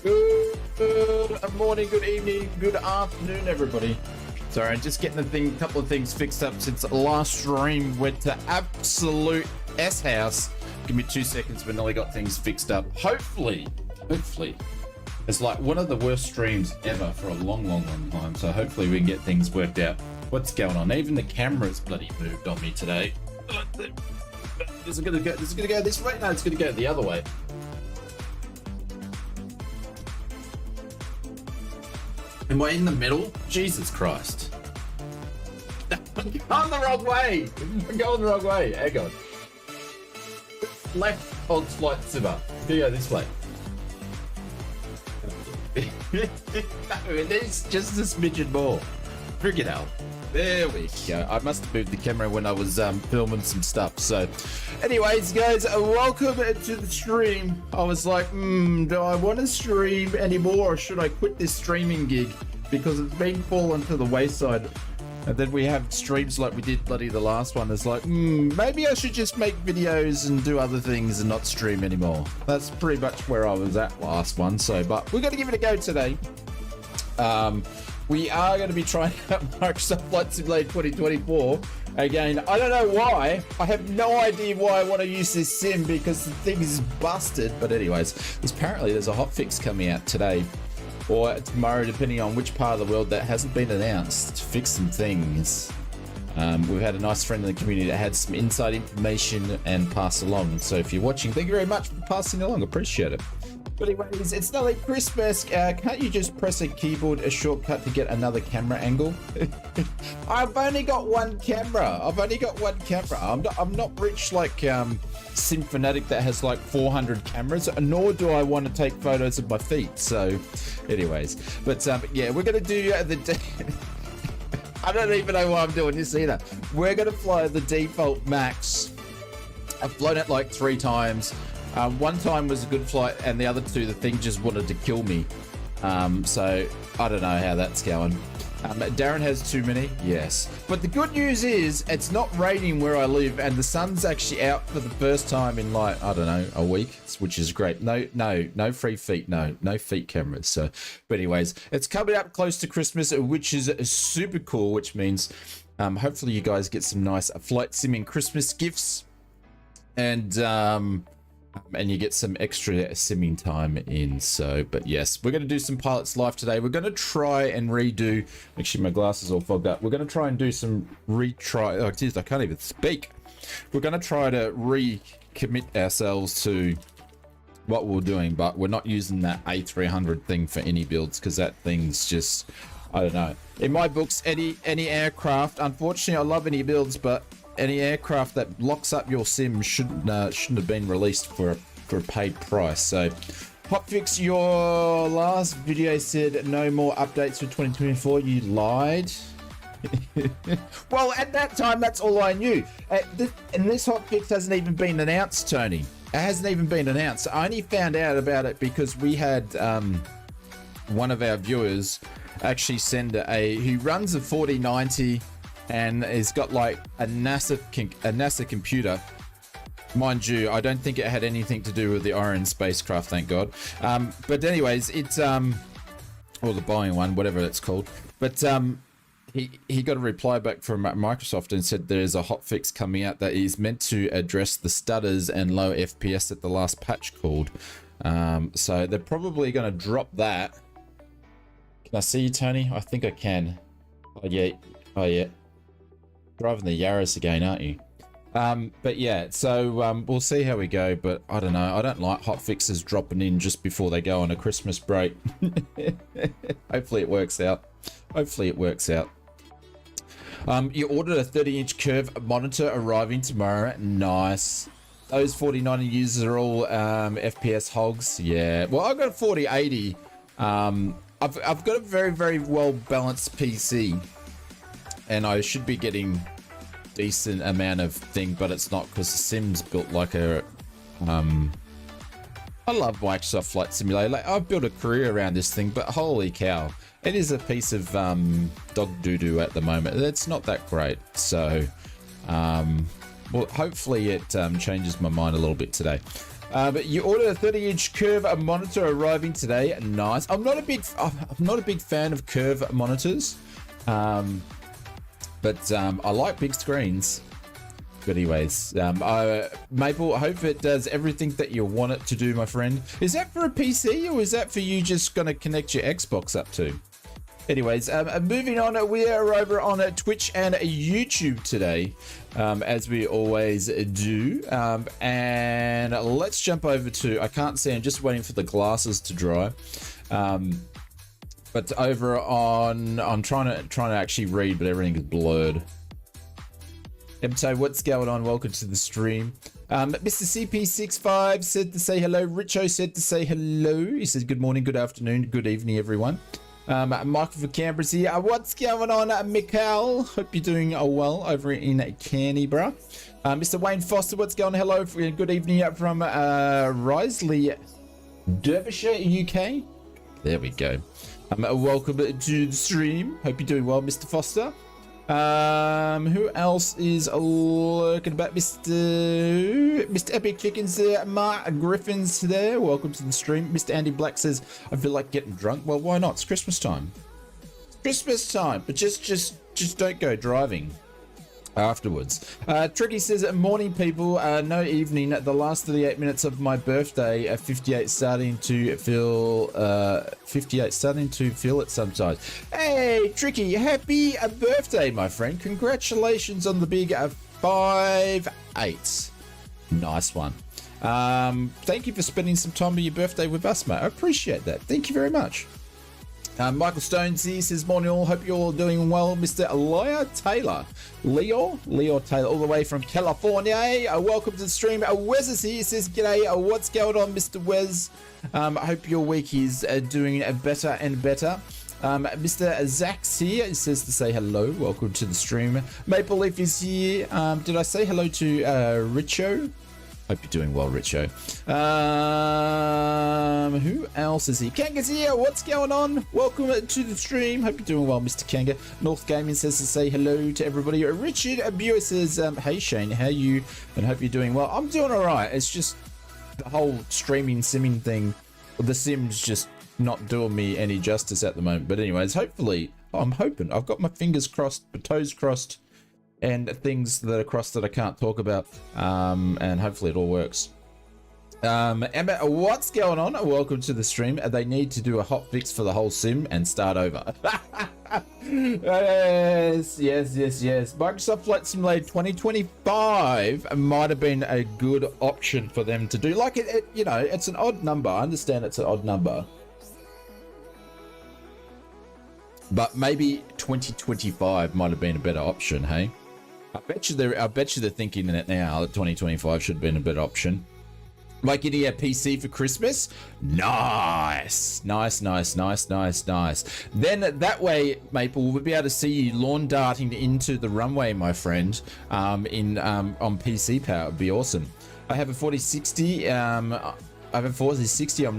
Good morning, good evening, good afternoon, everybody. Sorry, I'm just getting a couple of things fixed up since the last stream went to absolute S-house. Give me 2 seconds, we nearly got things fixed up. Hopefully, it's like one of the worst streams ever for a long time. So hopefully we can get things worked out. What's going on? Even the camera's bloody moved on me today. Is it gonna go this way? No, it's gonna go the other way. Am I in the middle? Jesus Christ. I'm going the wrong way. I'm going the wrong way. Hang on. Left ausflightsimmer. Go this way. No, it is just a smidgen more. Friggin' hell. There we go. I must have moved the camera when I was filming some stuff. So, anyways, guys, welcome to the stream. I was like, do I want to stream anymore, or should I quit this streaming gig because it's been fallen to the wayside? And then we have streams like we did bloody the last one. It's like, maybe I should just make videos and do other things and not stream anymore. That's pretty much where I was at last one. So, but we're going to give it a go today. We are going to be trying out Microsoft Flight Simulator 2024. Again, I don't know why. I have no idea why I want to use this sim because the thing is busted. But anyways, apparently there's a hotfix coming out today or tomorrow, depending on which part of the world that hasn't been announced, to fix some things. We've had a nice friend in the community that had some inside information and pass along. So if you're watching, thank you very much for passing along. Appreciate it. But anyways, it's not like Christmas. Can't you just press a keyboard, a shortcut to get another camera angle? I've only got one camera. I'm not rich like Simfanatic that has like 400 cameras, nor do I want to take photos of my feet. So anyways, but yeah, we're going to do the... I don't even know why I'm doing this either. We're going to fly the default max. I've flown it like 3 times. One time was a good flight, and the other 2, the thing just wanted to kill me. So I don't know how that's going. Darren has too many, yes. But the good news is it's not raining where I live, and the sun's actually out for the first time in like, I don't know, a week, which is great. No free feet, no feet cameras. So, but anyways, it's coming up close to Christmas, which is super cool, which means hopefully you guys get some nice flight simming Christmas gifts, and you get some extra simming time in. So, but yes, we're going to do some pilots live today. We're going to try and redo, actually my glasses all fogged up. We're going to try and do some retry. Oh geez, I can't even speak. We're going to try to recommit ourselves to what we're doing, but we're not using that A300 thing for any builds because that thing's just, I don't know. In my books, any aircraft, unfortunately I love any builds, but any aircraft that locks up your sim shouldn't have been released for a paid price. So, hotfix, your last video said no more updates for 2024. You lied. Well, at that time, that's all I knew. And this hotfix hasn't even been announced, Tony. It hasn't even been announced. I only found out about it because we had one of our viewers actually send he runs a 4090. And it's got like a NASA computer. Mind you, I don't think it had anything to do with the Orion spacecraft, thank God. But anyways, it's or the Boeing one, whatever it's called. But he got a reply back from Microsoft and said there's a hotfix coming out that is meant to address the stutters and low FPS that the last patch called. So they're probably going to drop that. Can I see you, Tony? I think I can. Oh yeah. Driving the Yaris again, aren't you? But yeah, so we'll see how we go, but I don't know. I don't like hotfixes dropping in just before they go on a Christmas break. Hopefully it works out. You ordered a 30-inch curve monitor arriving tomorrow. Nice. Those 4090 users are all FPS hogs. Yeah. Well, I've got a 4080. I've got a very, very well balanced PC. And I should be getting decent amount of thing, but it's not because the sim's built like a I love Microsoft Flight Simulator. Like, I've built a career around this thing, but holy cow, it is a piece of dog doo-doo at the moment. It's not that great. So well, hopefully it changes my mind a little bit today. But you ordered a 30-inch curve monitor arriving today. Nice. I'm not a big fan of curve monitors, but I like big screens. But anyways, Maple, I hope it does everything that you want it to do, my friend. Is that for a PC or is that for you just going to connect your Xbox up to? Anyways, moving on, we are over on Twitch and YouTube today, as we always do. And let's jump over to, I can't see, I'm just waiting for the glasses to dry. But over on, I'm trying to actually read, but everything is blurred. So what's going on? Welcome to the stream. Mr. CP65 said to say hello. Richo said to say hello. He says good morning, good afternoon, good evening, everyone. Michael for Canberra's here. What's going on, Mikhail? Hope you're doing well over in Canberra. Mr. Wayne Foster, what's going on? Hello, good evening from Risley, Derbyshire, UK. There we go. Welcome to the stream. Hope you're doing well, Mr. Foster. Who else is lurking about? Mr. Epic Chickens there. Mark Griffin's there. Welcome to the stream. Mr. Andy Black says, I feel like getting drunk. Well, why not? It's Christmas time. Christmas time, but just don't go driving afterwards. Tricky says, morning people, no evening. The last 38 minutes of my birthday, 58 starting to feel it sometimes. Hey Tricky, happy birthday, my friend. Congratulations on the big 5-8. Nice one. Thank you for spending some time of your birthday with us, mate. I appreciate that. Thank you very much. Michael Stones here says, morning all, hope you're all doing well. Mr. Leo Taylor, Leo Taylor, all the way from California. Welcome to the stream. Wes is here, says, g'day, what's going on, Mr. Wes? I hope your week is doing better and better. Mr. Zach's here, he says to say hello, welcome to the stream. Maple Leaf is here. Did I say hello to Richo? Hope you're doing well, Richo. Who else is here? Kanga's here. What's going on? Welcome to the stream. Hope you're doing well, Mr. Kanga. North Gaming says to say hello to everybody. Richard Abuer says, hey, Shane, how are you? And hope you're doing well. I'm doing all right. It's just the whole streaming simming thing. The sim's just not doing me any justice at the moment. But anyways, hopefully, I'm hoping. I've got my fingers crossed, my toes crossed, and things that are crossed that I can't talk about, and hopefully it all works. Emma, what's going on? Welcome to the stream. They need to do a hot fix for the whole sim and start over. Yes. Microsoft Flight Simulator 2025 might have been a good option for them to do. Like you know, it's an odd number. I understand it's an odd number, but maybe 2025 might have been a better option. Hey. I bet you they're thinking that now that 2025 should have been a better option. Like getting a PC for Christmas? Nice. Then that way, Maple, we'll be able to see you lawn darting into the runway, my friend, on PC power. It'd be awesome. I have a 4060. I'm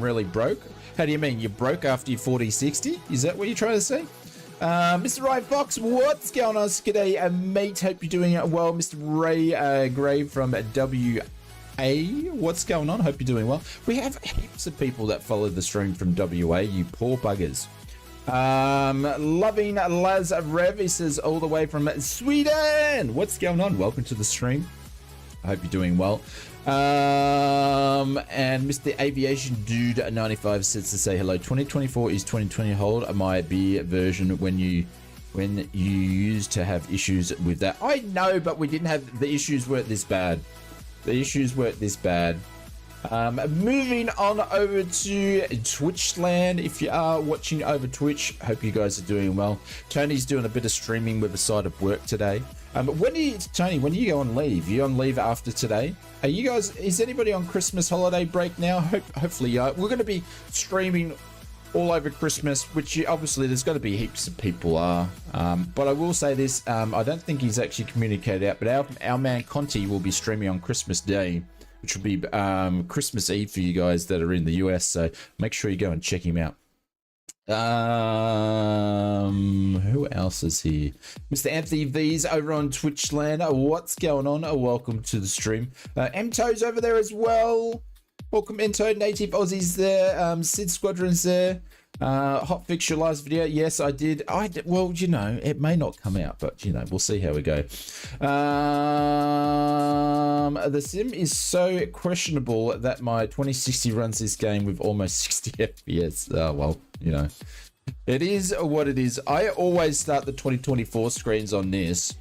really broke. How do you mean? You're broke after your 4060? Is that what you're trying to say? Mr. Ray Fox, what's going on? G'day, mate. Hope you're doing well. Mr. Ray Gray from WA. What's going on? Hope you're doing well. We have heaps of people that follow the stream from WA, you poor buggers. Loving Laz Rev, he says all the way from Sweden. What's going on? Welcome to the stream. I hope you're doing well. And Mr. Aviation Dude 95 says to say hello. 2024 is 2020 hold my B version when you used to have issues with that. I know, but we didn't have the issues weren't this bad. Moving on over to Twitch land. If you are watching over Twitch, hope you guys are doing well. Tony's doing a bit of streaming with a side of work today. Tony, when you go on leave? Are you on leave after today? Are you guys, is anybody on Christmas holiday break now? Hopefully you are. We're going to be streaming all over Christmas, which obviously there's got to be heaps of people are. But I will say this, I don't think he's actually communicated out, but our man Conti will be streaming on Christmas Day, which will be Christmas Eve for you guys that are in the US. So make sure you go and check him out. Who else is here? Mr. Anthony V's over on Twitch land. What's going on? Welcome to the stream. M-Toes over there as well. Welcome into Native Aussies there. Sid Squadron's there. Hot fix your last video. Yes, I did. Well, you know, it may not come out, but you know, we'll see how we go. The sim is so questionable that my 2060 runs this game with almost 60 FPS. Well, you know, it is what it is. I always start the 2024 screens on this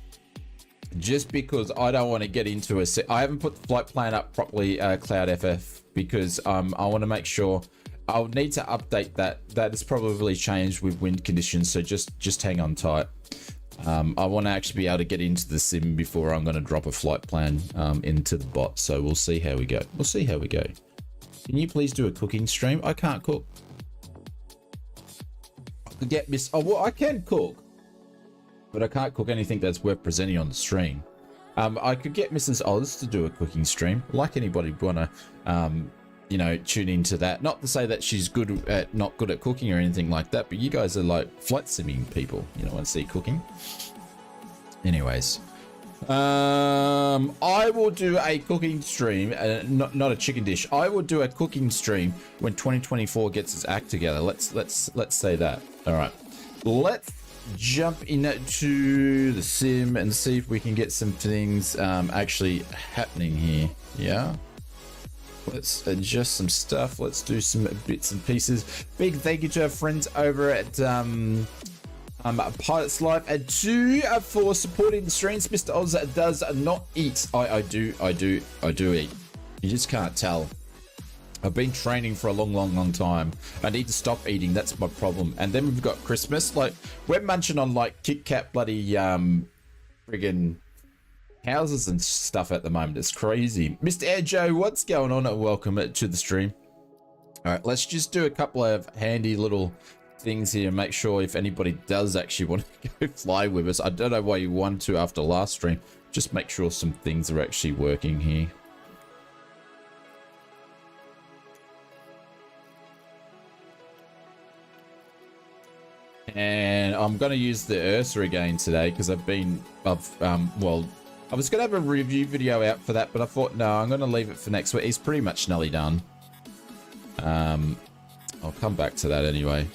just because I don't want to get into I haven't put the flight plan up properly, Cloud FF, because I want to make sure. I'll need to update that. That has probably changed with wind conditions, so just hang on tight. I want to actually be able to get into the sim before I'm going to drop a flight plan into the bot, so we'll see how we go. We'll see how we go. Can you please do a cooking stream? I can't cook. I could get Miss... Oh, well, I can cook, but I can't cook anything that's worth presenting on the stream. I could get Mrs. Oz to do a cooking stream. Like anybody want to... you know, tune into that. Not to say that she's not good at cooking or anything like that, but you guys are like flight simming people. You don't want to see cooking. Anyways, I will do a cooking stream, not a chicken dish. I will do a cooking stream when 2024 gets its act together. Let's say that. All right, let's jump into the sim and see if we can get some things actually happening here. Yeah. Let's adjust some stuff. Let's do some bits and pieces. Big thank you to our friends over at Pilot's Life and 2 for supporting the streams. Mr. Oz does not eat. I do eat. You just can't tell. I've been training for a long time. I need to stop eating. That's my problem. And then we've got Christmas. Like, we're munching on like Kit Kat bloody friggin' houses and stuff at the moment. It's crazy. Mr. Air Joe, what's going on? Welcome to the stream. All right, let's just do a couple of handy little things here and make sure if anybody does actually want to go fly with us. I don't know why you want to after last stream. Just make sure some things are actually working here. And I'm going to use the Ursa again today because well, I was going to have a review video out for that, but I thought, no, I'm going to leave it for next week. It's pretty much nearly done. I'll come back to that anyway.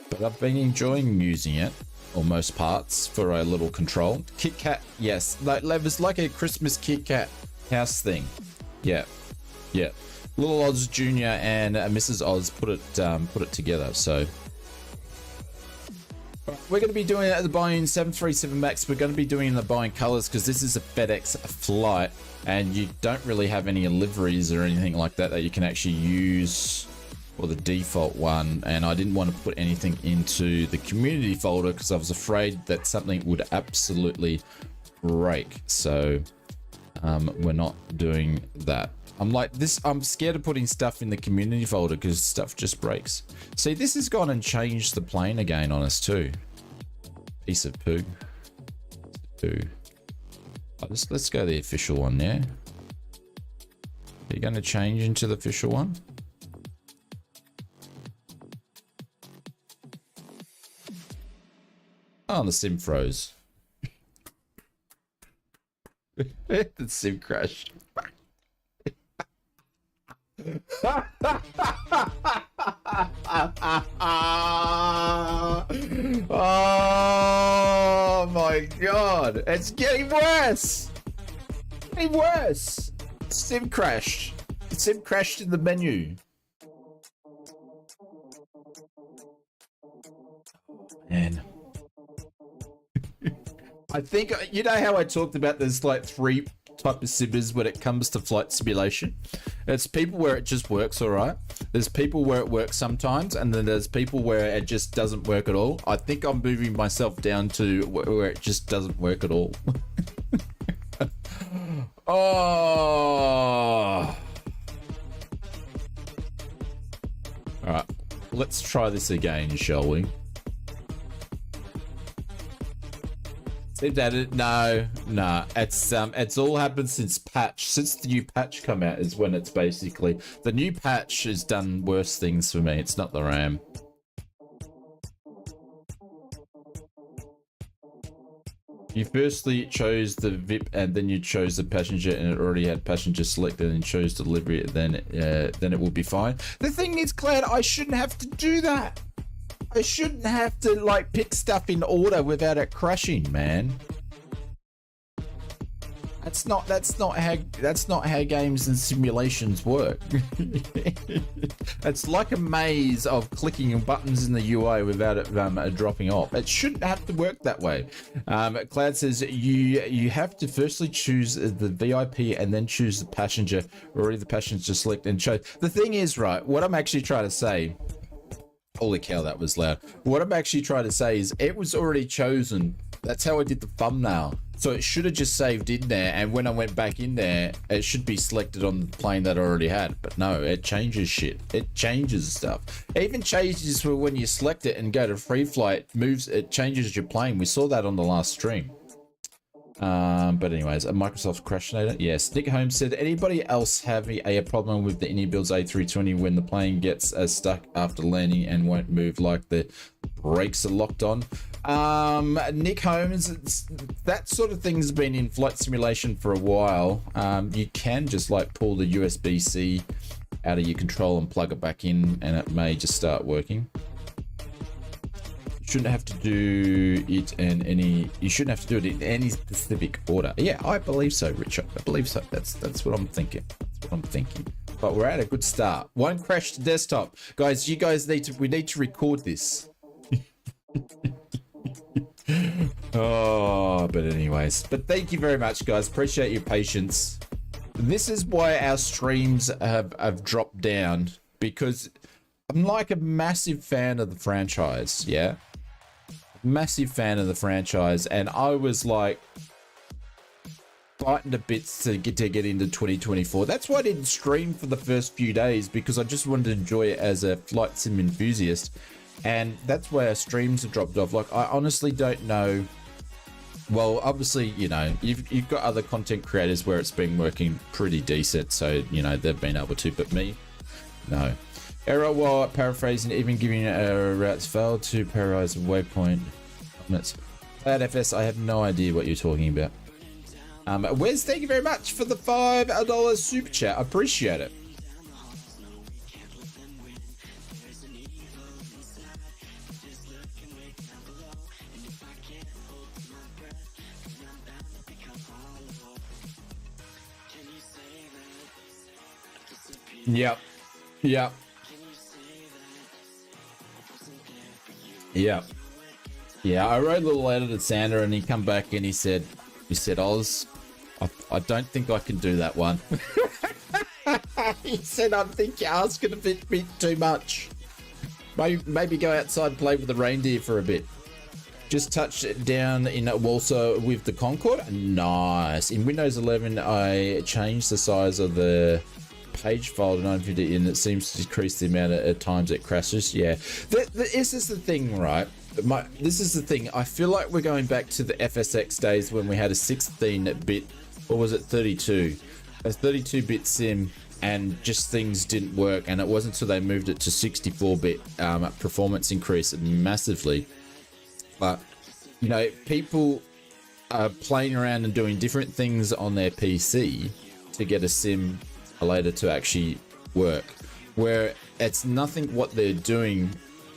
But I've been enjoying using it, or most parts, for a little control. Kit Kat, yes. Like, it was like a Christmas Kit Kat house thing. Yeah. Yeah. Little Oz Jr. and Mrs. Oz put it together, so... We're going to be doing it at the Boeing 737 MAX. We're going to be doing it in the Boeing colors because this is a FedEx flight and you don't really have any liveries or anything like that you can actually use, or the default one. And I didn't want to put anything into the community folder because I was afraid that something would absolutely break. So we're not doing that. I'm scared of putting stuff in the community folder because stuff just breaks. See, this has gone and changed the plane again on us too. Piece of poo. Let's go the official one there. Are you going to change into the official one? Oh, the sim froze. The sim crashed. Oh my god, it's getting worse. Getting worse. Sim crashed. Sim crashed in the menu. Man. I think, you know how I talked about there's like 3 type of simmers when it comes to flight simulation? It's people where it just works all right. There's people where it works sometimes, and then there's people where it just doesn't work at all. I think I'm moving myself down to where it just doesn't work at all. Oh. All right, let's try this again, shall we? No, it's all happened since the new patch come out is when it's basically, the new patch has done worse things for me. It's not the RAM. You firstly chose the VIP and then you chose the passenger and it already had passenger selected and chose delivery, then it will be fine. The thing is, Cloud, I shouldn't have to do that. I shouldn't have to like pick stuff in order without it crashing, man. That's not how games and simulations work. It's like a maze of clicking buttons in the UI without it dropping off. It shouldn't have to work that way. Cloud says you have to firstly choose the VIP and then choose the passenger. Already the passenger select and show. The thing is, right, what I'm actually trying to say, holy cow, that was loud. What I'm actually trying to say is it was already chosen. That's how I did the thumbnail. So it should have just saved in there, and when I went back in there, it should be selected on the plane that I already had. But no, it changes shit. It changes stuff. It even changes for when you select it and go to free flight, it changes your plane. We saw that on the last stream. But anyways, a Microsoft Crashinator. Yes, Nick Holmes said, anybody else have a problem with the INBED's A320 when the plane gets stuck after landing and won't move, like the brakes are locked on? Nick Holmes, that sort of thing's been in flight simulation for a while. You can just like pull the USB-C out of your control and plug it back in and it may just start working. Shouldn't have to do it in any, you shouldn't have to do it in any specific order. Yeah, I believe so, Richard. I believe so. That's what I'm thinking. That's what I'm thinking. But we're at a good start. One crashed desktop. Guys, we need to record this. Oh, but anyways. But thank you very much, guys. Appreciate your patience. This is why our streams have dropped down, because I'm like a massive fan of the franchise, yeah? Massive fan of the franchise, and I was like biting to bits to get into 2024. That's why I didn't stream for the first few days, because I just wanted to enjoy it as a flight sim enthusiast, and that's why our streams have dropped off. Like, I honestly don't know. Well, obviously, you know, you've got other content creators where it's been working pretty decent, so you know they've been able to, but me, no. Error while paraphrasing, even giving routes failed to parallelize waypoint. Cloud FS, I have no idea what you're talking about. Wes, thank you very much for the $5 super chat. I appreciate it. Yep. Yep. Yeah. Yeah, I wrote a little letter to Sandra and he come back and he said, Oz, I don't think I can do that one. He said, I think you're asking a bit too much. Maybe go outside and play with the reindeer for a bit. Just touch it down in Walsall with the Concorde. Nice. In Windows 11, I changed the size of the page file to 950 and it seems to decrease the amount of times it crashes. Yeah, this is the thing, right? This is the thing. I feel like we're going back to the FSX days when we had a 16-bit, or was it 32? A 32-bit sim, and just things didn't work. And it wasn't until they moved it to 64-bit performance increased massively. But you know, people are playing around and doing different things on their PC to get a sim later to actually work, where it's nothing what they're doing.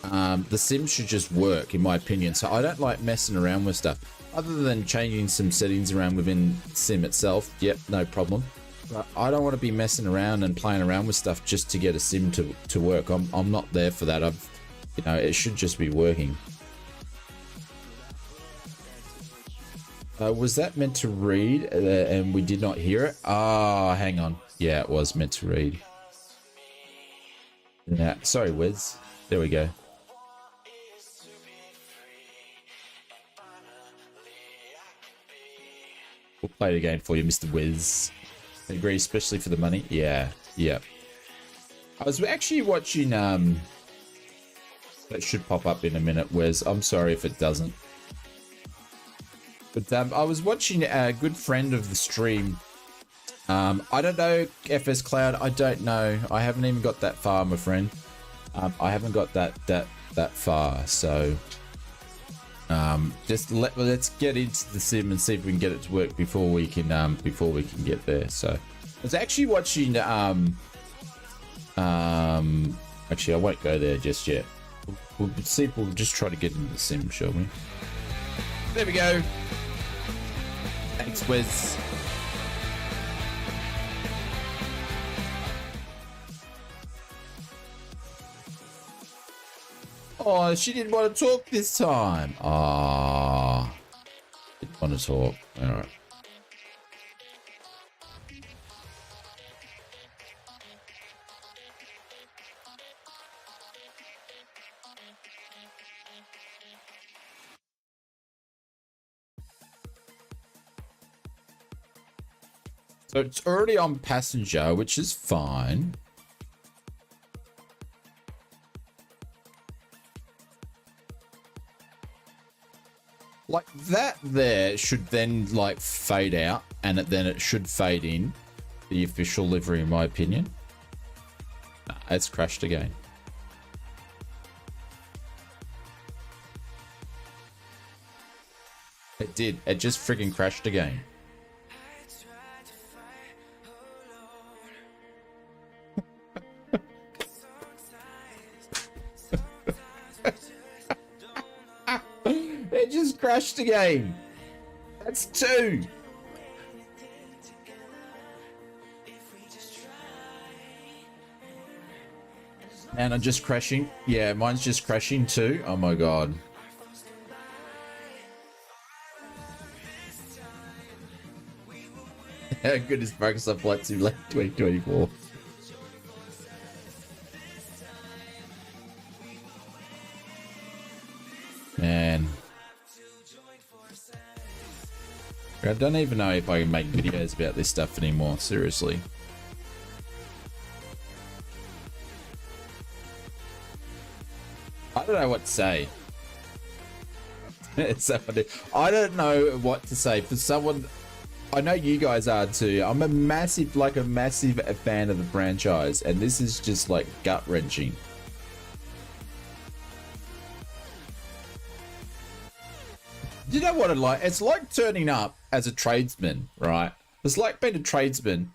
The sim should just work, in my opinion. So I don't like messing around with stuff other than changing some settings around within sim itself. Yep, no problem. But I don't want to be messing around and playing around with stuff just to get a sim to work. I'm not there for that. You know, it should just be working. Was that meant to read and we did not hear it? Ah, hang on. Yeah, it was meant to read. Yeah, sorry, Wiz. There we go. We'll play it again for you, Mr. Wiz. I agree, especially for the money. Yeah, yeah. I was actually watching, that should pop up in a minute, Wiz. I'm sorry if it doesn't. But I was watching a good friend of the stream. I don't know, FS Cloud, I don't know. I haven't even got that far, my friend. I haven't got that far, so let's get into the sim and see if we can get it to work before we can get there. So I was actually watching actually I won't go there just yet. We'll see if we'll just try to get into the sim, shall we? There we go. Thanks, Wes. Oh, she didn't want to talk this time. Ah, didn't want to talk. All right. So it's already on passenger, which is fine. Like that there should then like fade out, and then it should fade in the official livery, in my opinion. Nah, it's crashed again. It did. It just friggin' crashed again. It just crashed again. That's 2. And I'm just crashing. Yeah, mine's just crashing too. Oh my god. How good is Microsoft Flight Simulator 2024? Man. I don't even know if I can make videos about this stuff anymore, seriously. I don't know what to say. It's so funny. I don't know what to say for someone. I know you guys are too. I'm a massive fan of the franchise, and this is just like gut-wrenching. You know what I like? It's like turning up as a tradesman, right? It's like being a tradesman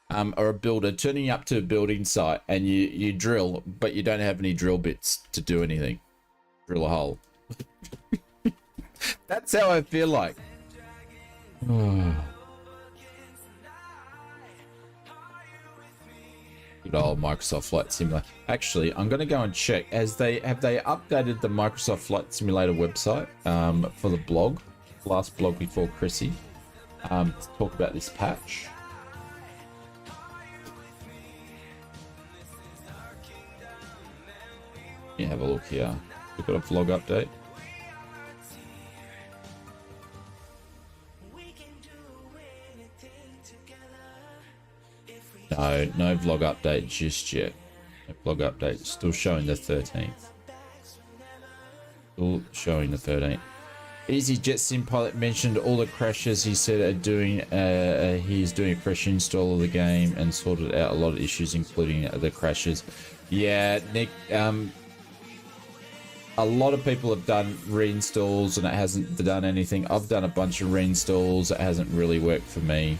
or a builder, turning up to a building site and you drill, but you don't have any drill bits to do anything. Drill a hole. That's how I feel like. Good old Microsoft Flight Simulator. Actually, I'm going to go and check. Have they updated the Microsoft Flight Simulator website for the blog, last blog before Chrissy, to talk about this patch? Let me have a look here. We've got a vlog update. No vlog update just yet. No vlog update. Still showing the 13th. Still showing the 13th. EasyJet Sim Pilot mentioned all the crashes he said are doing. He's doing a fresh install of the game and sorted out a lot of issues, including the crashes. Yeah, Nick. A lot of people have done reinstalls and it hasn't done anything. I've done a bunch of reinstalls. It hasn't really worked for me.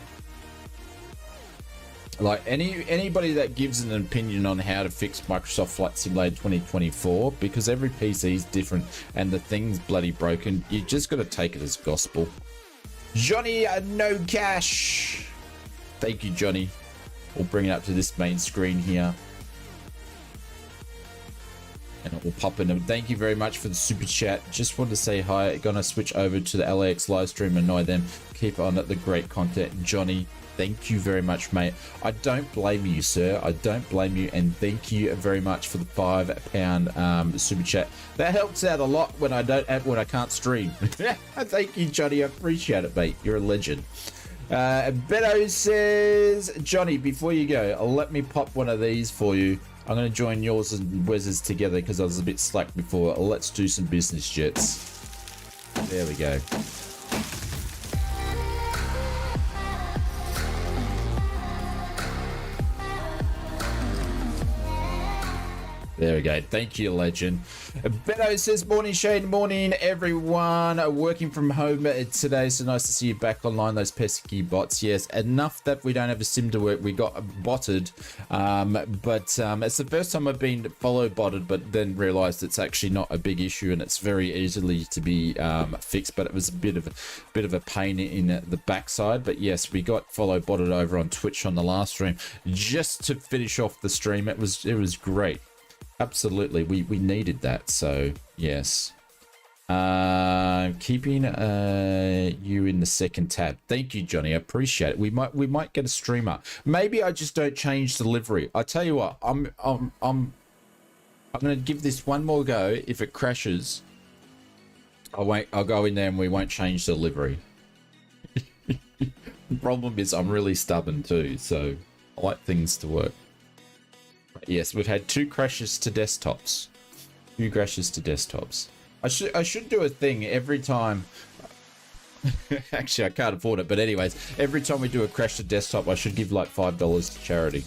Like anybody that gives an opinion on how to fix Microsoft Flight Simulator 2024, because every PC is different and the thing's bloody broken, you just got to take it as gospel. Johnny, no cash. Thank you, Johnny. We'll bring it up to this main screen here. And it will pop in. And thank you very much for the super chat. Just wanted to say hi. Gonna switch over to the LAX live stream and annoy them. Keep on at the great content, Johnny. Thank you very much, mate. I don't blame you, sir. I don't blame you, and thank you very much for the £5 super chat. That helps out a lot when I can't stream. Thank you, Johnny. I appreciate it, mate. You're a legend. Beto says, Johnny, before you go, let me pop one of these for you. I'm going to join yours and Wes's together because I was a bit slack before. Let's do some business jets. There we go. There we go. Thank you, legend. Beto says, morning, Shane. Morning, everyone. Working from home today, so nice to see you back online. Those pesky bots. Yes, enough that we don't have a sim to work. We got botted. But it's the first time I've been follow botted, but then realized it's actually not a big issue and it's very easily to be fixed. But it was a bit of a pain in the backside. But yes, we got follow botted over on Twitch on the last stream. Just to finish off the stream, it was great. Absolutely, we needed that. So yes, keeping you in the second tab. Thank you, Johnny. I appreciate it. We might get a streamer. Maybe I just don't change delivery. I tell you what, I'm gonna give this one more go. If it crashes, I'll go in there and we won't change delivery. The problem is I'm really stubborn too, so I like things to work. Yes, we've had 2 crashes to desktops. 2 crashes to desktops. I should do a thing every time. Actually, I can't afford it, but anyways, every time we do a crash to desktop, I should give like $5 to charity.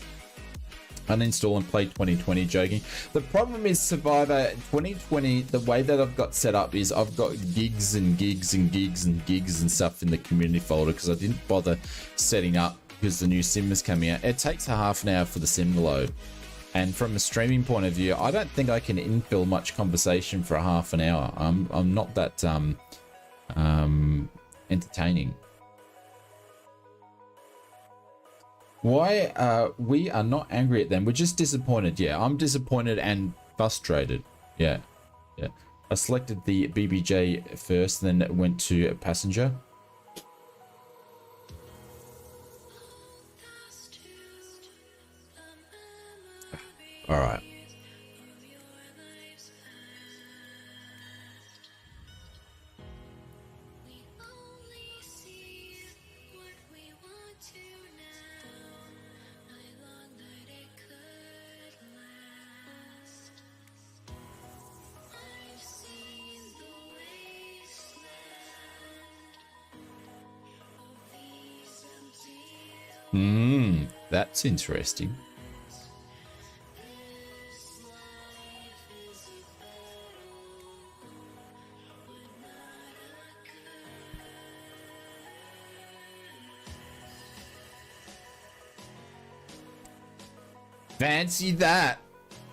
Uninstall and play 2020, joking. The problem is Survivor 2020, the way that I've got set up is I've got gigs and gigs and gigs and gigs and stuff in the community folder because I didn't bother setting up because the new sim is coming out. It takes a half an hour for the sim to load. And from a streaming point of view, I don't think I can infill much conversation for a half an hour. I'm not that entertaining. Why we are not angry at them? We're just disappointed. Yeah, I'm disappointed and frustrated. Yeah. I selected the BBJ first, then went to passenger. All right. That's interesting. Fancy that.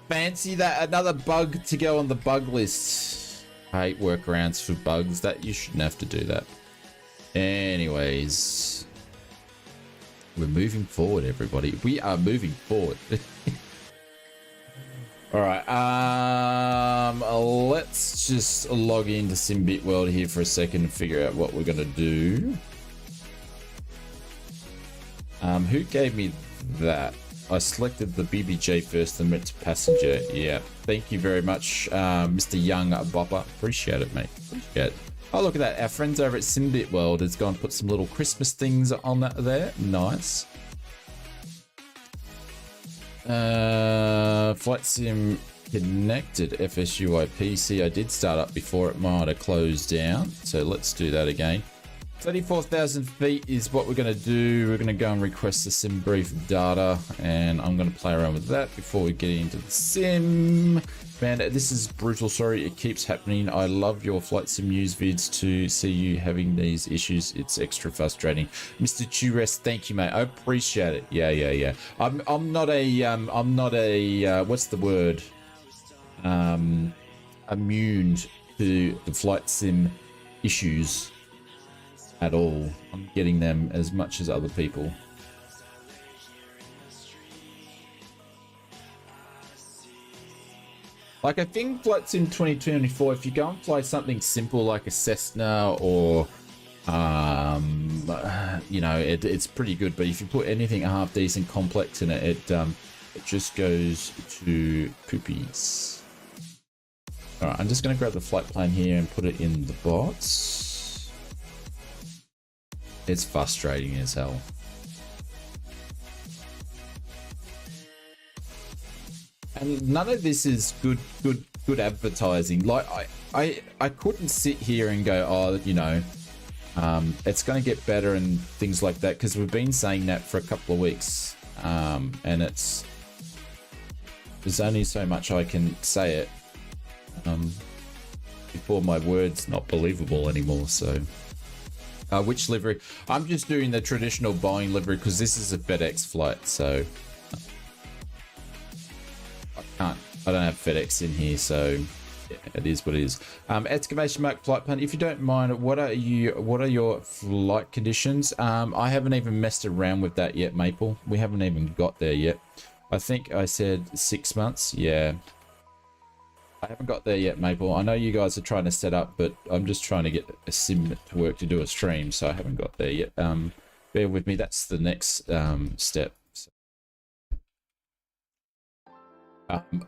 Fancy that. Another bug to go on the bug list. I hate workarounds for bugs. That you shouldn't have to do that. Anyways. We're moving forward, everybody. We are moving forward. Alright. Let's just log into Simbit World here for a second and figure out what we're gonna do. Who gave me that? I selected the BBJ first and went to passenger. Yeah, thank you very much, Mr. Young Bopper. Appreciate it, mate. Appreciate it. Oh, look at that. Our friends over at Simbit World has gone and put some little Christmas things on that there. Nice. Flight Sim connected FSUI PC. I did start up before it might have closed down. So let's do that again. 34,000 feet is what we're going to do. We're going to go and request the sim brief data, and I'm going to play around with that before we get into the sim. Man, this is brutal. Sorry, it keeps happening. I love your flight sim news vids to see you having these issues. It's extra frustrating. Mr. Chures, thank you, mate. I appreciate it. Yeah. I'm not a what's the word? Immune to the flight sim issues at all. I'm getting them as much as other people. Like, I think Flight Sim 2024, if you go and fly something simple like a Cessna or you know, it's pretty good, but if you put anything half decent complex in it, it just goes to poopies. All right, I'm just going to grab the flight plan here and put it in the bots. It's frustrating as hell. And none of this is good advertising. Like I couldn't sit here and go, oh, you know, it's going to get better and things like that, because we've been saying that for a couple of weeks, and it's there's only so much I can say it before my word's not believable anymore. So which livery? I'm just doing the traditional Boeing livery because this is a FedEx flight, so I don't have FedEx in here, so yeah, it is what it is. Exclamation mark flight plan. If you don't mind, what are your flight conditions? I haven't even messed around with that yet, Maple. We haven't even got there yet. I think I said 6 months. Yeah, I haven't got there yet, Maple. I know you guys are trying to set up, but I'm just trying to get a sim to work to do a stream, so I haven't got there yet. Bear with me. That's the next step.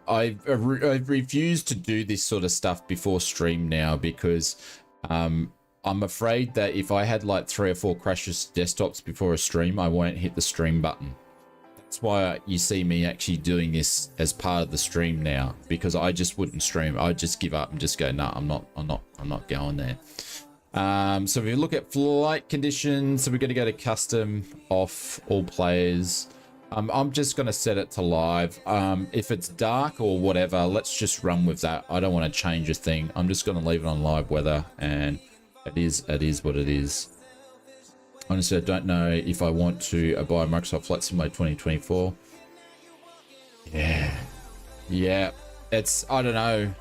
I've refused to do this sort of stuff before stream now because I'm afraid that if I had like 3 or 4 crashes desktops before a stream, I won't hit the stream button. That's why you see me actually doing this as part of the stream now, because I just wouldn't stream. I'd just give up and just go, no, I'm not going there. So if you look at flight conditions, so we're going to go to custom, off, all players. I'm just going to set it to live. If it's dark or whatever, let's just run with that. I don't want to change a thing. I'm just going to leave it on live weather, and it is what it is. Honestly, I don't know if I want to buy Microsoft Flight Simulator 2024. Yeah, it's, I don't know.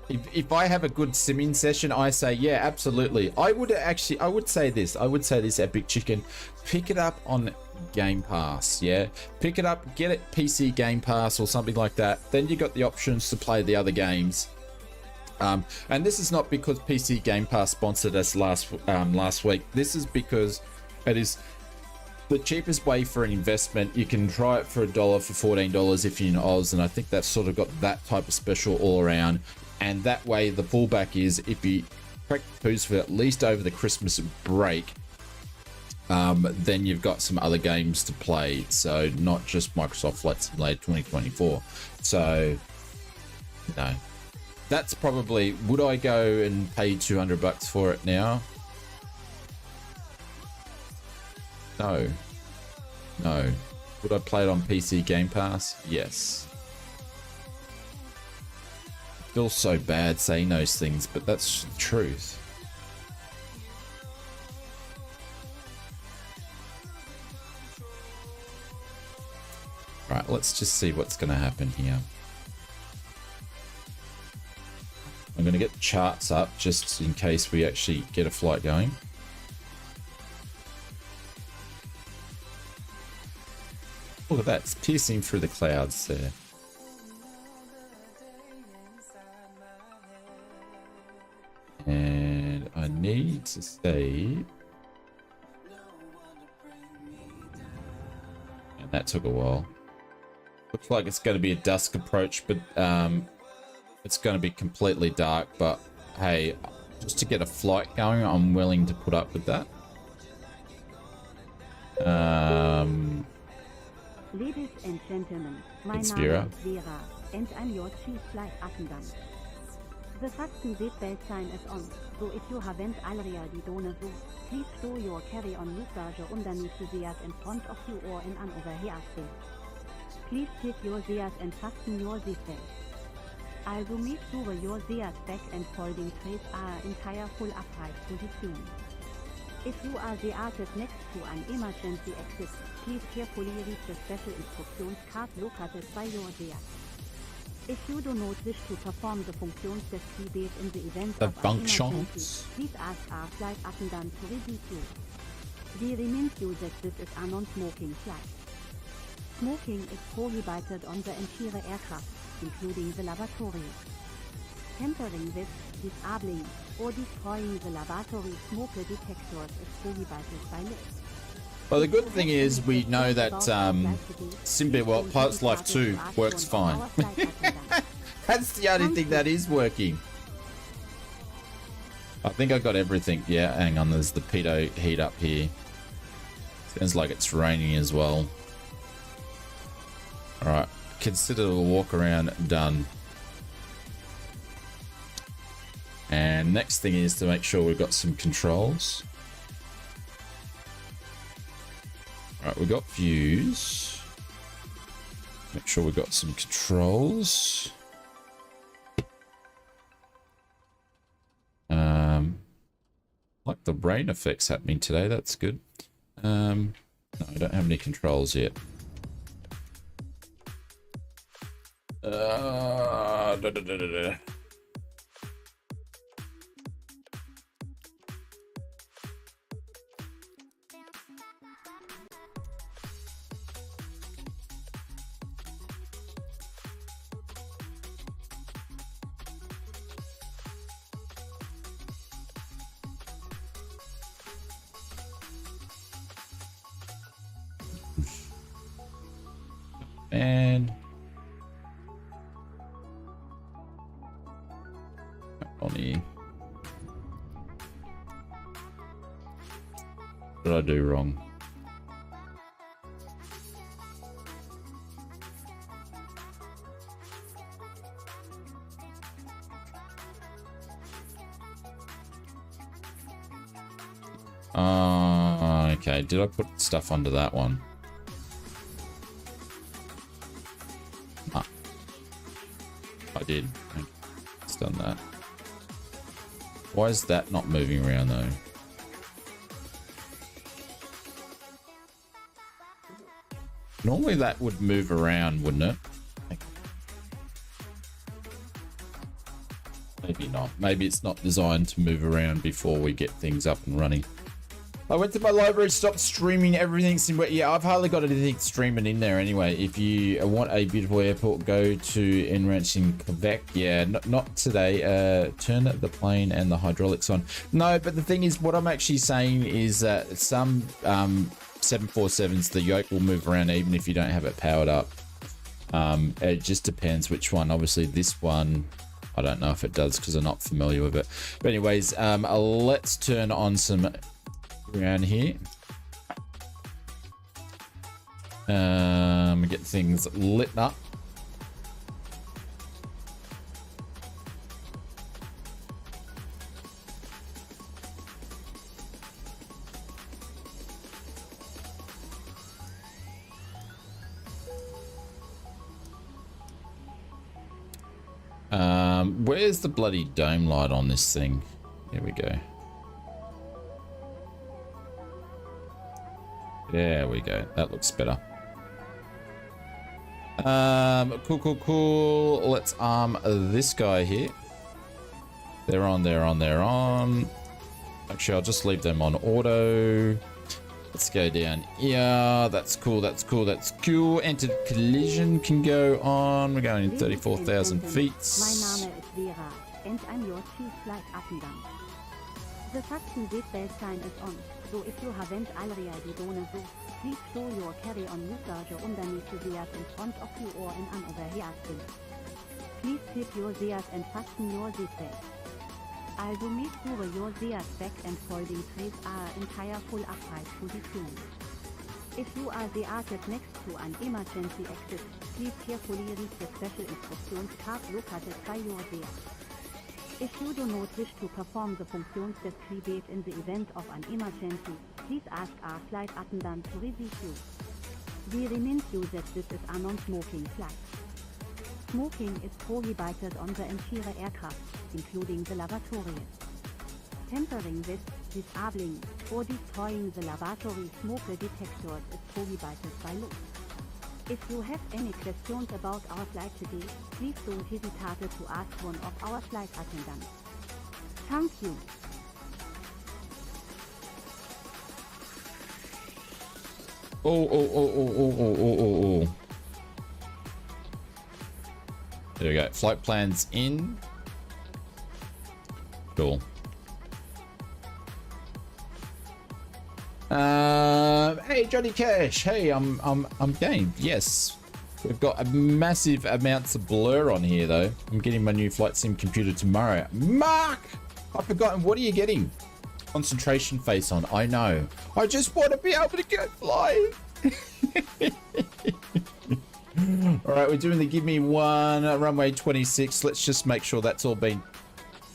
If I have a good simming session, I say, yeah, absolutely. I would say this, Epic Chicken, pick it up on Game Pass. Yeah, pick it up, get it PC Game Pass or something like that. Then you got the options to play the other games. And this is not because PC Game Pass sponsored us last week. This is because it is the cheapest way for an investment. You can try it for $1 for $14 if you're in Oz, and I think that's sort of got that type of special all around. And that way the fallback is if you crack the poos for at least over the Christmas break, then you've got some other games to play. So not just Microsoft Flight Simulator 2024. So, no. That's probably, would I go and pay $200 for it now? No. No. Would I play it on PC Game Pass? Yes. I feel so bad saying those things, but that's the truth. Right, let's just see what's going to happen here. I'm going to get the charts up just in case we actually get a flight going. Look at that, it's piercing through the clouds there. And I need to say... And that took a while. Looks like it's going to be a dusk approach, but it's going to be completely dark. But hey, just to get a flight going, I'm willing to put up with that. Ladies and gentlemen, my it's name Vera. is Vera, and I'm your chief flight attendant. The fasten seatbelt sign is on, so if you haven't already done so, please show your carry-on luggage underneath the seat in front of you or in an overhead bin. Please take your seat and fasten your seatbelt. Also make sure your seat back and folding trays are in entire full upright position. If you are seated next to an emergency exit, please carefully read the special instructions card located by your seat. If you do not wish to perform the functions described in the event of an emergency, please ask our flight attendant to relieve you. We remind you that this is a non-smoking flight. Smoking is prohibited on the entire aircraft, including the lavatory. Tampering with, disabling, or destroying the lavatory smoke detectors is prohibited by law. Well, the good thing is we know that SimBit Pilot's Life 2 works fine. That's the only thing that is working. I think I got everything. Yeah, hang on, there's the pitot heat up here. Sounds like it's raining as well. Alright, consider the walk around done. And next thing is to make sure we've got some controls. Alright, we've got views. Make sure we've got some controls. Like the rain effects happening today. That's good. No, I don't have any controls yet. Da, da, da, da, da. And Bonnie, what did I do wrong? Okay, did I put stuff under that one? I did. It's done that. Why is that not moving around though? Normally that would move around, wouldn't it? Maybe not. Maybe it's not designed to move around before we get things up and running. I went to my library, stopped streaming everything. Yeah, I've hardly got anything streaming in there anyway. If you want a beautiful airport, go to Enranch in Quebec. Yeah, not today. Turn the plane and the hydraulics on. No, but the thing is, what I'm actually saying is that some 747s, the yoke will move around even if you don't have it powered up. It just depends which one. Obviously, this one, I don't know if it does because I'm not familiar with it. But anyways, let's turn on some around here. Get things lit up. Where's the bloody dome light on this thing? Here we go. There we go. That looks better. Cool. Let's arm this guy here. They're on. Actually, I'll just leave them on auto. Let's go down here. That's cool. Entered collision can go on. We're going in 34,000 feet. My Name is Vera, and I'm your chief flight attendant. The fasten seatbelt sign is on, so if you haven't already done so, please show your carry-on luggage underneath the seat in front of you or in an overhead bin. Please tip your seat and fasten your seatbelt. Also make sure your seat back and folding trays are entire full upright to the floor. If you are seated next to an emergency exit, please carefully read the special instructions card located by your seat. If you do not wish to perform the functions described in the event of an emergency, please ask our flight attendant to relieve you. We remind you that this is a non-smoking flight. Smoking is prohibited on the entire aircraft, including the lavatories. Tampering with, disabling, or destroying the lavatory smoke detectors is prohibited by law. If you have any questions about our flight today, please don't hesitate to ask one of our flight attendants. Thank you. Oh. There we go. Flight plans in. Cool. Hey Johnny Cash. Hey, I'm game. Yes, we've got a massive amounts of blur on here though. I'm getting my new flight sim computer tomorrow. Mark, I've forgotten. What are you getting? Concentration face on. I know. I just want to be able to go flying. All right, we're doing the give me one runway 26. Let's just make sure that's all been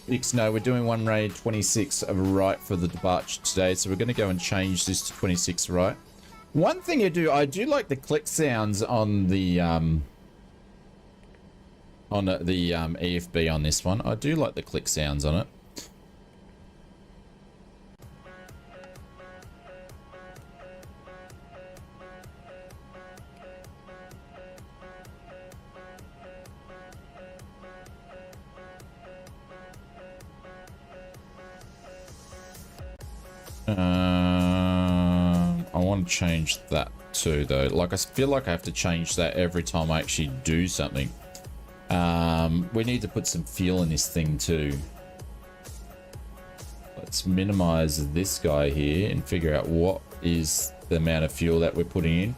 fixed. No, we're doing one runway 26 right for the departure today. So we're going to go and change this to 26 right. One thing I do like the click sounds on the on the EFB on this one. I do like the click sounds on it. I want to change that too, though. Like, I feel like I have to change that every time I actually do something. We need to put some fuel in this thing too. Let's minimize this guy here and figure out what is the amount of fuel that we're putting in.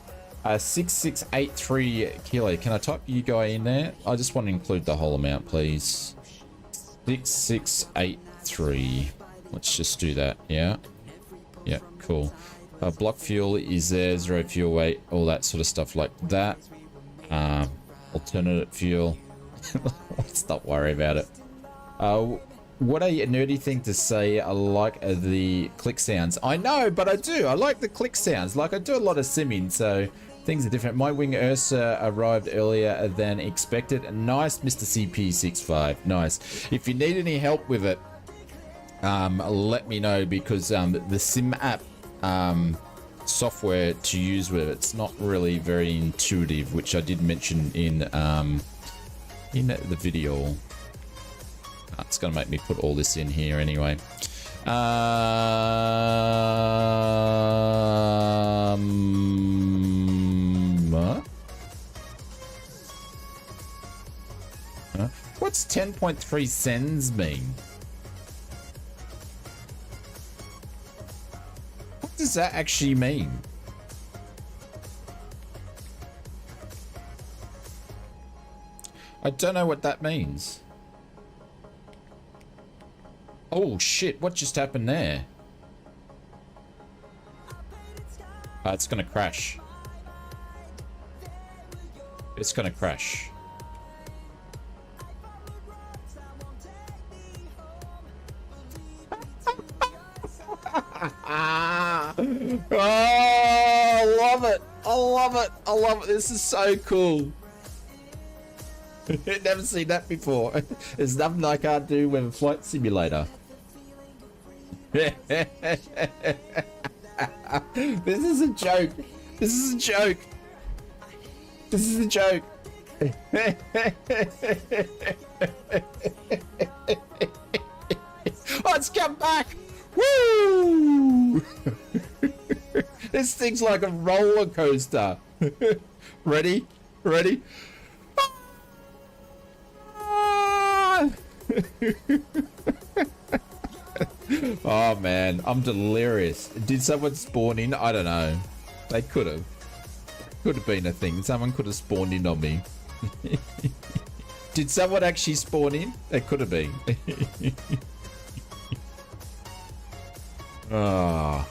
6683 kilo. Can I type you guy in there? I just want to include the whole amount, please. 6683. Let's just do that. Yeah. Yeah, cool. Block fuel is there, 0 fuel weight, all that sort of stuff like that. Alternate fuel. Let's not worry about it. What a nerdy thing to say. I like the click sounds. I know, but I do. I like the click sounds. Like, I do a lot of simming, so things are different. My wing Ursa arrived earlier than expected. Nice, Mr. CP65. Nice. If you need any help with it, let me know, because the sim app software to use with it's not really very intuitive, which I did mention in the video. It's gonna make me put all this in here anyway. What's 10.3 cents mean? What does that actually mean? I don't know what that means. Oh shit, what just happened there? It's gonna crash. It's gonna crash. Oh, I love it. I love it. I love it. This is so cool. Never seen that before. There's nothing I can't do with a flight simulator. This is a joke. This is a joke. This is a joke. Oh, it's come back. Woo! This thing's like a roller coaster. Ready? Ready? Oh man, I'm delirious. Did someone spawn in? I don't know. They could have. Could have been a thing. Someone could have spawned in on me. Did someone actually spawn in? It could have been. Ah.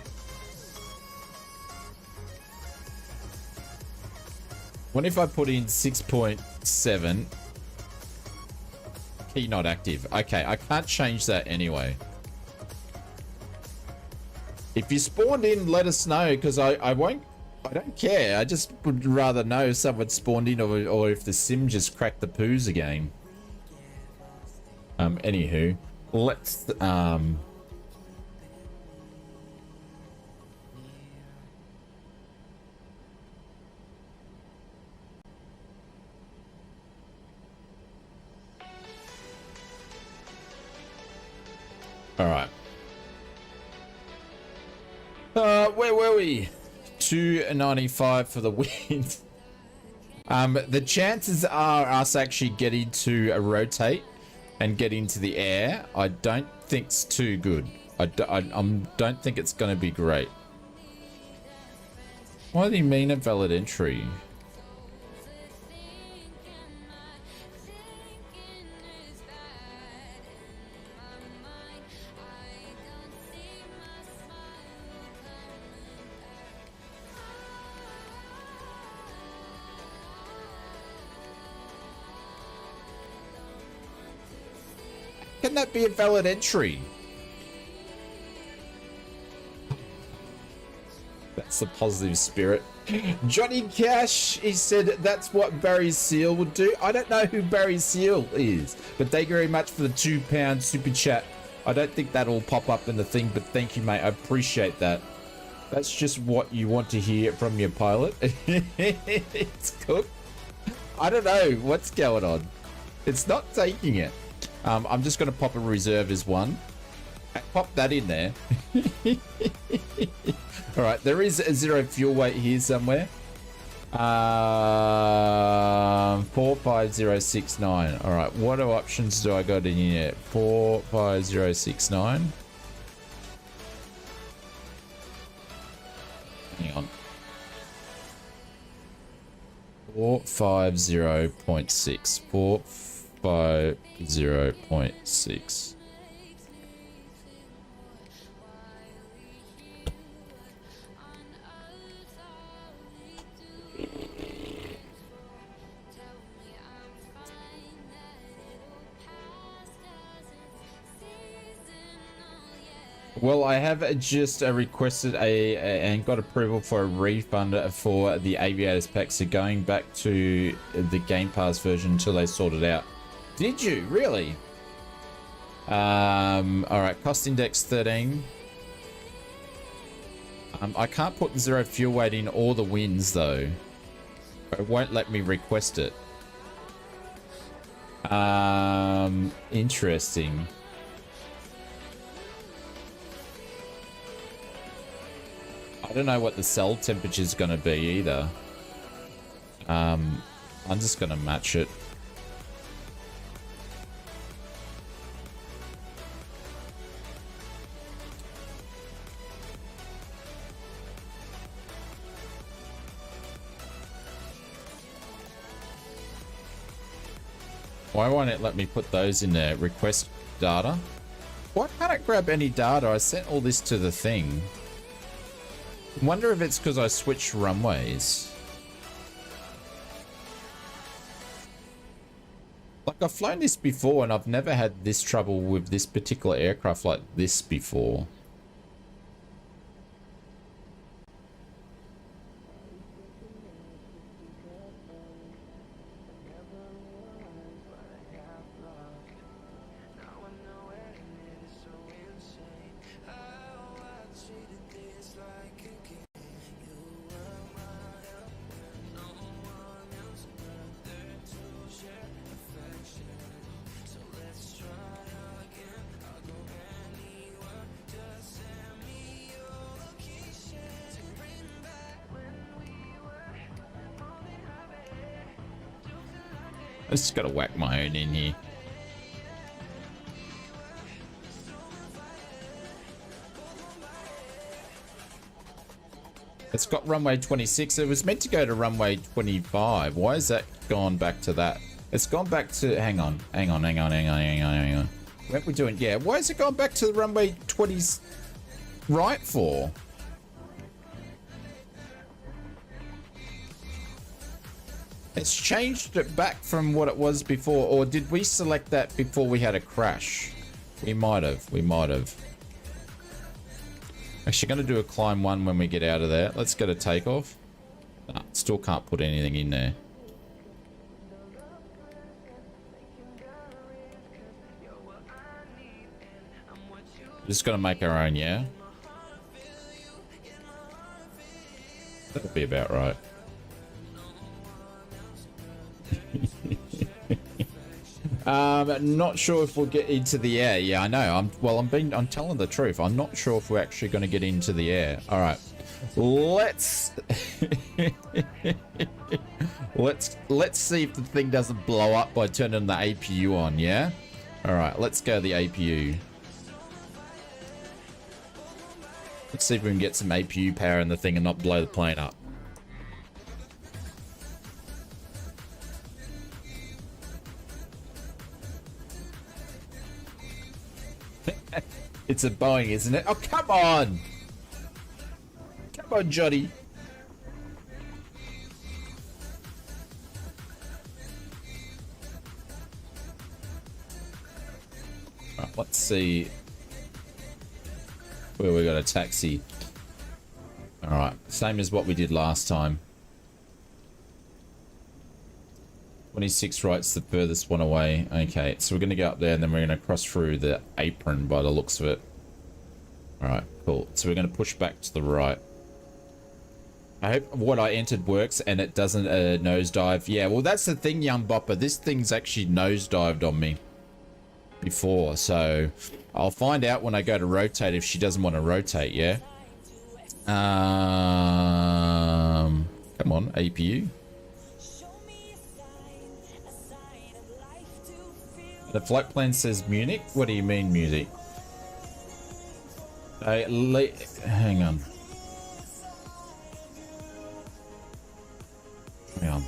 What if I put in 6.7? Key not active. Okay, I can't change that anyway. If you spawned in, let us know, because I won't. I don't care. I just would rather know if someone spawned in, or if the sim just cracked the poos again. Anywho, let's all right. Where were we? 295 for the win. The chances are us actually getting to rotate and get into the air, I don't think's too good. I don't think it's going to be great. Why do you mean a valid entry? Can that be a valid entry? It's a positive spirit. Johnny Cash, he said that's what Barry Seal would do. I don't know who Barry Seal is, but thank you very much for the £2 super chat. I don't think that'll pop up in the thing, but thank you, mate. I appreciate that. That's just what you want to hear from your pilot. It's cooked. I don't know what's going on. It's not taking it. I'm just going to pop a reserved as one. Pop that in there. All right, there is a 0 fuel weight here somewhere. 45069. All right, what options do I got in here? 45069. Hang on. 450.6. 450.6. Well, I have just requested and got approval for a refund for the Aviators pack, so going back to the Game Pass version until they sort it out. Did you? Really? Alright, cost index 13. I can't put 0 fuel weight in all the wins, though. It won't let me request it. Interesting. I don't know what the cell temperature is going to be either. I'm just going to match it. Why won't it let me put those in there? Request data? Why can't it grab any data? I sent all this to the thing. Wonder if it's because I switched runways. Like, I've flown this before and I've never had this trouble with this particular aircraft like this before. I just gotta whack my own in here. It's got runway 26. It was meant to go to runway 25. Why has that gone back to that? It's gone back to... Hang on. What are we doing? Yeah, why has it gone back to the runway 20s right for? It's changed it back from what it was before, or did we select that before we had a crash? We might have. Actually, going to do a climb 1 when we get out of there. Let's go to takeoff. Nah, still can't put anything in there. Just got to make our own, yeah? That'll be about right. Not sure if we'll get into the air. Yeah, I know. I'm telling the truth. I'm not sure if we're actually going to get into the air. All right, let's let's see if the thing doesn't blow up by turning the APU on. Yeah. All right, let's go the APU. Let's see if we can get some APU power in the thing and not blow the plane up. It's a Boeing, isn't it? Oh, come on! Come on, Johnny. Right, let's see where we got a taxi. All Alright, same as what we did last time. 26 right's the furthest one away. Okay, so we're going to go up there and then we're going to cross through the apron by the looks of it. Alright, cool. So we're going to push back to the right. I hope what I entered works and it doesn't nosedive. Yeah, well, that's the thing, young bopper. This thing's actually nosedived on me before, so I'll find out when I go to rotate if she doesn't want to rotate, yeah? Come on, APU. The flight plan says Munich. What do you mean, Munich? Hang on. Hang on.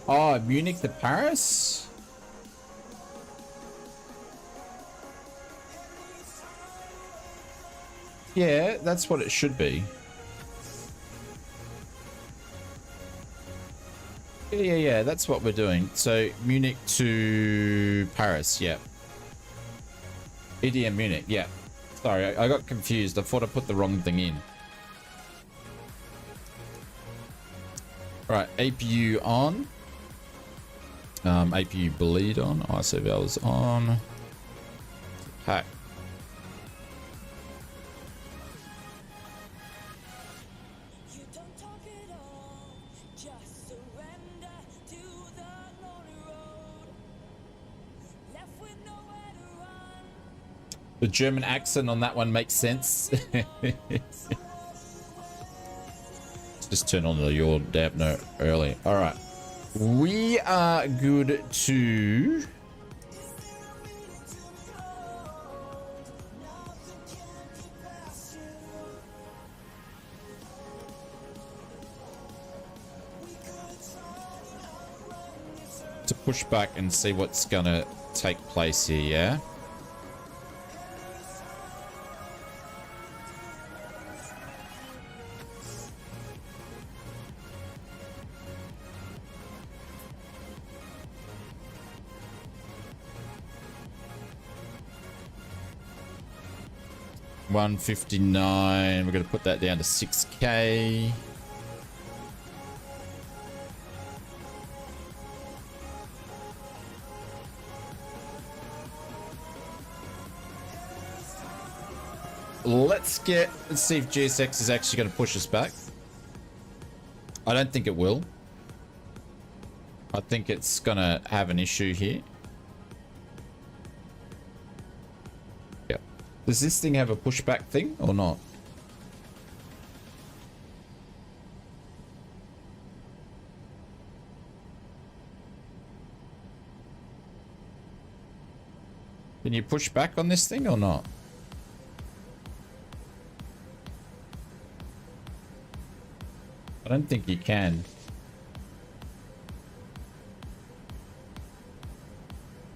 Oh, Munich to Paris? Yeah, that's what it should be. Yeah, that's what we're doing. So, Munich to Paris, yeah. EDDM Munich, yeah. Sorry, I got confused. I thought I put the wrong thing in. Right, APU on. APU bleed on. ISO valves on. Pack. The German accent on that one makes sense. Just turn on your dampener early. All right. We are good to... push back and see what's gonna take place here, yeah? $159. We're going to put that down to 6K. Let's see if GSX is actually going to push us back. I don't think it will. I think it's going to have an issue here. Yep. Does this thing have a pushback thing or not? Can you push back on this thing or not? I don't think you can.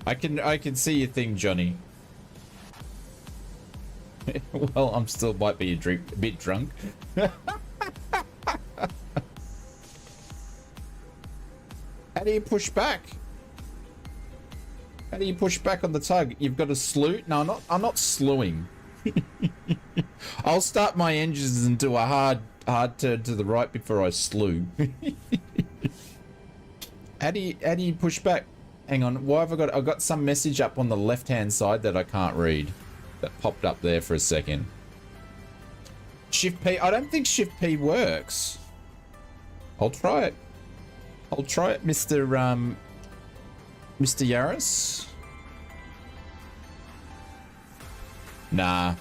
I can see your thing, Johnny. Well, I'm still might be a bit drunk. How do you push back? How do you push back on the tug? You've got a slew? No, I'm not slewing. I'll start my engines and do a hard turn to the right before I slew. How do you push back? Hang on, why have I've got some message up on the left hand side that I can't read. That popped up there for a second. Shift P, I don't think Shift P works. I'll try it. Mr. Yaris. Nah.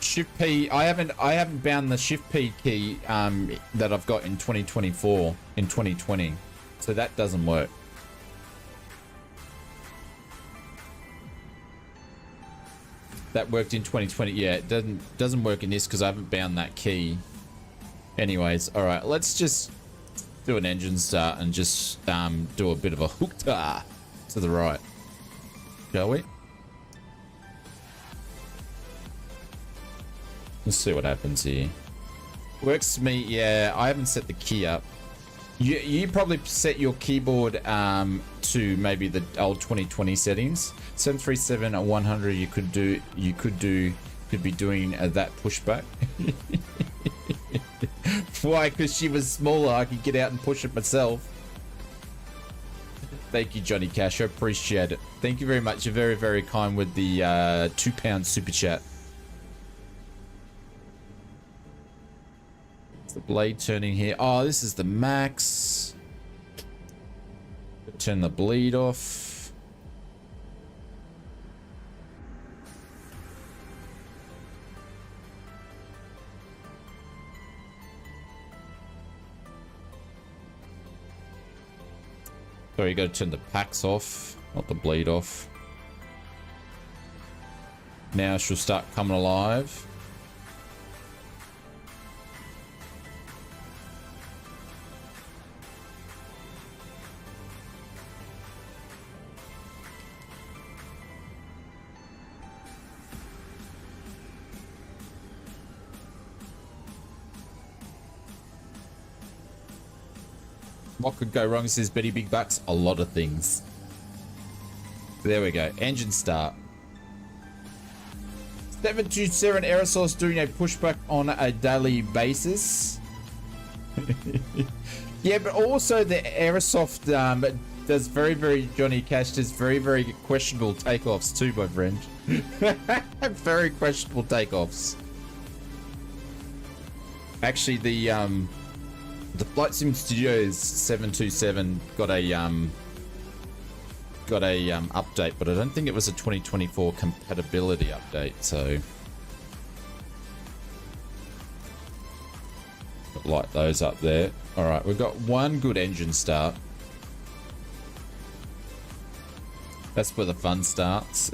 Shift P, I haven't bound the Shift P key that I've got in 2024 in 2020. So that doesn't work. That worked in 2020. Yeah, it doesn't work in this because I haven't bound that key. Anyways, all right, let's just do an engine start and just do a bit of a hookta to the right. Shall we? Let's see what happens here. Works for me. Yeah, I haven't set the key up. You probably set your keyboard to maybe the old 2020 settings. 737 at 100. You could be doing that pushback. Why? Because she was smaller. I could get out and push it myself. Thank you, Johnny Cash. I appreciate it. Thank you very much. You're very, very kind with the £2 super chat. It's the blade turning here. Oh, this is the max. Turn the bleed off. So you got to turn the packs off, not the bleed off. Now she'll start coming alive. What could go wrong, says Betty Big Bucks? A lot of things. There we go. Engine start. 727 Aerosource doing a pushback on a daily basis. Yeah, but also the Aerosoft does very Johnny Cash does very questionable takeoffs too, my friend. Very questionable takeoffs. Actually, the Flight Sim Studios 727 got a update, but I don't think it was a 2024 compatibility update. So light those up there. All right, we've got one good engine start. That's where the fun starts.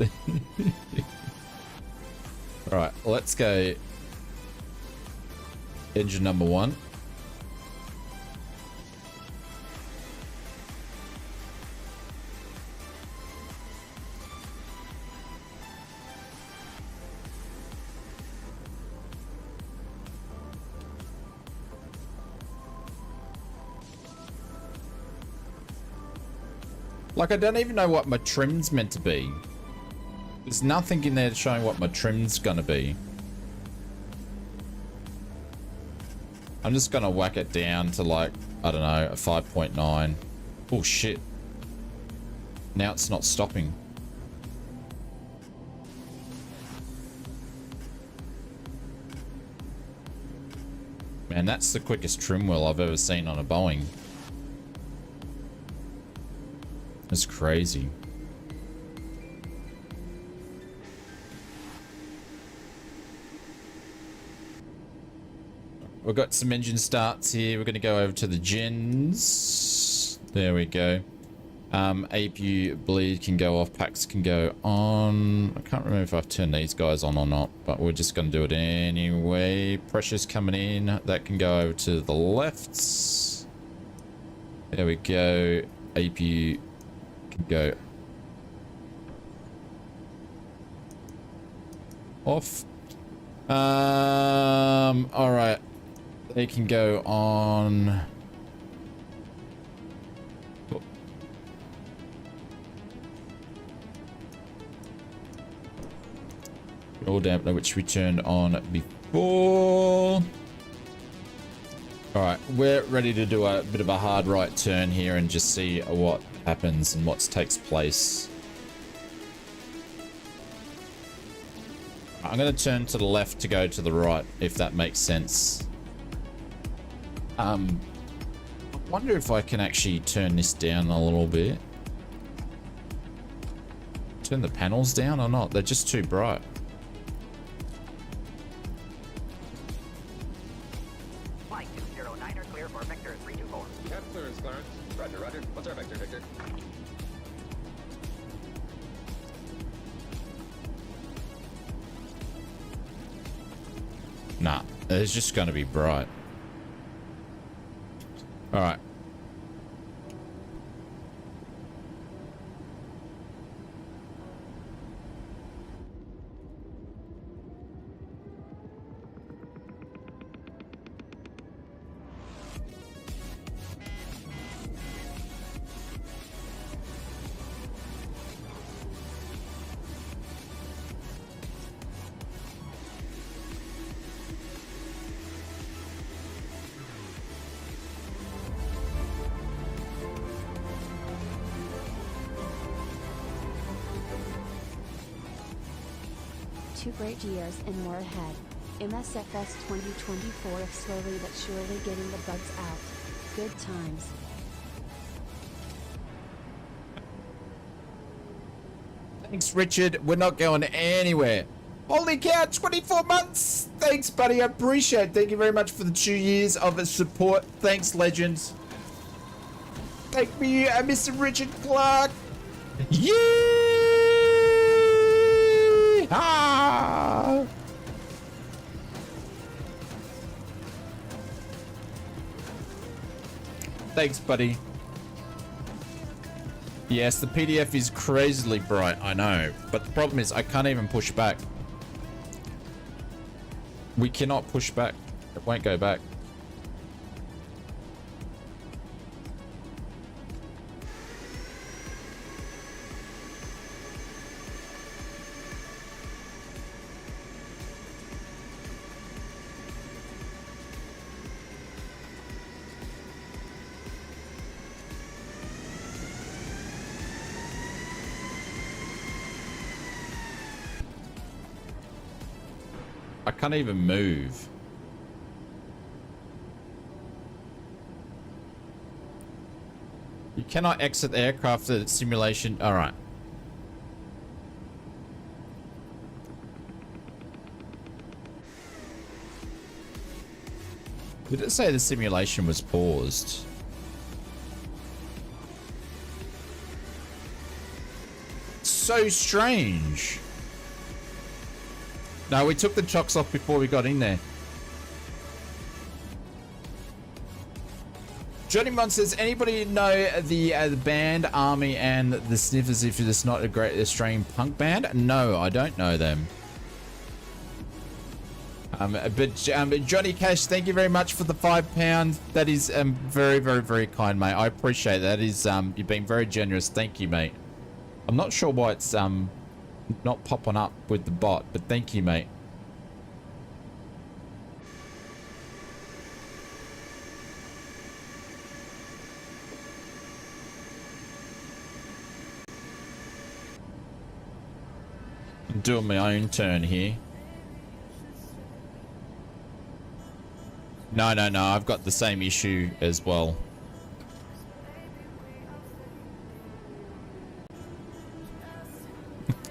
All right, let's go. Engine number one. Like, I don't even know what my trim's meant to be. There's nothing in there showing what my trim's gonna be. I'm just gonna whack it down to, like, I don't know, a 5.9. Oh shit. Now it's not stopping. Man, that's the quickest trim wheel I've ever seen on a Boeing. That's crazy. We've got some engine starts here. We're going to go over to the gens. There we go. APU bleed can go off. Packs can go on. I can't remember if I've turned these guys on or not, but we're just going to do it anyway. Pressure's coming in. That can go over to the left. There we go. APU go off. All right, they can go on. All dampener, which we turned on before. All right, we're ready to do a bit of a hard right turn here and just see what happens and what takes place. I'm going to turn to the left to go to the right, if that makes sense. I wonder if I can actually turn this down a little bit. Turn the panels down or not? They're just too bright. Flight 209 are clear for vector 324. You have clearance, Clarence. Roger, roger. What's our vector, Victor? Nah, it's just going to be bright. All right. 2 great years and more ahead. MSFS 2024 is slowly but surely getting the bugs out. Good times. Thanks, Richard. We're not going anywhere. Holy cow, 24 months. Thanks, buddy. I appreciate it. Thank you very much for the 2 years of support. Thanks, legends. Thank me, Mr. Richard Clark. Yeah! Thanks, buddy. Yes, the PDF is crazily bright, I know. But the problem is I can't even push back. We cannot push back. It won't go back. I can't even move. You cannot exit the aircraft the simulation. All right. Did it say the simulation was paused? So strange. No, we took the chocks off before we got in there. Johnny Mon says, anybody know the band, Army, and the Sniffers if it's not a great Australian punk band? No, I don't know them. But Johnny Cash, thank you very much for the £5. That is very, very, very kind, mate. I appreciate that. Is you've been very generous. Thank you, mate. I'm not sure why it's not popping up with the bot, but thank you, mate. I'm doing my own turn here. No, I've got the same issue as well.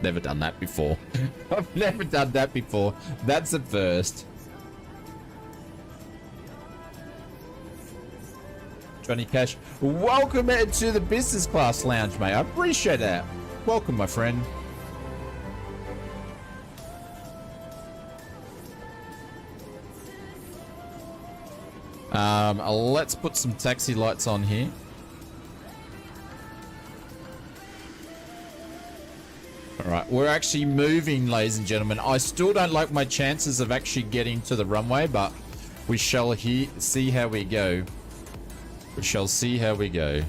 Never done that before. I've never done that before. That's a first. Johnny Cash, welcome to the business class lounge, mate. I appreciate that. Welcome, my friend. Let's put some taxi lights on here. Alright, we're actually moving, ladies and gentlemen. I still don't like my chances of actually getting to the runway, but we shall see how we go. We shall see how we go.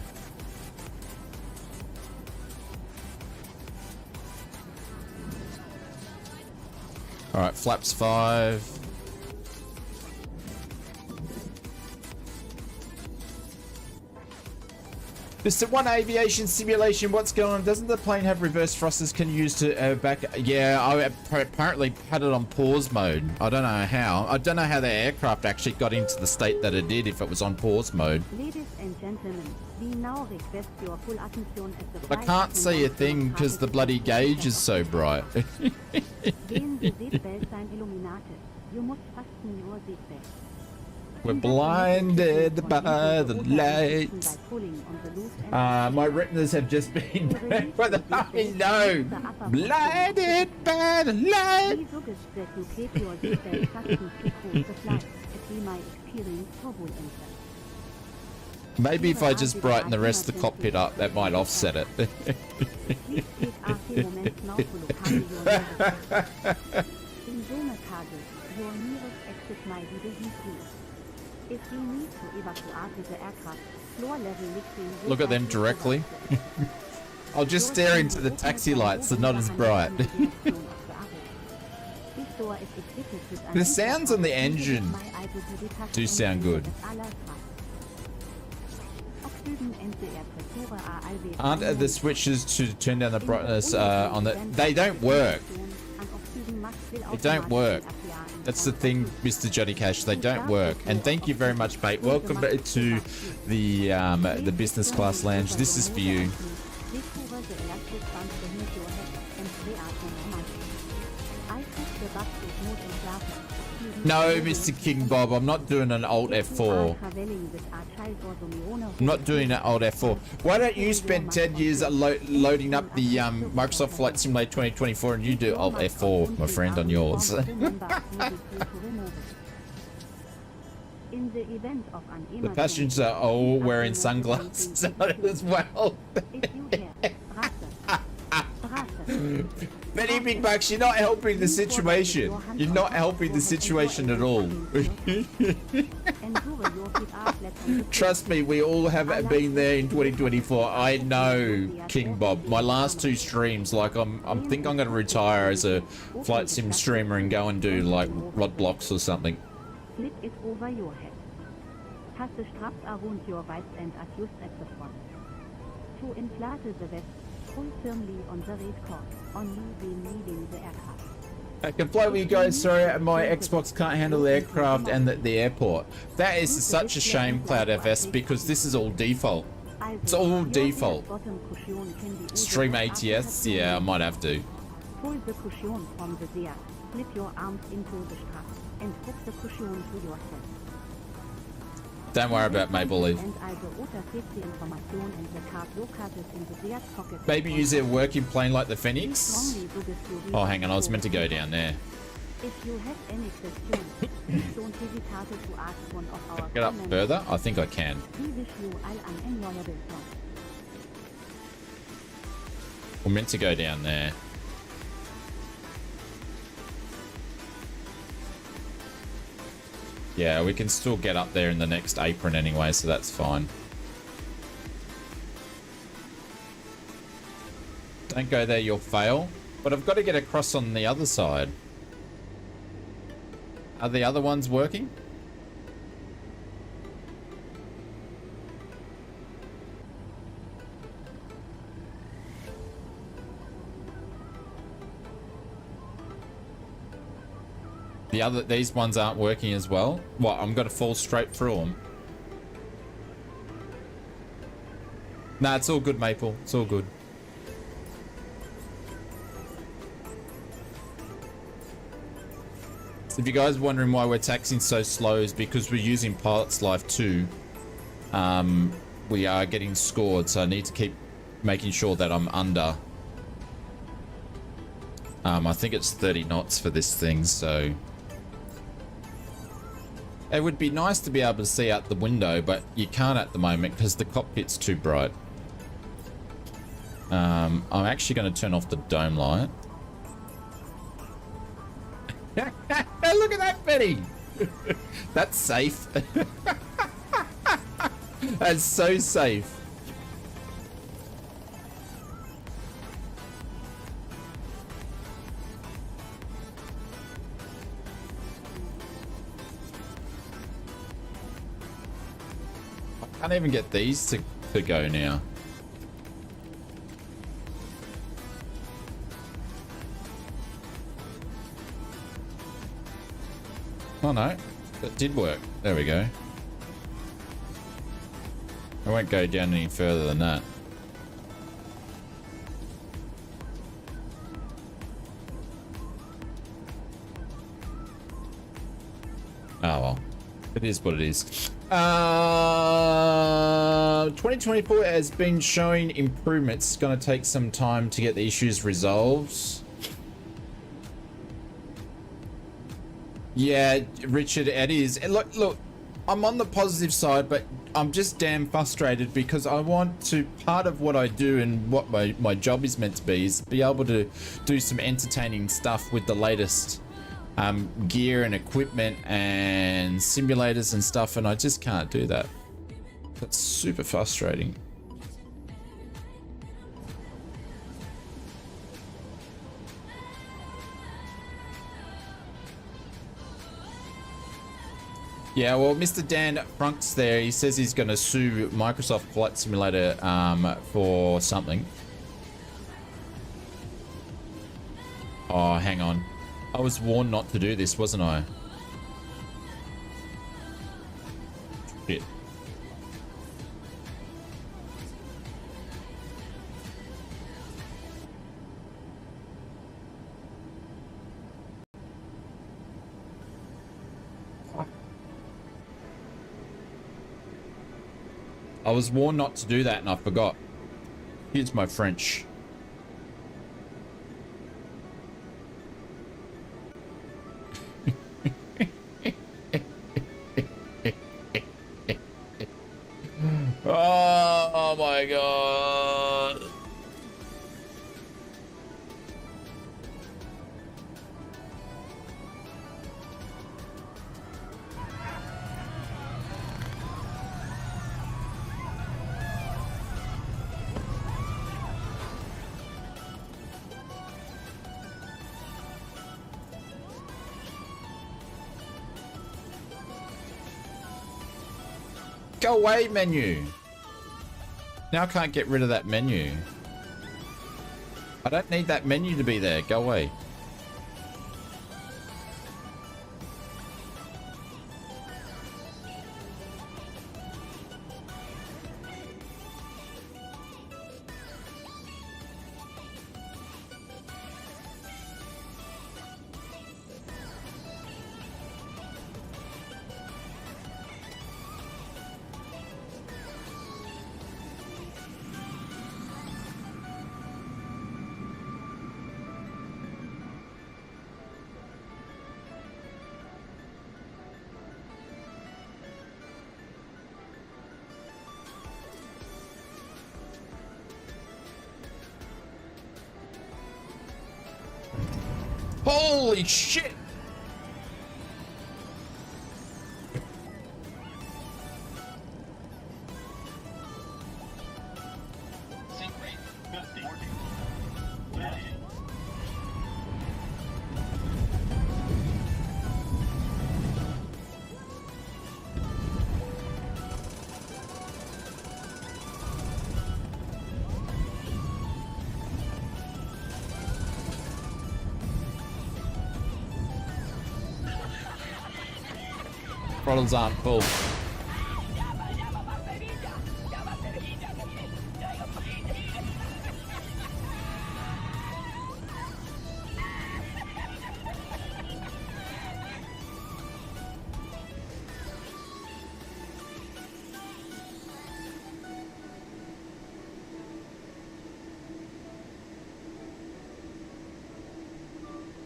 Alright, flaps 5. Mr. One Aviation Simulation, what's going on? Doesn't the plane have reverse thrusters can use to back? Yeah, I apparently had it on pause mode. I don't know how. I don't know how the aircraft actually got into the state that it did if it was on pause mode. Ladies and gentlemen, we now request your full attention as the I can't see a thing because the bloody gauge is so bright. Sehen Sie Seatbeltsein illuminated. You must fasten your seatbelt. We're blinded by the lights. My retinas have just been burned by the light. No! Blinded by the light! Maybe if I just brighten the rest of the cockpit up, that might offset it. If you need to evacuate the aircraft, floor level lifting. Look at them directly. I'll just stare into the taxi lights, they're not as bright. The sounds on the engine do sound good. Aren't the switches to turn down the brightness on the... They don't work. They don't work. That's the thing, Mr. Johnny Cash. They don't work. And thank you very much, mate. Welcome to the business class lounge. This is for you. No, Mr. King Bob, I'm not doing an Alt F4. I'm not doing an Alt F4. Why don't you spend 10 years loading up the Microsoft Flight Simulator 2024 and you do Alt F4, my friend, on yours? The passengers are all wearing sunglasses as well. Many big bucks, you're not helping the situation. You're not helping the situation at all. Trust me, we all have been there in 2024. I know, King Bob. My last 2 streams, like I think I'm going to retire as a flight sim streamer and go and do like rod blocks or something. Flip it over your head. Taste strapped around your right and adjust at the front. To inflate the vest, pull firmly on the red cord, only when leaving the aircraft. I can fly with you guys, sorry, my Xbox can't handle the aircraft and the airport. That is such a shame, CloudFS, because this is all default. It's all default. Stream ATS? Yeah, I might have to. Pull the cushion from the seat, slip your arms into the strap, and hook the cushion to yourself. Don't worry about Maple Leaf. Maybe use a working plane like the Phoenix? Oh, hang on, I was meant to go down there. If you have any questions, please don't hesitate to ask one of our Get up further? I think I can. We wish you all an enjoyable flight. We're meant to go down there. Yeah, we can still get up there in the next apron anyway, so that's fine. Don't go there, you'll fail. But I've got to get across on the other side. Are the other ones working? These ones aren't working as well. What, I'm gonna fall straight through them? Nah, it's all good, Maple. It's all good. So if you guys are wondering why we're taxing so slow, is because we're using Pilot's Life 2. We are getting scored, so I need to keep making sure that I'm under. I think it's 30 knots for this thing, so... It would be nice to be able to see out the window, but you can't at the moment because the cockpit's too bright. I'm actually going to turn off the dome light. Look at that, Betty! That's safe. That's so safe. I can't even get these to go now. Oh no, that did work. There we go. I won't go down any further than that. Oh well, it is what it is. 2024 has been showing improvements. It's going to take some time to get the issues resolved. Yeah, Richard, it is. And look, I'm on the positive side, but I'm just damn frustrated because I want to, part of what I do and what my job is meant to be is be able to do some entertaining stuff with the latest gear and equipment and simulators and stuff, and I just can't do that. That's super frustrating. Yeah, well, Mr. Dan Frunk's there. He says he's going to sue Microsoft Flight Simulator for something. Oh, hang on. I was warned not to do this, wasn't I? Shit. I was warned not to do that and I forgot. Here's my French. Oh my god. Go away, menu. Now I can't get rid of that menu. I don't need that menu to be there. Go away. Holy shit! Throttles aren't full.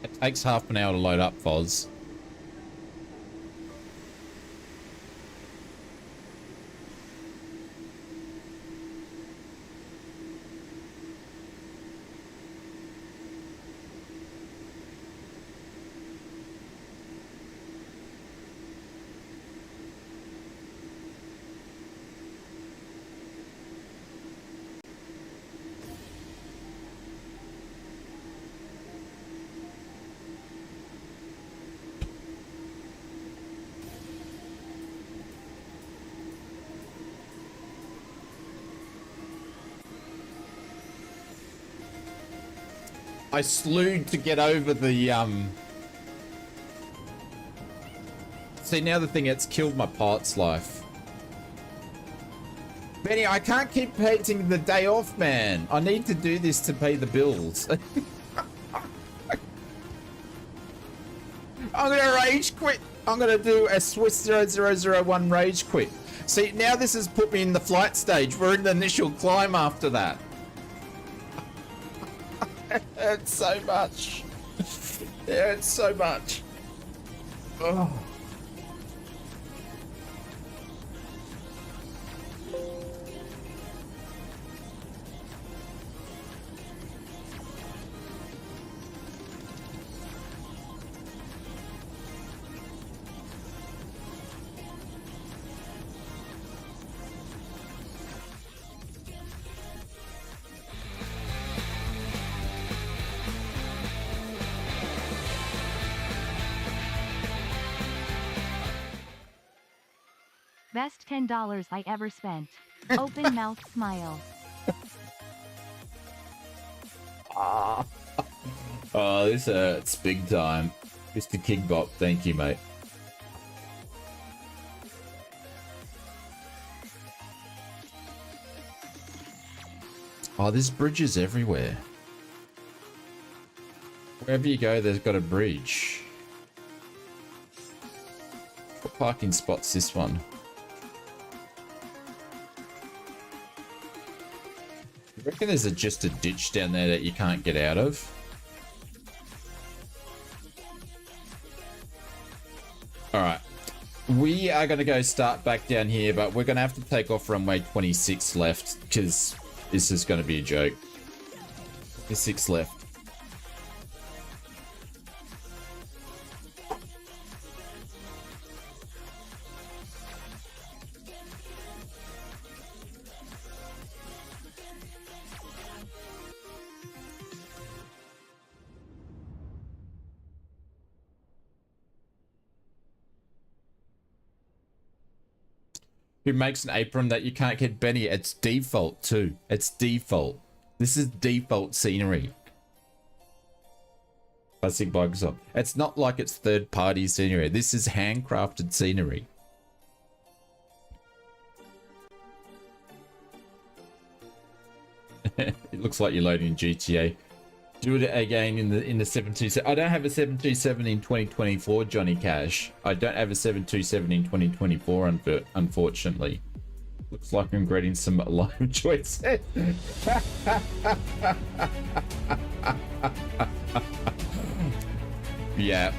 It takes half an hour to load up, Foz. I slewed to get over the, See, now the thing, it's killed my pilot's life. Benny, I can't keep painting the day off, man. I need to do this to pay the bills. I'm gonna rage quit. I'm gonna do a Swiss 0001 rage quit. See, now this has put me in the flight stage. We're in the initial climb after that. It hurts so much. It hurts so much. Oh. Best $10 I ever spent. Open mouth smile. Oh, this hurts big time. Mr. Kingbot, thank you, mate. Oh, there's bridges everywhere. Wherever you go, there's got a bridge. What parking spot's this one? I reckon there's just a ditch down there that you can't get out of. Alright. We are going to go start back down here, but we're going to have to take off runway 26 left, because this is going to be a joke. 26 left. Who makes an apron that you can't get Benny? It's default too. It's default. This is default scenery. Classic Microsoft. It's not like it's third-party scenery. This is handcrafted scenery. It looks like you're loading GTA. Do it again in the 727. I don't have a 727 in 2024, Johnny Cash. I don't have a 727 in 2024, unfortunately. Looks like I'm getting some live choices. Yeah.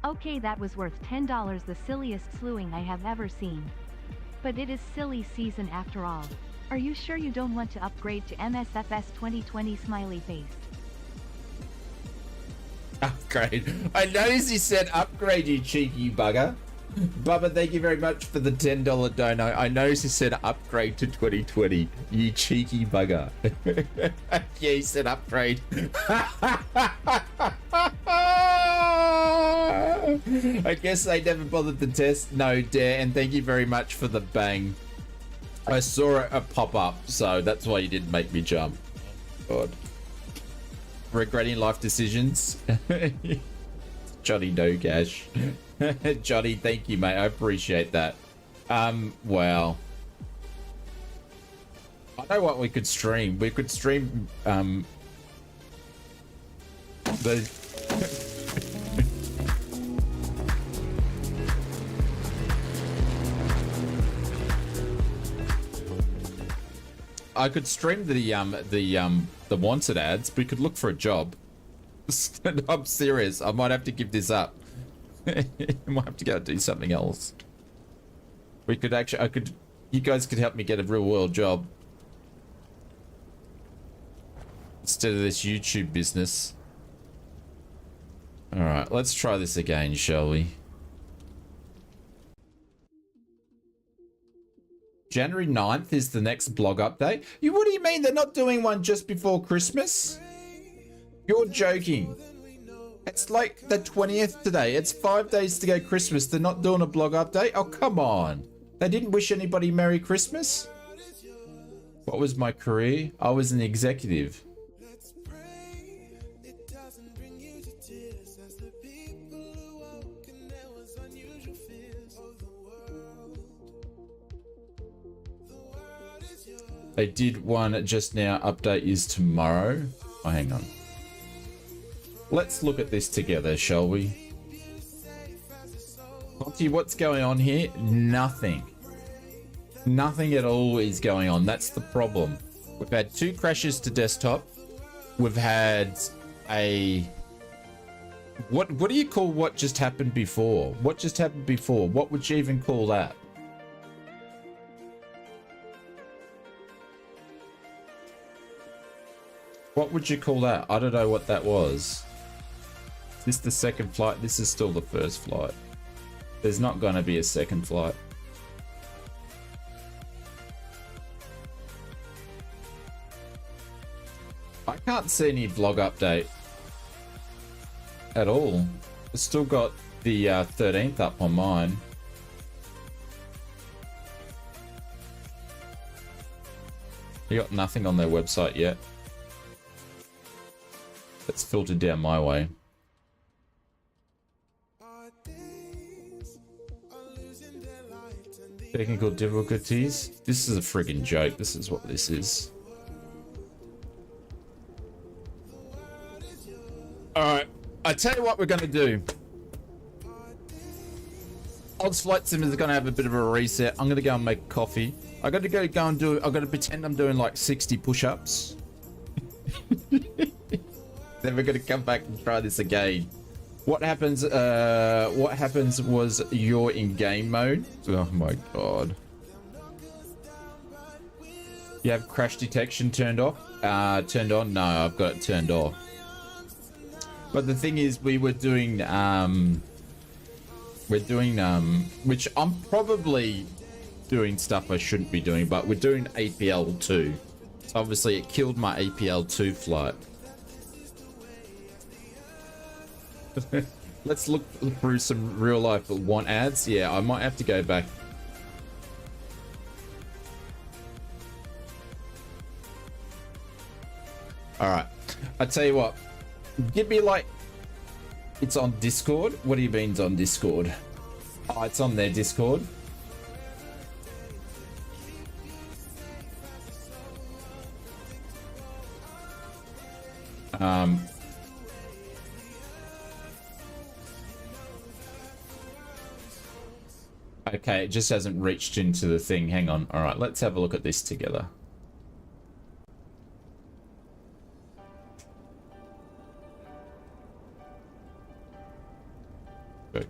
Okay, that was worth $10, the silliest slewing I have ever seen. But it is silly season after all. Are you sure you don't want to upgrade to MSFS 2020 smiley face? Upgrade. I noticed you said upgrade, you cheeky bugger. Bubba, thank you very much for the $10 dono. I noticed you said upgrade to 2020. You cheeky bugger. Yeah, you said upgrade. I guess they never bothered to test. No, dare. And thank you very much for the bang. I saw it pop up, so that's why you didn't make me jump. God. Regretting life decisions. Johnny no cash. Johnny, thank you, mate. I appreciate that. Wow. I know what we could stream. We could stream the I could stream the wanted ads. We could look for a job. I'm serious. I might have to give this up. I might have to go do something else. We could actually, you guys could help me get a real world job instead of this YouTube business. All right, let's try this again, shall we? January 9th is the next blog update. What do you mean they're not doing one just before Christmas? You're joking. It's like the 20th today. It's 5 days to go Christmas. They're not doing a blog update? Oh, come on. They didn't wish anybody Merry Christmas? What was my career? I was an executive. They did one just now. Update is tomorrow. Oh, hang on. Let's look at this together, shall we? Monty, what's going on here? Nothing. Nothing at all is going on. That's the problem. We've had 2 crashes to desktop. We've had a... What do you call what just happened before? What just happened before? What would you even call that? What would you call that? I don't know what that was. Is this the second flight? This is still the first flight. There's not going to be a second flight. I can't see any vlog update at all. It's still got the 13th up on mine. You got nothing on their website yet. That's filtered down my way. Technical difficulties. This is a friggin' joke. This is what this is. Alright, I tell you what we're gonna do. Ausflightsimmer is gonna have a bit of a reset. I'm gonna go and make coffee. I gotta go and do, I gotta pretend I'm doing like 60 push-ups. Then we're gonna come back and try this again. What happens was you're in game mode. Oh my god. You have crash detection turned off? Turned on? No, I've got it turned off. But the thing is, we were doing, which I'm probably doing stuff I shouldn't be doing, but we're doing APL2. So obviously it killed my APL2 flight. Let's look through some real life want ads. Yeah, I might have to go back. All right, I tell you what, give me like, it's on Discord. What do you mean it's on Discord? Oh, it's on their Discord. Okay, it just hasn't reached into the thing. Hang on. All right, let's have a look at this together. Good.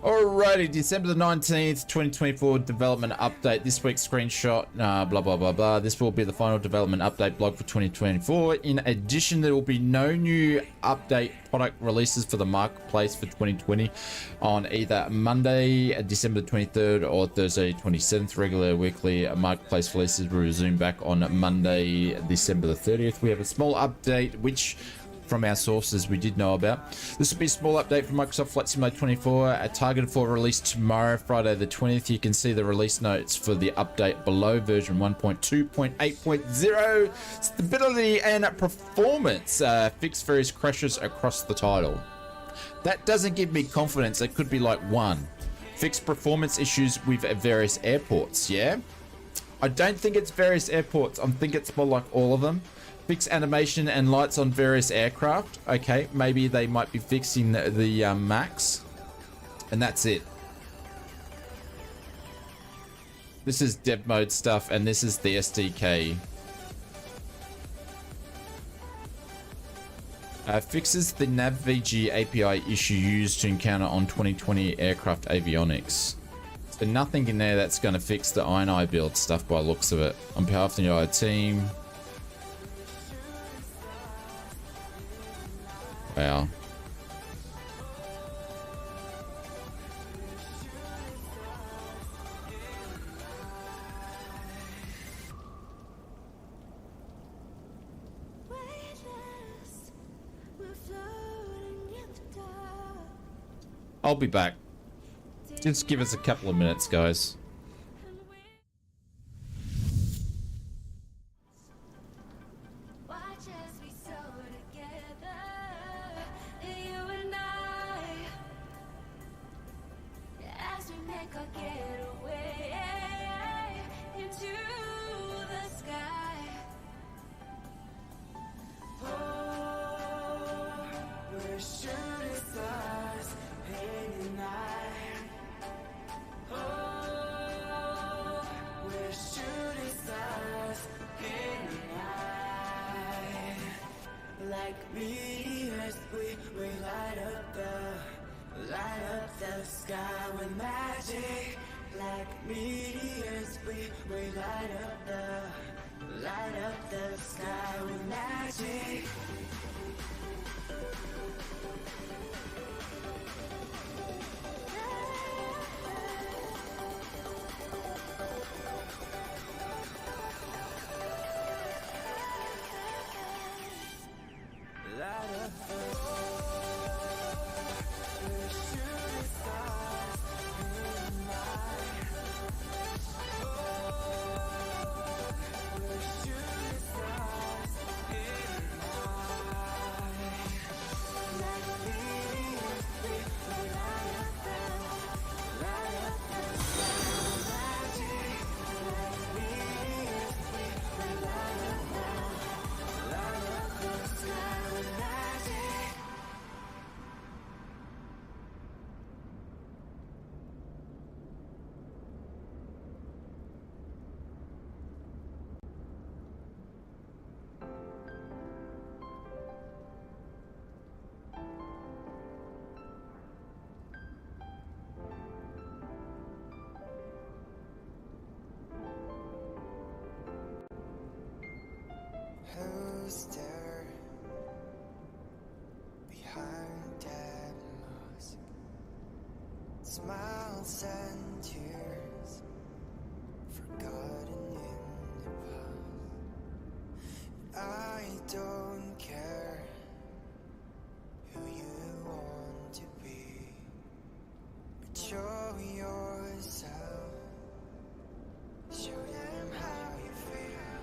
Alrighty, December the 19th, 2024 development update. This week's screenshot, blah, blah, blah, blah. This will be the final development update blog for 2024. In addition, there will be no new update product releases for the marketplace for 2020 on either Monday, December the 23rd or Thursday, 27th. Regular weekly marketplace releases will resume back on Monday, December the 30th. We have a small update, which from our sources we did know about. This will be a small update from Microsoft Flight Simulator 24, targeted for release tomorrow, Friday the 20th. You can see the release notes for the update below. Version 1.2.8.0, stability and performance, fix various crashes across the title. That doesn't give me confidence. It could be like one. Fix performance issues with various airports. Yeah, I don't think it's various airports. I think it's more like all of them. Fix animation and lights on various aircraft. Okay, maybe they might be fixing the Max. And that's it. This is dev mode stuff, and this is the SDK. Fixes the NavVG API issue used to encounter on 2020 aircraft avionics. So nothing in there that's going to fix the INI build stuff by the looks of it. On behalf of the UI team. Wow. I'll be back. Just give us a couple of minutes, guys. there behind that mask? Smiles and tears forgotten in the past. I don't care who you want to be, but show yourself. Show them how you feel.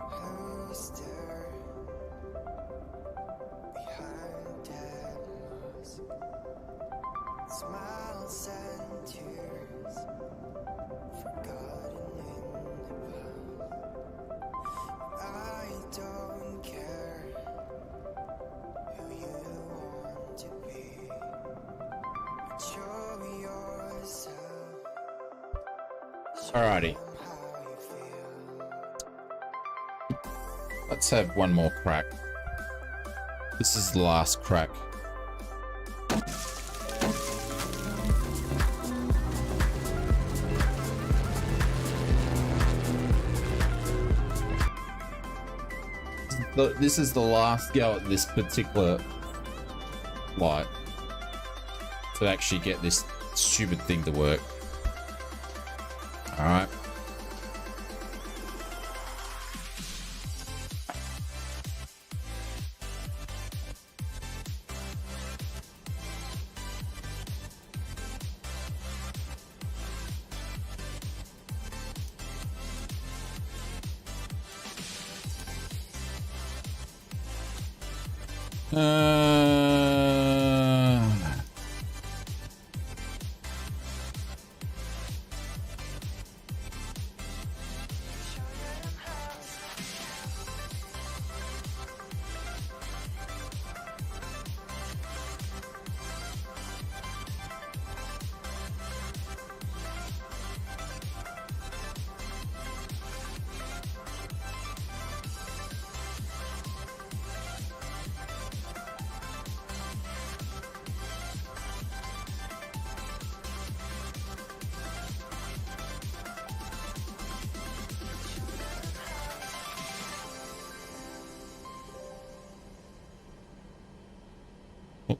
Who's there behind that mask? Smiles and tears forgotten in the past. I don't care who you want to be, but show yourself. Alrighty. Let's have one more crack. This is the last crack. This is the last go at this particular light to actually get this stupid thing to work. All right.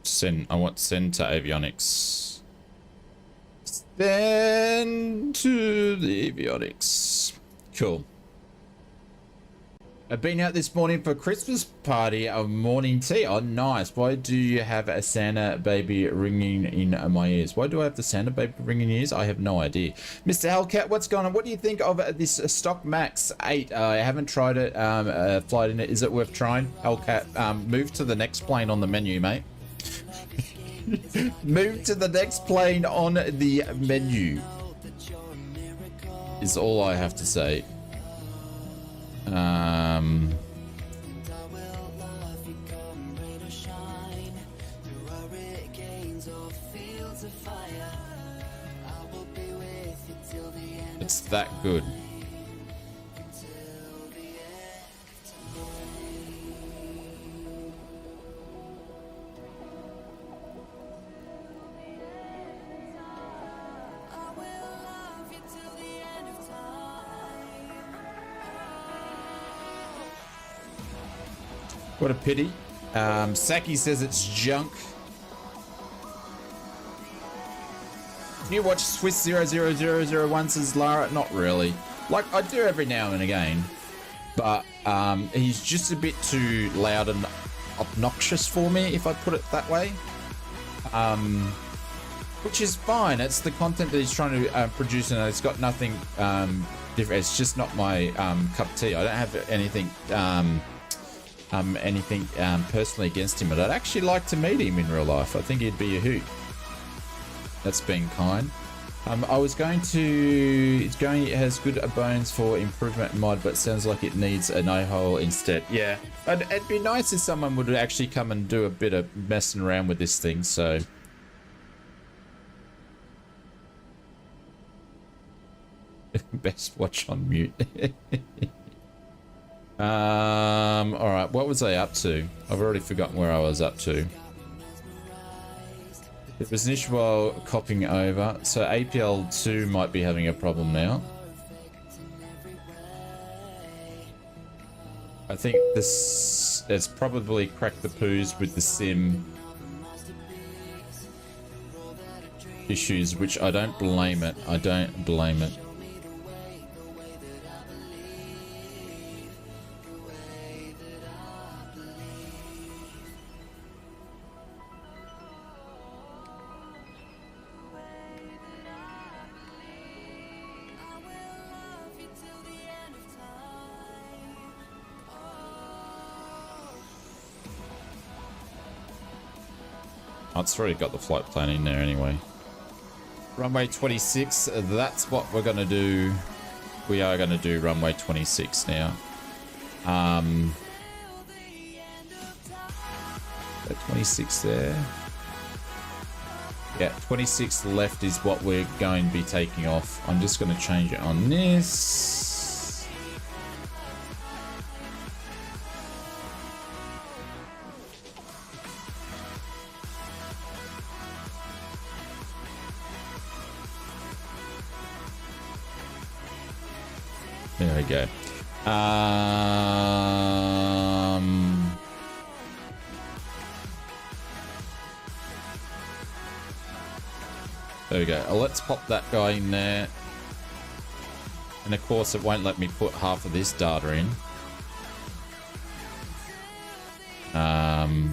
Send. I want send to avionics. Send to the avionics. Cool. I've been out this morning for a Christmas party, a morning tea. Oh, nice. Why do you have a Santa baby ringing in my ears? Why do I have the Santa baby ringing in ears? I have no idea. Mr. Hellcat, what's going on? What do you think of this Stock Max 8? I haven't tried it, flight in it. Is it worth trying? Hellcat, move to the next plane on the menu, mate. Move to the next plane on the menu. Is all I have to say. It's that good. What a pity. Saki says it's junk. You watch Swiss 00001 says Lara? Not really. Like, I do every now and again. But he's just a bit too loud and obnoxious for me, if I put it that way. Which is fine. It's the content that he's trying to produce, and it's got nothing different. It's just not my cup of tea. I don't have anything personally against him, but I'd actually like to meet him in real life. I think he'd be a hoot. That's being kind. I was going to... it has good bones for improvement mod, but sounds like it needs a no-hole instead. Yeah. It'd be nice if someone would actually come and do a bit of messing around with this thing, so... Best watch on mute. Alright, what was I up to? I've already forgotten where I was up to. It was an issue while copying over, so APL2 might be having a problem now. I think this has probably cracked the poos with the sim issues, which I don't blame it. I don't blame it. Oh, it's already got the flight plan in there anyway. Runway 26, that's what we're going to do. We are going to do runway 26 now. 26 there. Yeah, 26 left is what we're going to be taking off. I'm just going to change it on this. There we go. There we go. Let's pop that guy in there. And of course it won't let me put half of this data in. The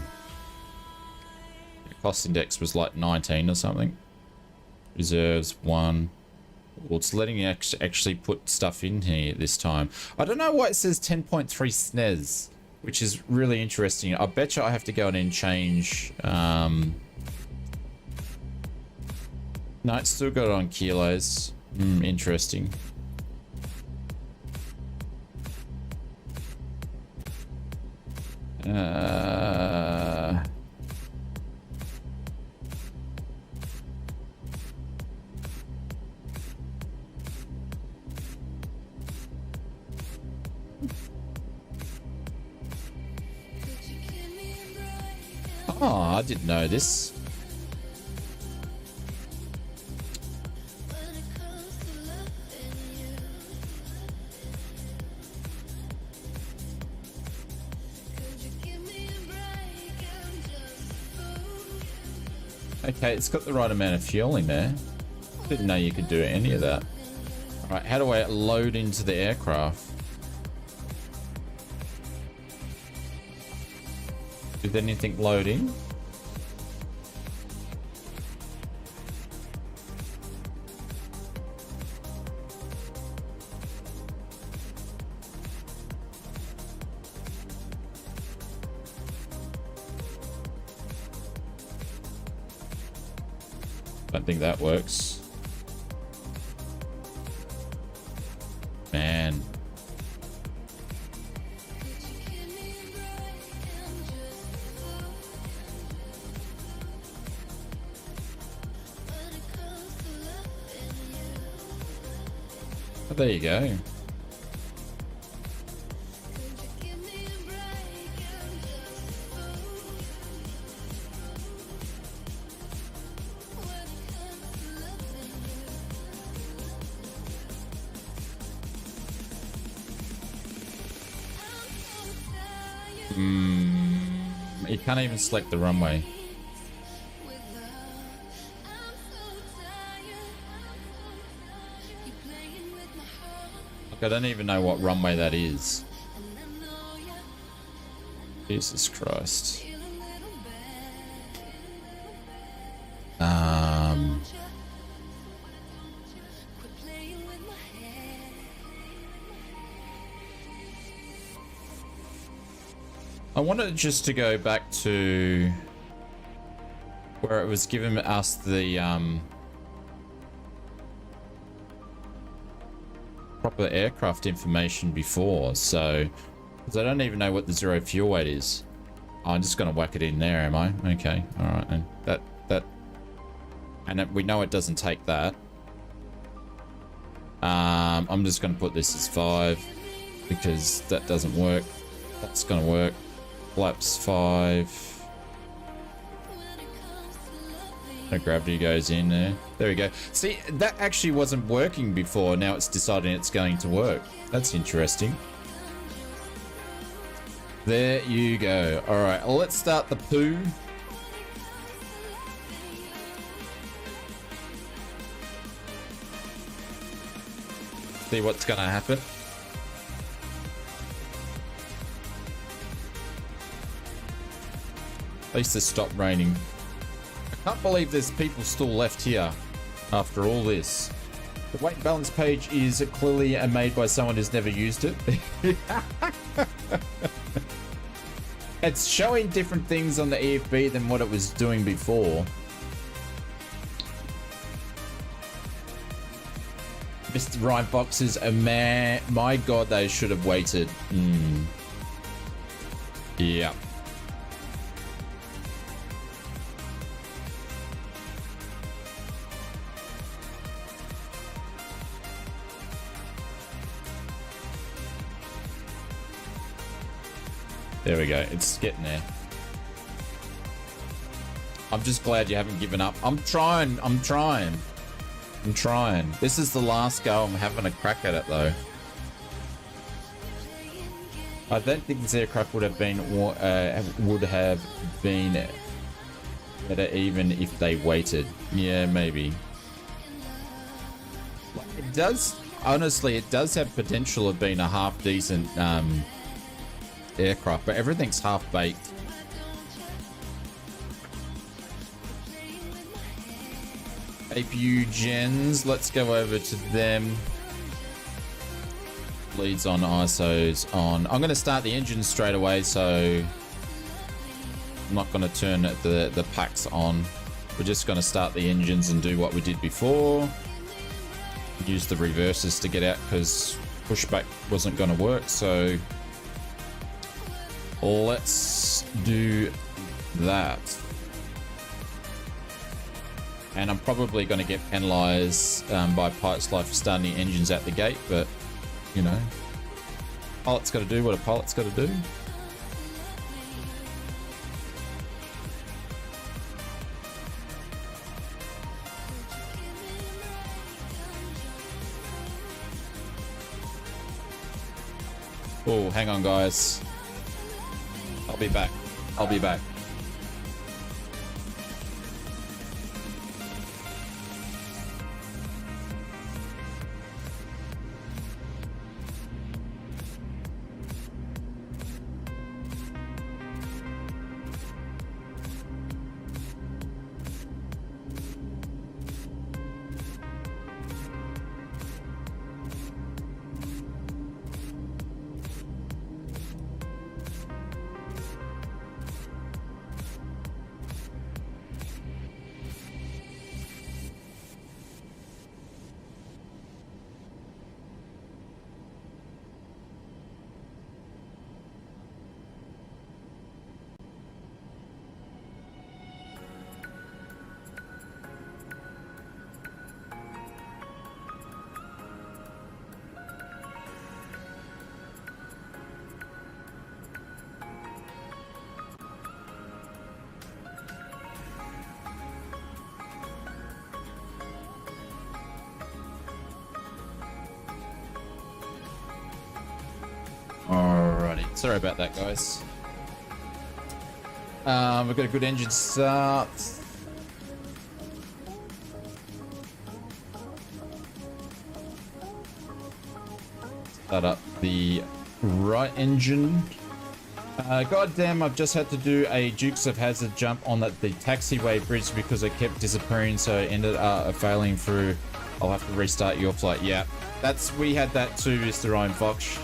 cost index was like 19 or something. Reserves 1. Well, it's letting you actually put stuff in here this time. I don't know why it says 10.3 SNES, which is really interesting. I bet you I have to go in and change. No, it's still got it on kilos. Interesting. Oh, I didn't know this. Okay, it's got the right amount of fuel in there. Didn't know you could do any of that. Alright, how do I load into the aircraft? Did anything load in? Don't think that works. Man. But there you go. You can't even select the runway. Look, I don't even know what runway that is. Jesus Christ. I wanted just to go back to where it was giving us the proper aircraft information before, so because I don't even know what the zero fuel weight is. Oh, I'm just gonna whack it in there, am I? Okay, all right, and we know it doesn't take that. I'm just gonna put this as 5 because that doesn't work. That's gonna work. Flaps 5. No gravity goes in there. There we go. See, that actually wasn't working before. Now it's deciding it's going to work. That's interesting. There you go. All right, let's start the poo. See what's gonna happen. At least it's stopped raining. I can't believe there's people still left here after all this. The weight and balance page is clearly made by someone who's never used it. It's showing different things on the EFB than what it was doing before. Mr. Ryan Boxes, a man, my god, they should have waited. Yeah. There we go. It's getting there. I'm just glad you haven't given up. I'm trying. This is the last go. I'm having a crack at it, though. I don't think this aircraft would have been better even if they waited. Yeah, maybe. It does. Honestly, it does have potential of being a half decent aircraft, but everything's half baked. APU gens, let's go over to them. Leads on, ISOs on. I'm going to start the engine straight away, so I'm not going to turn the packs on. We're just going to start the engines and do what we did before. Use the reverses to get out because pushback wasn't going to work, so let's do that. And I'm probably going to get penalized by Pilot's Life for starting the engines out the gate, but you know, pilot's got to do what a pilot's got to do. Oh, hang on, guys. I'll be back. I'll be back. Sorry about that, guys. We've got a good engine start. Start up the right engine. God damn, I've just had to do a Dukes of Hazzard jump on the taxiway bridge because I kept disappearing, so it ended up failing through. I'll have to restart your flight. Yeah, we had that too, Mr. Ryan Fox.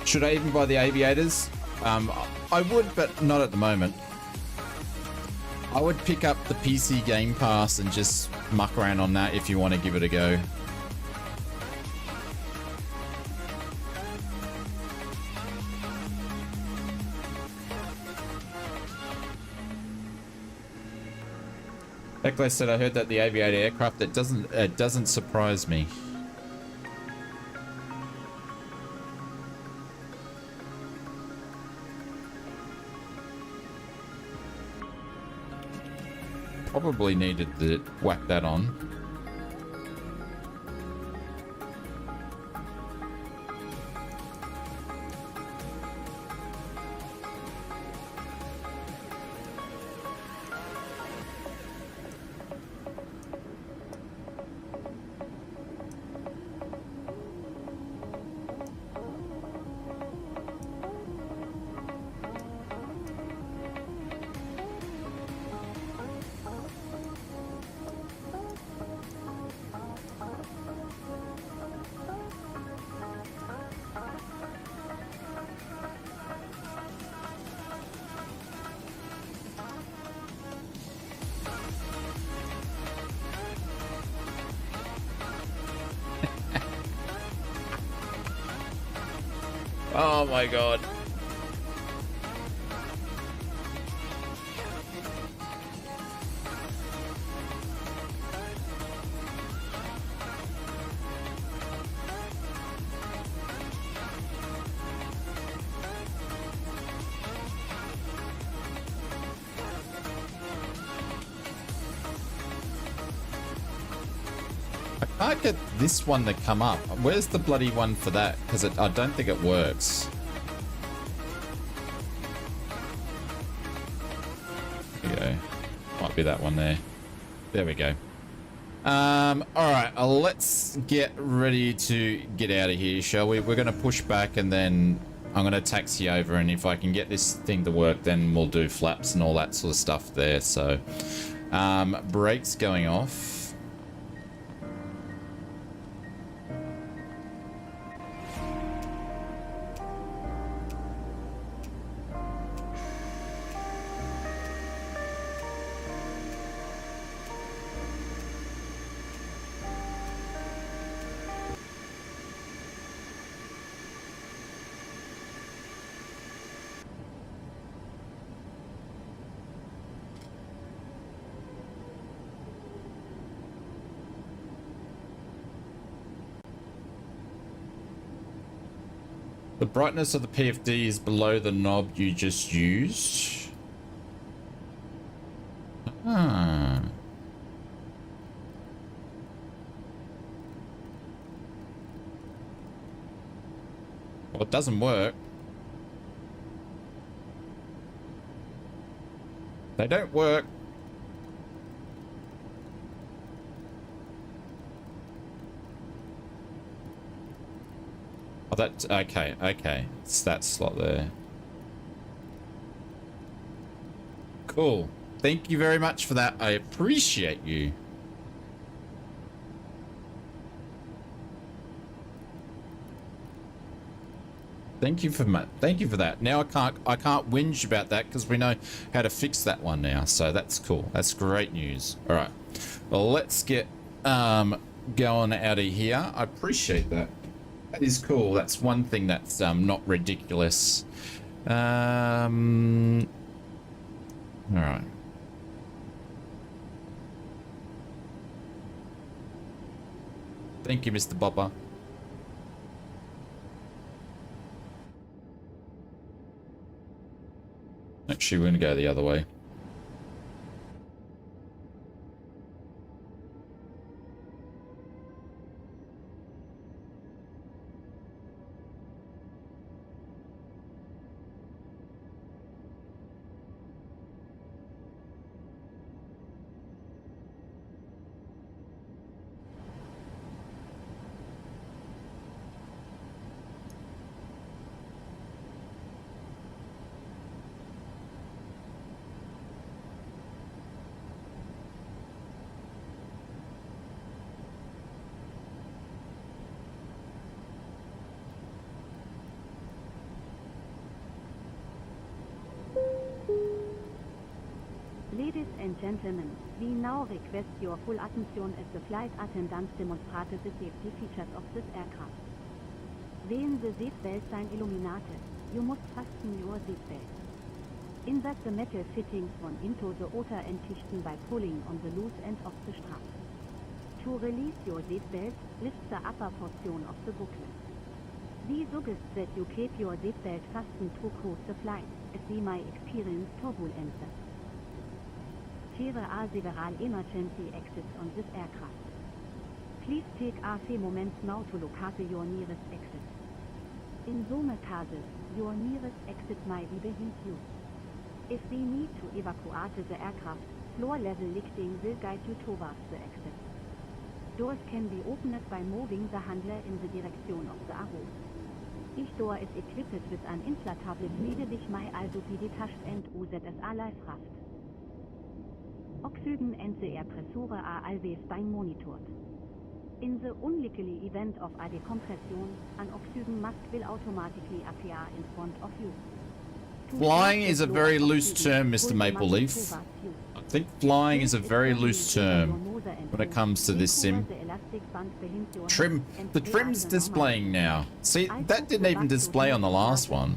Should I even buy the aviators? I would, but not at the moment. I would pick up the PC Game Pass and just muck around on that if you want to give it a go. Like I said, I heard that the aviator aircraft, that doesn't surprise me. Probably needed to whack that on. Oh my god. I can't get this one to come up. Where's the bloody one for that? Because I don't think it works. There we go. Might be that one there. There we go. Alright, let's get ready to get out of here, shall we? We're going to push back and then I'm going to taxi over, and if I can get this thing to work, then we'll do flaps and all that sort of stuff there. So, brakes going off. The brightness of the PFD is below the knob you just used. Ah. Well, it doesn't work. They don't work. Oh, that, okay, okay. It's that slot there. Cool. Thank you very much for that. I appreciate you. Thank you for that. Now I can't whinge about that because we know how to fix that one now. So that's cool. That's great news. All right. Well, let's get going out of here. I appreciate that. That is cool. That's one thing that's not ridiculous. All right. Thank you, Mr. Bopper. Actually, we're going to go the other way. Ladies and gentlemen, we now request your full attention as the flight attendants demonstrate the safety features of this aircraft. When the seatbelt sign illuminated, you must fasten your seatbelt. Insert the metal fittings one into the outer end Tichten by pulling on the loose end of the strap. To release your seatbelt, lift the upper portion of the booklet. We suggest that you keep your seatbelt fastened to cruise the flight, as we may experience turbulences. There are several emergency exits on this aircraft. Please take a few moments now to locate your nearest exit. In some cases, your nearest exit may be behind you. If we need to evacuate the aircraft, floor level lifting will guide you towards the exit. Doors can be opened by moving the handle in the direction of the arrow. Each door is equipped with an inflatable lever which may also be detached and used as a life raft. Oxygen and the air pressure are always being monitored. In the unlikely event of a decompression, an oxygen mask will automatically appear in front of you. Flying is a very loose term, Mr. Maple Leaf. I think flying is a very loose term when it comes to this sim. Trim. The trim's displaying now. See, that didn't even display on the last one.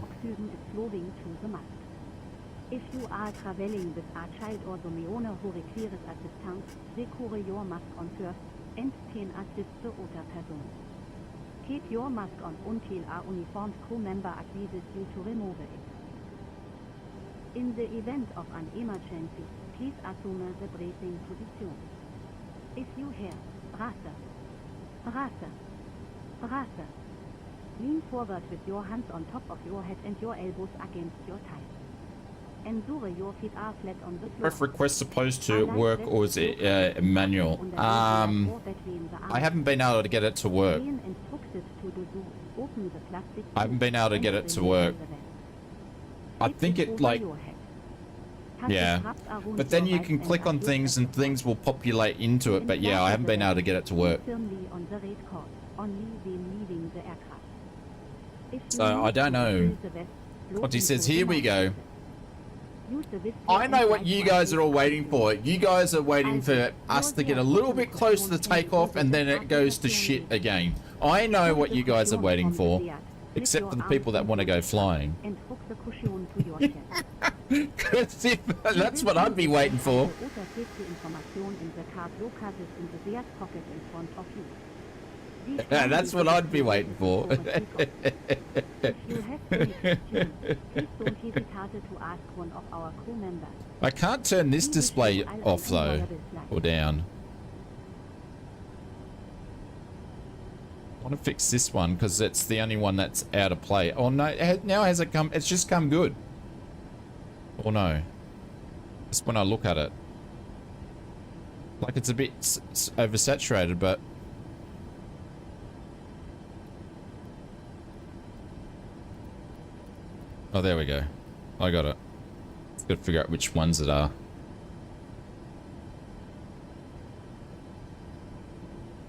If you are traveling with a child or someone who requires assistance, secure your mask on first and then assist the other person. Keep your mask on until a uniformed crew member advises you to remove it. In the event of an emergency, please assume the breathing position. If you hear Rasse, Rasse, Rasse, lean forward with your hands on top of your head and your elbows against your thighs. Ensure your feet are flat on the floor. Pref request supposed to work, or is it manual? I haven't been able to get it to work. I haven't been able to get it to work. I think it like, yeah, but then you can click on things and things will populate into it, but yeah, I haven't been able to get it to work. So I don't know. What he says, here we go. I know what you guys are all waiting for. You guys are waiting for us to get a little bit close to takeoff and then it goes to shit again. I know what you guys are waiting for. Except for the people that want to go flying. That's what I'd be waiting for. Yeah, that's what I'd be waiting for. I can't turn this display off though, or down. I want to fix this one because it's the only one that's out of play. Oh no, now has it come? It's just come good. Oh no. Just when I look at it. Like it's a bit oversaturated, but... Oh, there we go. I got it. Just got to figure out which ones it are.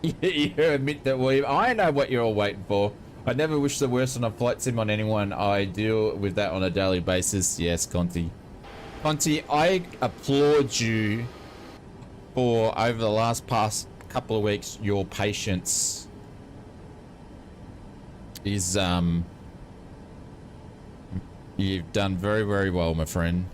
You admit that, William. I know what you're all waiting for. I never wish the worst on a flight sim on anyone. I deal with that on a daily basis. Yes, Conti. Conti, I applaud you for, over the past couple of weeks, your patience is, you've done very, very well, my friend.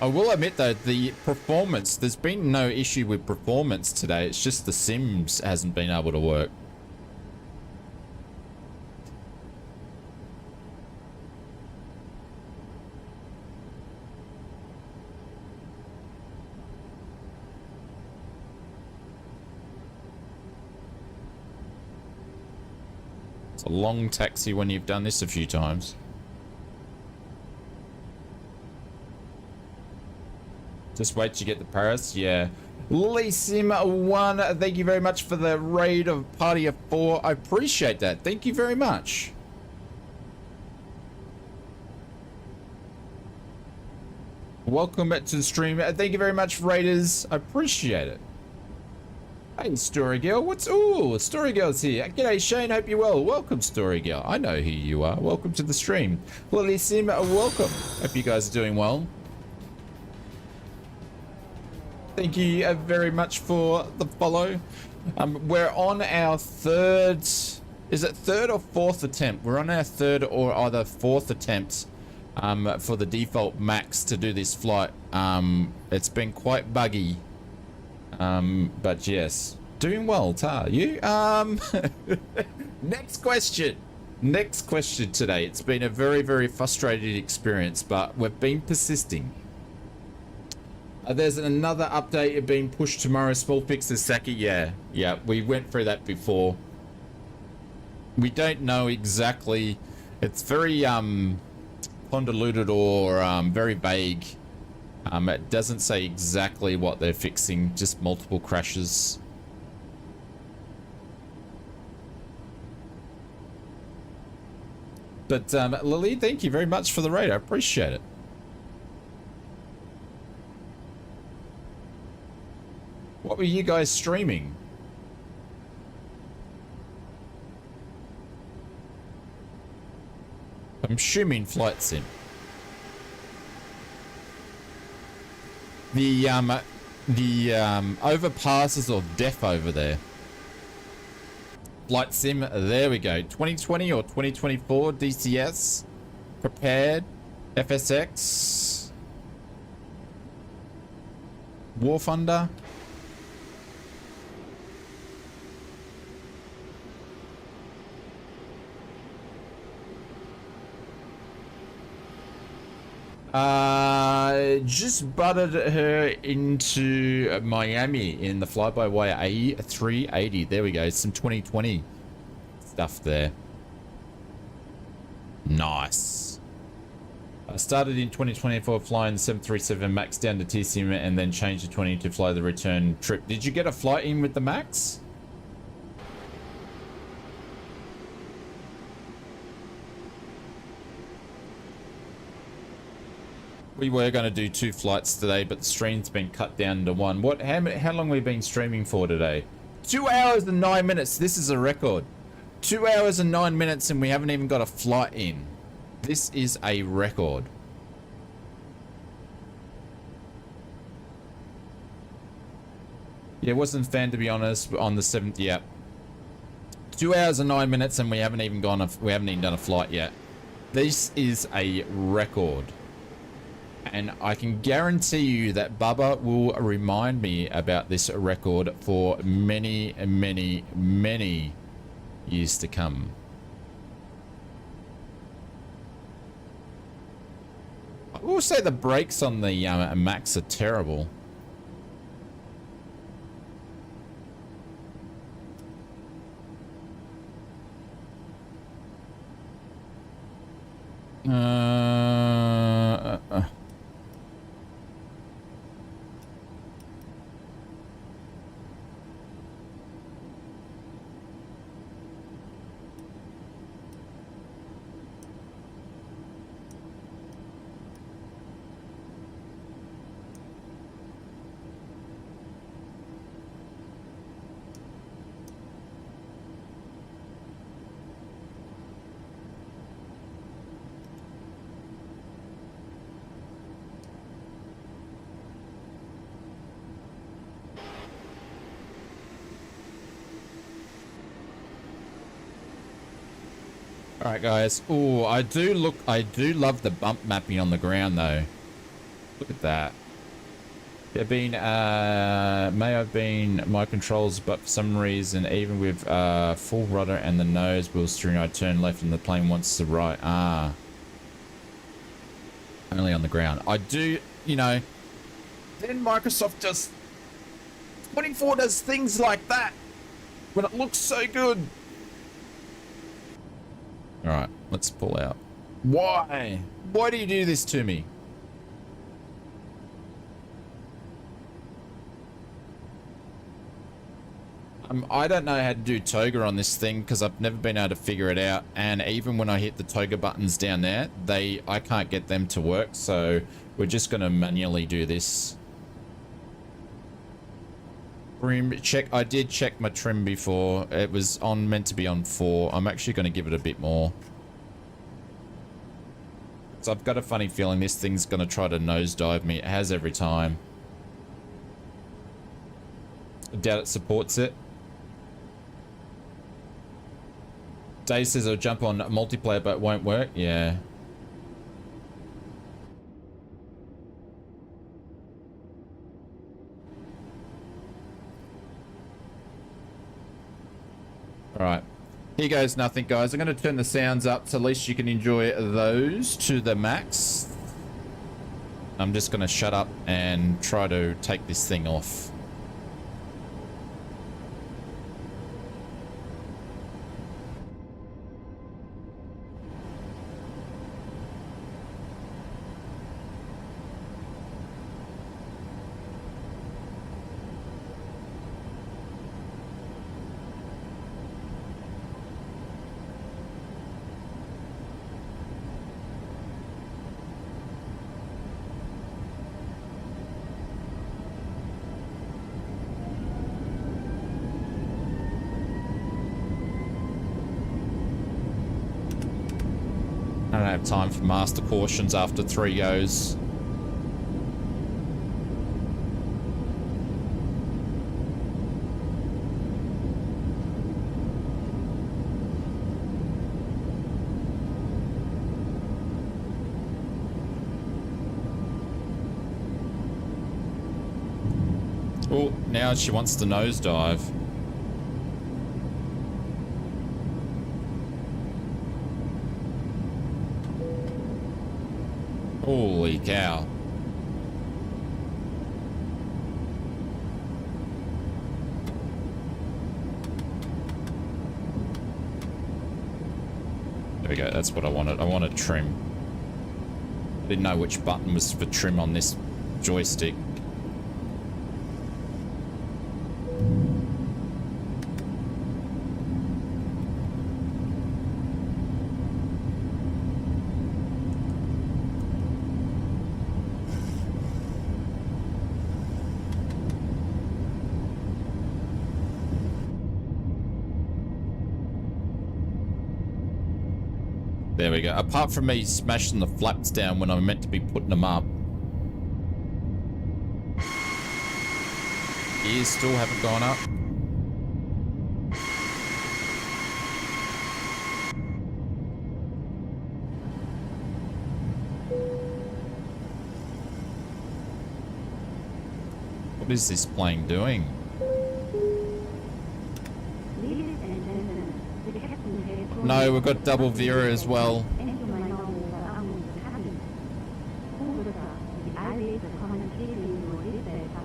I will admit though, the performance, there's been no issue with performance today. It's just the Sims hasn't been able to work. It's a long taxi when you've done this a few times. Just wait to get the Paris, yeah. Sim1, thank you very much for the raid of Party of 4. I appreciate that. Thank you very much. Welcome back to the stream. Thank you very much, Raiders. I appreciate it. Hey, Story Girl. Ooh, Story Girl's here. G'day, Shane. Hope you're well. Welcome, Story Girl. I know who you are. Welcome to the stream. Lily Sim, welcome. Hope you guys are doing well. Thank you very much for the follow. We're on our third... Is it third or fourth attempt? We're on our third or either fourth attempt for the default max to do this flight. It's been quite buggy. But yes, doing well, Tar. You? Next question today. It's been a very, very frustrating experience, but we've been persisting. There's another update being pushed tomorrow. Small fixes, Saki. Yeah, we went through that before. We don't know exactly. It's very convoluted or very vague. It doesn't say exactly what they're fixing, just multiple crashes. But Lily, thank you very much for the raid. I appreciate it. What were you guys streaming? I'm assuming flight sim. The overpasses of death over there. Flight sim, there we go. 2020 or 2024 DCS. Prepared. FSX. War Thunder. Just butted her into Miami in the fly-by-wire A380. There we go. Some 2020 stuff there. Nice. I started in 2024 flying the 737 MAX down to TCM and then changed to 20 to fly the return trip. Did you get a flight in with the MAX? We were going to do 2 flights today, but the stream's been cut down to 1. How long have we been streaming for today? 2 hours and 9 minutes. This is a record. 2 hours and 9 minutes and we haven't even got a flight in. This is a record. Yeah, wasn't a fan, to be honest, on the 7th. Yeah. 2 hours and 9 minutes and we haven't even done a flight yet. This is a record. And I can guarantee you that Bubba will remind me about this record for many, many, many years to come. I will say the brakes on the Max are terrible. All right, guys. Oh, I do love the bump mapping on the ground, though. Look at that. There may have been my controls, but for some reason, even with full rudder and the nose wheel steering, I turn left and the plane wants to right. Ah. Only on the ground. I do, you know, then Microsoft just 24 does things like that when it looks so good. All right, let's pull out. Why? Why do you do this to me? I don't know how to do toga on this thing because I've never been able to figure it out. And even when I hit the toga buttons down there, I can't get them to work. So we're just going to manually do this. Trim check. I did check my trim before. It was meant to be on 4. I'm actually going to give it a bit more. So I've got a funny feeling this thing's going to try to nosedive me. It has every time. I doubt it supports it. Dave says I'll jump on multiplayer but it won't work. Yeah. Alright. Here goes nothing, guys. I'm going to turn the sounds up so at least you can enjoy those to the max. I'm just going to shut up and try to take this thing off. I don't have time for master cautions after 3 goes. Oh, now she wants to nosedive. Holy cow. There we go, that's what I wanted. I wanted trim. I didn't know which button was for trim on this joystick. There we go. Apart from me smashing the flaps down when I'm meant to be putting them up. Ears still haven't gone up. What is this plane doing? No, we've got double Vera as well.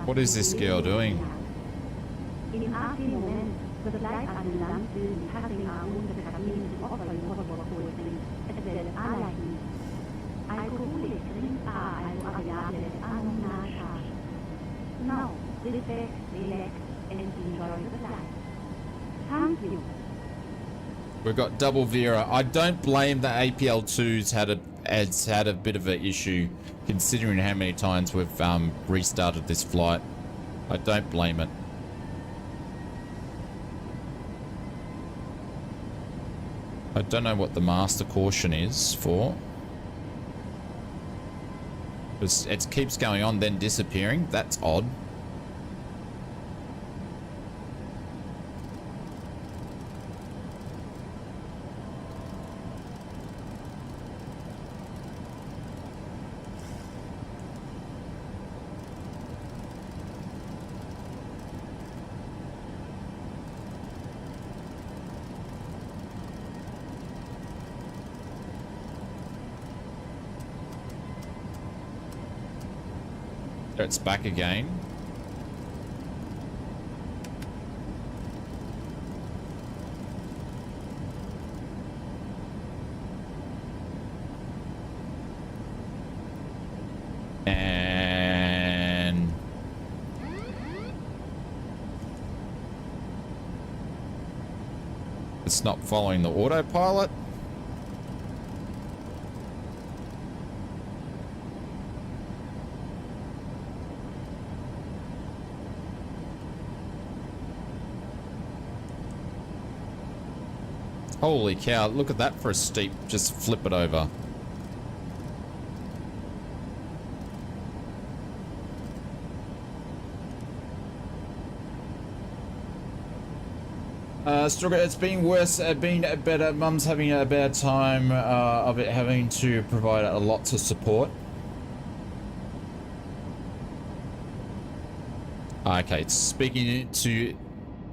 What is this girl doing? Now, relax and enjoy the flight. Thank you. We've got double Vera. I don't blame the APL2's had a bit of an issue, considering how many times we've restarted this flight. I don't blame it. I don't know what the master caution is for. It keeps going on, then disappearing. That's odd. It's back again. And It's not following the autopilot. Holy cow, look at that for a steep, just flip it over. Struggle, it's been worse, been better. Mum's having a bad time of it having to provide a lot of support. Okay, speaking to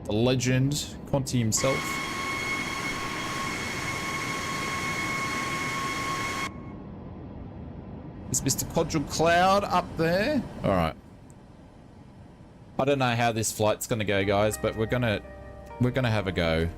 the legend, Conti himself. Is Mr. Codral Cloud up there? Alright. I don't know how this flight's gonna go, guys, but we're gonna have a go.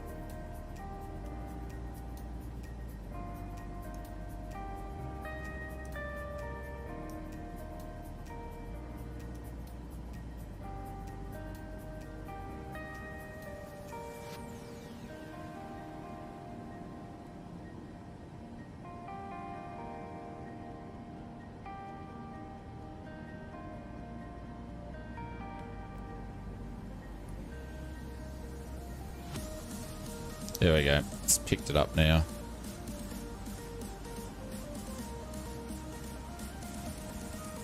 There we go. It's picked it up now.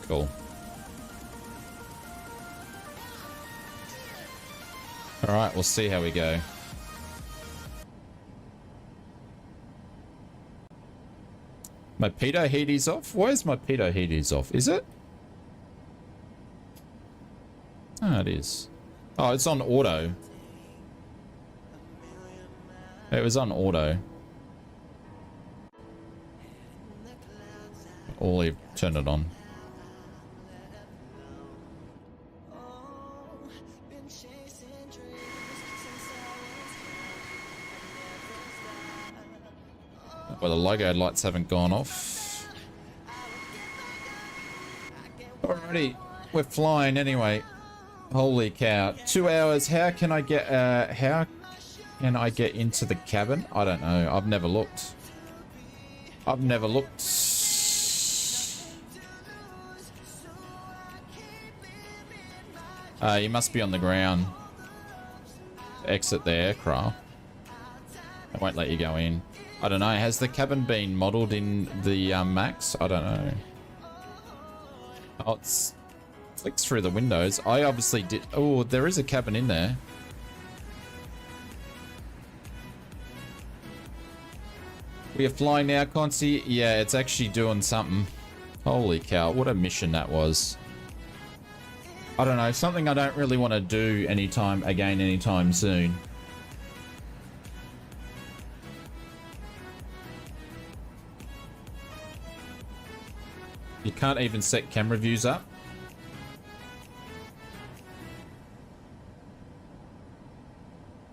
Cool. Alright, we'll see how we go. My pitot heat is off? Why is my pitot heat is off? Is it? Ah, it is. Oh, it's on auto. It was on auto. Ollie, turn it on. Well, the logo lights haven't gone off. Alrighty, we're flying anyway. Holy cow. 2 hours. How can I get, how can I get into the cabin? I don't know. I've never looked. I've never looked. You must be on the ground. Exit the aircraft. I won't let you go in. I don't know. Has the cabin been modelled in the Max? I don't know. Oh, it's flicks through the windows. I obviously did. Oh, there is a cabin in there. We are flying now, Conci. Yeah, it's actually doing something. Holy cow, what a mission that was. I don't know, something I don't really want to do anytime soon. You can't even set camera views up.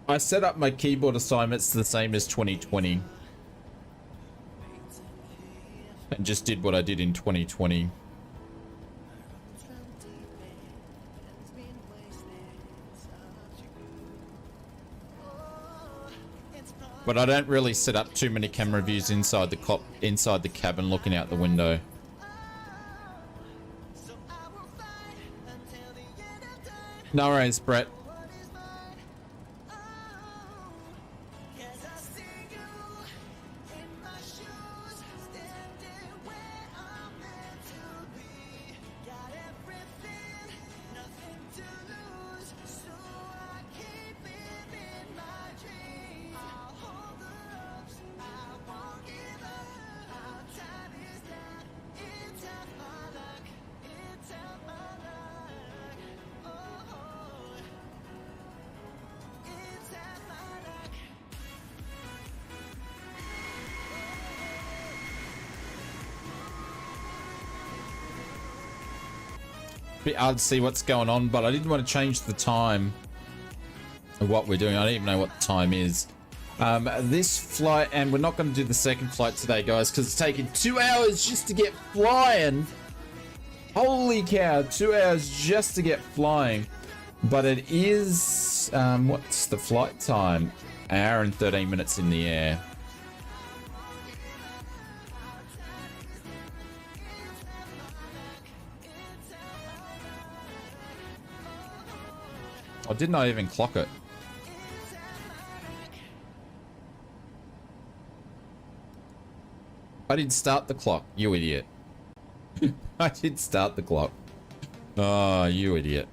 I set up my keyboard assignments the same as 2020. And just did what I did in 2020. But I don't really set up too many camera views inside the cabin looking out the window. No worries, Brett. Bit hard to see what's going on, but I didn't want to change the time of what we're doing. I don't even know what the time is. This flight, and we're not going to do the second flight today, guys, because it's taken 2 hours just to get flying. Holy cow, 2 hours just to get flying. But it is, what's the flight time? An hour and 13 minutes in the air. Oh, didn't I even clock it? I didn't start the clock, you idiot. I did start the clock. Oh, you idiot.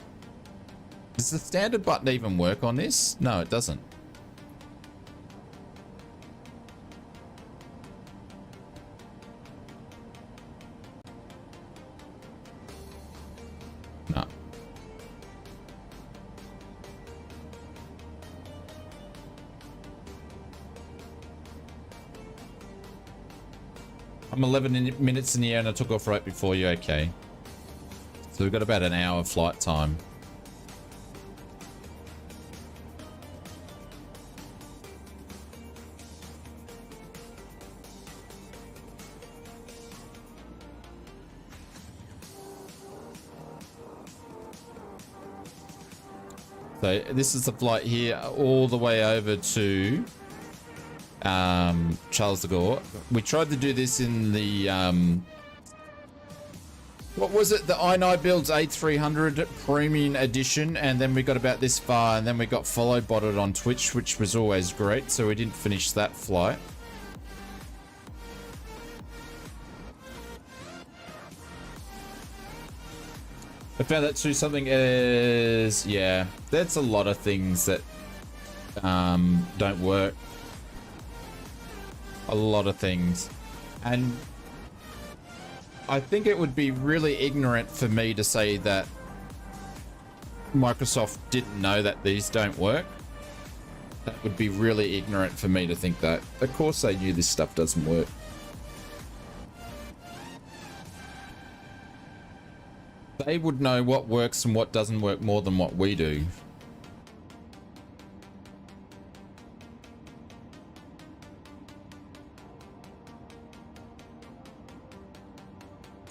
Does the standard button even work on this? No, it doesn't. No. I'm 11 minutes in the air and I took off right before you. Okay. So we've got about an hour flight time. So this is the flight here all the way over to Charles de Gaulle. We tried to do this in the what was it, the INBED's A300 Premium Edition, and then we got about this far and then we got follow botted on Twitch, which was always great, so we didn't finish that flight. I found that too. Something is, yeah, that's a lot of things that don't work. A lot of things. And I think it would be really ignorant for me to say that Microsoft didn't know that these don't work. That would be really ignorant for me to think that. Of course they knew this stuff doesn't work. They would know what works and what doesn't work more than what we do.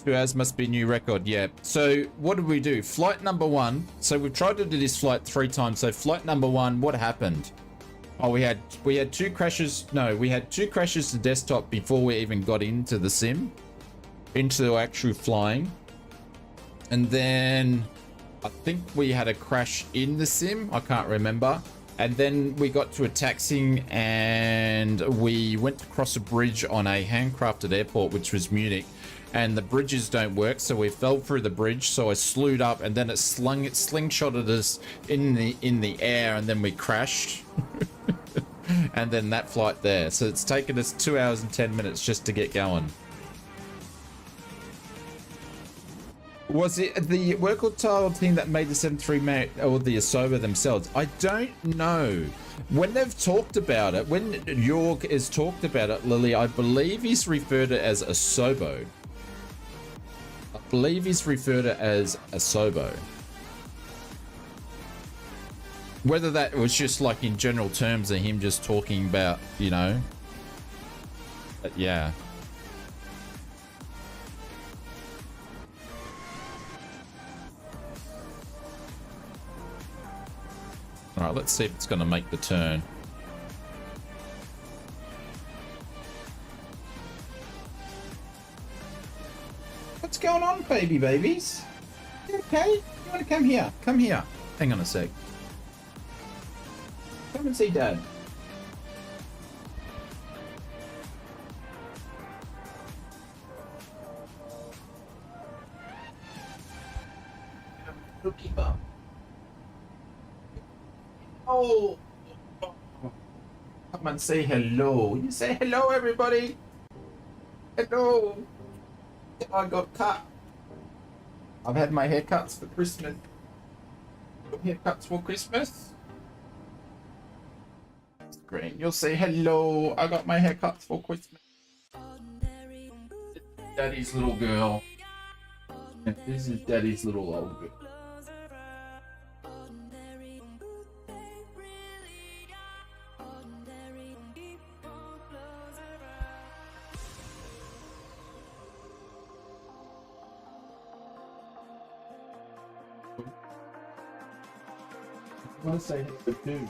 2 hours must be a new record. Yeah. So what did we do? Flight number 1. So we've tried to do this flight 3 times. So flight number 1, what happened? Oh, we had 2 crashes. No, we had 2 crashes to desktop before we even got into the sim, into actual flying. And then I think we had a crash in the sim. I can't remember. And then we got to a taxiing and we went across a bridge on a handcrafted airport, which was Munich. And the bridges don't work, so we fell through the bridge. So I slewed up, and then it slingshotted us in the air, and then we crashed. And then that flight there. So it's taken us 2 hours and 10 minutes just to get going. Was it the Workle team that made the 73 or the Asobo themselves? I don't know. When they've talked about it, when York has talked about it, Lily, I believe he's referred it as Asobo. I believe he's referred it as Asobo. Whether that was just like in general terms of him just talking about, you know. But yeah. All right, let's see if it's going to make the turn. What's going on, babies? You okay? You want to come here? Come here. Hang on a sec. Come and see Dad. Cookie bum. Oh, come and say hello. You say hello, everybody. Hello. I got cut. I've had my haircuts for Christmas. Haircuts for Christmas. Great. You'll say hello. I got my haircuts for Christmas. Daddy's little girl. And this is Daddy's little old girl. I want to say hello too.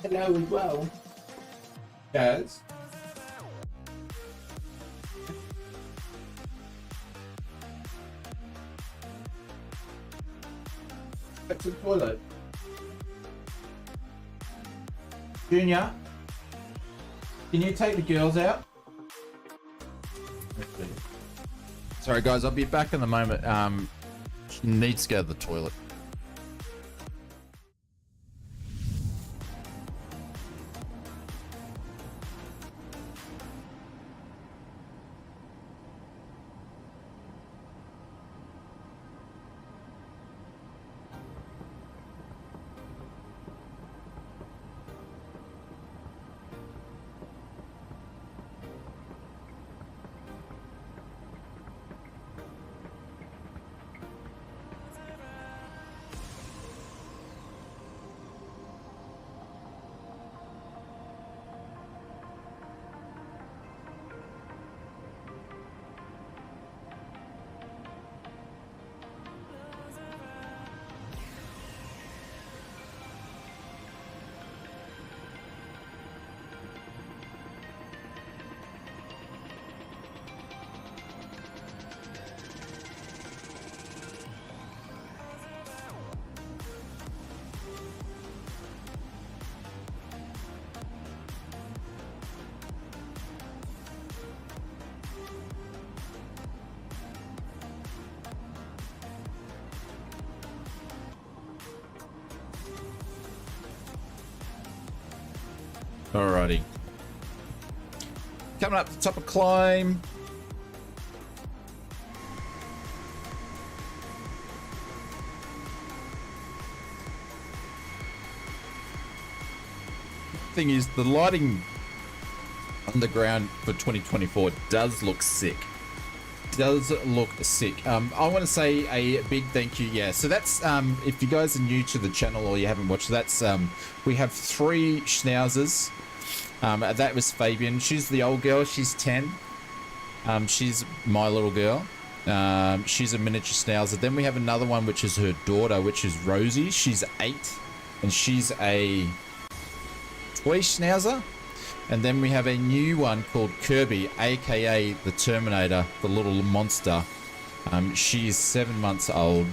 hello as well. Guys. That's the toilet. Junior, can you take the girls out? Sorry guys, I'll be back in a moment. She needs to go to the toilet. Alrighty. Coming up the top of climb. Thing is, the lighting on the ground for 2024 does look sick. Does look sick. I want to say a big thank you. Yeah, so that's if you guys are new to the channel or you haven't watched, that's we have 3 schnauzers. That was Fabian. She's the old girl. She's 10. She's my little girl. She's a miniature schnauzer. Then we have another one, which is her daughter, which is Rosie. She's 8, and she's a toy schnauzer. And then we have a new one called Kirby, aka the Terminator, the little monster. She is 7 months old.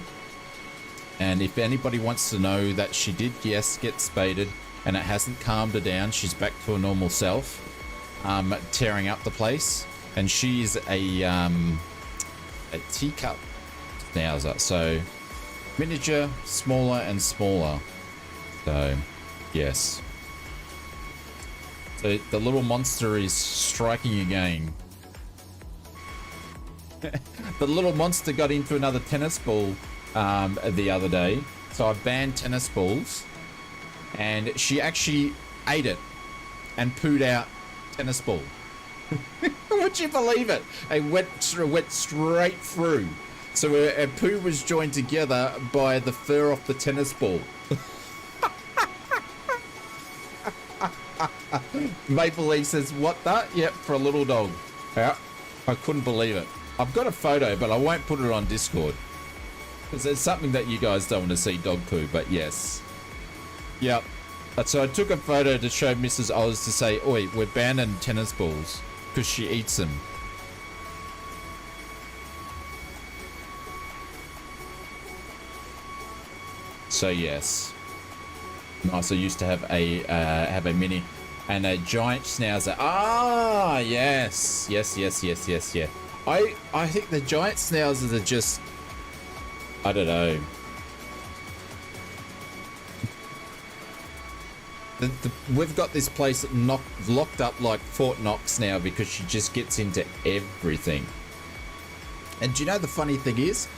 And if anybody wants to know that she did, yes, get spaded, and it hasn't calmed her down, she's back to her normal self, tearing up the place. And she's a teacup schnauzer. So miniature, smaller and smaller. So yes. So the little monster is striking again. The little monster got into another tennis ball the other day. So I banned tennis balls, and she actually ate it and pooed out tennis ball. Would you believe it? It went straight through. So her poo was joined together by the fur off the tennis ball. Maple Leaf says, what that? Yep, for a little dog. Yeah, I couldn't believe it. I've got a photo, but I won't put it on Discord, because it's something that you guys don't want to see, dog poo, but yes. Yep. So I took a photo to show Mrs. Oz to say, oi, we're banning tennis balls, because she eats them. So yes. Nice. I used to have a mini and a giant schnauzer. Ah, yes. Yes. Yeah. I think the giant schnauzers are just, I don't know. We've got this place locked up like Fort Knox now, because she just gets into everything. And do you know the funny thing is,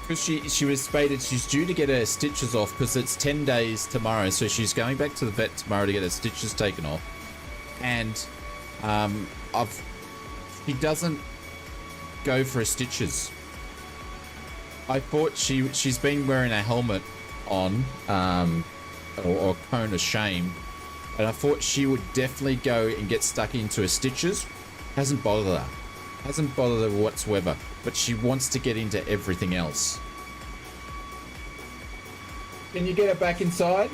because she was spaded, she's due to get her stitches off, because it's 10 days tomorrow, so she's going back to the vet tomorrow to get her stitches taken off. And she doesn't go for her stitches. I thought she's been wearing a helmet on, or a cone of shame, and I thought she would definitely go and get stuck into her stitches. Hasn't bothered her. Hasn't bothered her whatsoever, but she wants to get into everything else. Can you get her back inside?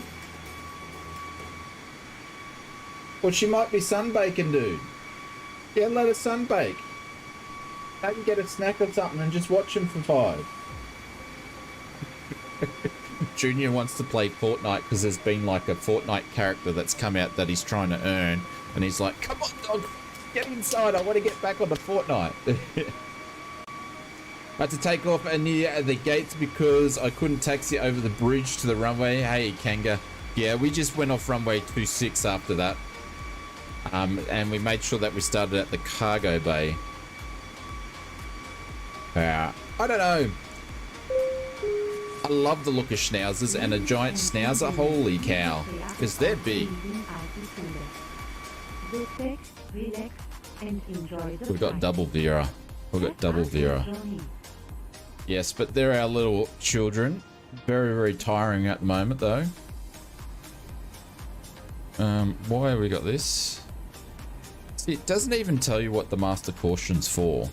Or she might be sunbaking, dude. Yeah, let her sunbake. Maybe get a snack or something and just watch him for 5. Junior wants to play Fortnite because there's been like a Fortnite character that's come out that he's trying to earn. And he's like, come on, dog, get inside. I want to get back on the Fortnite. Had to take off near the gates because I couldn't taxi over the bridge to the runway. Hey, Kanga. Yeah, we just went off runway 26 after that. And we made sure that we started at the cargo bay. I don't know. I love the look of schnauzers and a giant schnauzer. Holy cow. Because they're big. We've got double Vera. We've got double Vera. Yes, but they're our little children. Very, very tiring at the moment, though. Why have we got this? See, it doesn't even tell you what the master caution's for.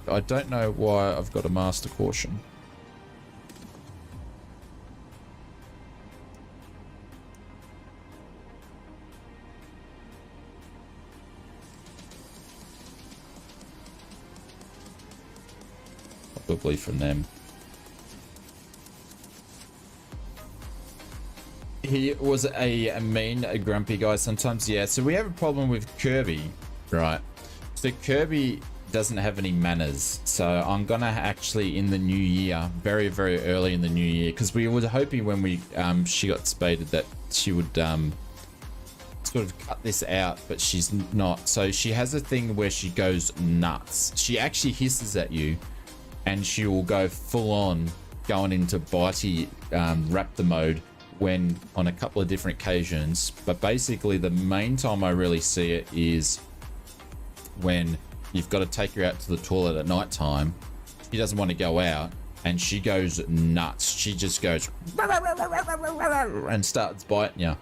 I don't know why I've got a master caution. Probably from them. He was a mean, a grumpy guy sometimes. Yeah, so we have a problem with Kirby, right? So Kirby doesn't have any manners, so I'm gonna actually in the new year, very, very early in the new year, because we were hoping when we she got spaded that she would sort of cut this out, but she's not. So she has a thing where she goes nuts. She actually hisses at you and she will go full on going into bitey raptor mode when on a couple of different occasions. But basically the main time I really see it is when you've got to take her out to the toilet at night time. She doesn't want to go out and she goes nuts. She just goes and starts biting you.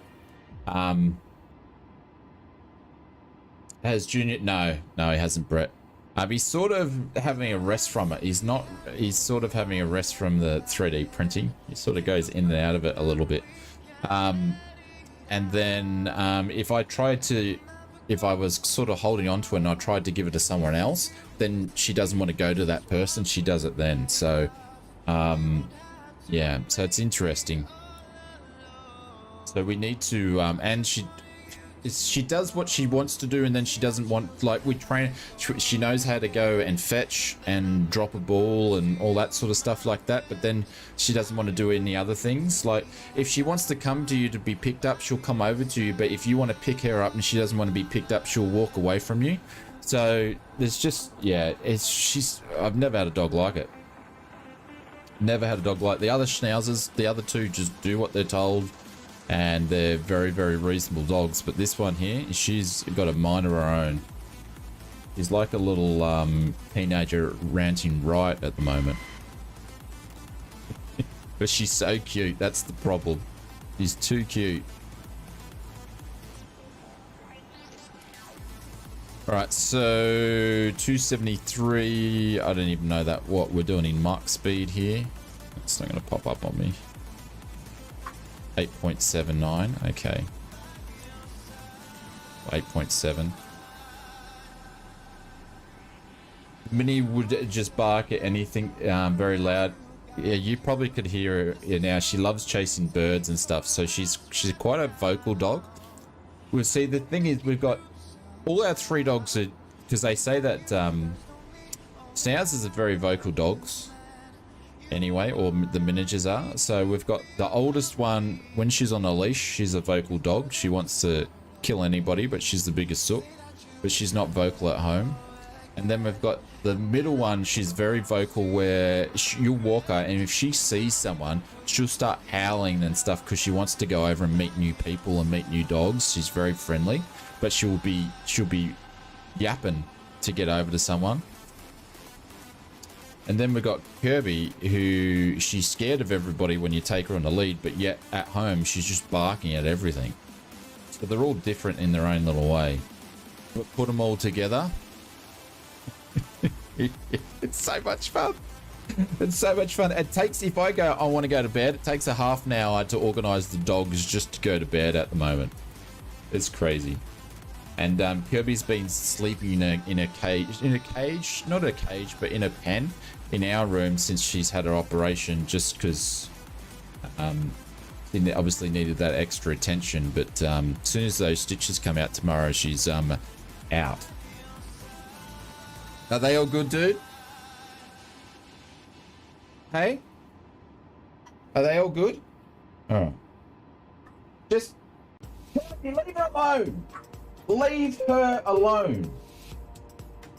Has Junior? No, he hasn't, Brett. He's sort of having a rest from it. He's sort of having a rest from the 3D printing. He sort of goes in and out of it a little bit. And then if I was sort of holding on to it and I tried to give it to someone else, then she doesn't want to go to that person. She does it then. So, yeah, so it's interesting. So we need to, and she does what she wants to do, and then she doesn't want, like, we train, she knows how to go and fetch and drop a ball and all that sort of stuff like that, but then she doesn't want to do any other things. Like, if she wants to come to you to be picked up, she'll come over to you, but if you want to pick her up and she doesn't want to be picked up, she'll walk away from you. So there's just, yeah, I've never had a dog like it. Never had a dog like the other schnauzers. The other two just do what they're told, and they're very, very reasonable dogs. But this one here, she's got a mind of her own. She's like a little teenager ranting right at the moment. But she's so cute. That's the problem. She's too cute. Alright, so 273. I don't even know what we're doing in Mach speed here. It's not going to pop up on me. 8.79, okay. 8.7. Minnie would just bark at anything very loud. Yeah, you probably could hear her now. She loves chasing birds and stuff, so she's quite a vocal dog. We'll see, the thing is, we've got all our three dogs are, because they say that schnauzers are very vocal dogs anyway, or the miniatures are. So we've got the oldest one, when she's on a leash, she's a vocal dog. She wants to kill anybody, but she's the biggest sook, but she's not vocal at home. And then we've got the middle one, she's very vocal, where you'll walk her and if she sees someone, she'll start howling and stuff because she wants to go over and meet new people and meet new dogs. She's very friendly, but she'll be yapping to get over to someone. And then we've got Kirby, who she's scared of everybody when you take her on the lead, but yet at home she's just barking at everything. So they're all different in their own little way. But put them all together. It's so much fun. It's so much fun. It takes, if I go, I want to go to bed, it takes a half an hour to organize the dogs just to go to bed at the moment. It's crazy. And Kirby's been sleeping in a cage, not a cage, but in a pen in our room since she's had her operation, just because she obviously needed that extra attention. But as soon as those stitches come out tomorrow, she's out. Are they all good, dude? Hey? Are they all good? Oh. Just leave her alone. Leave her alone.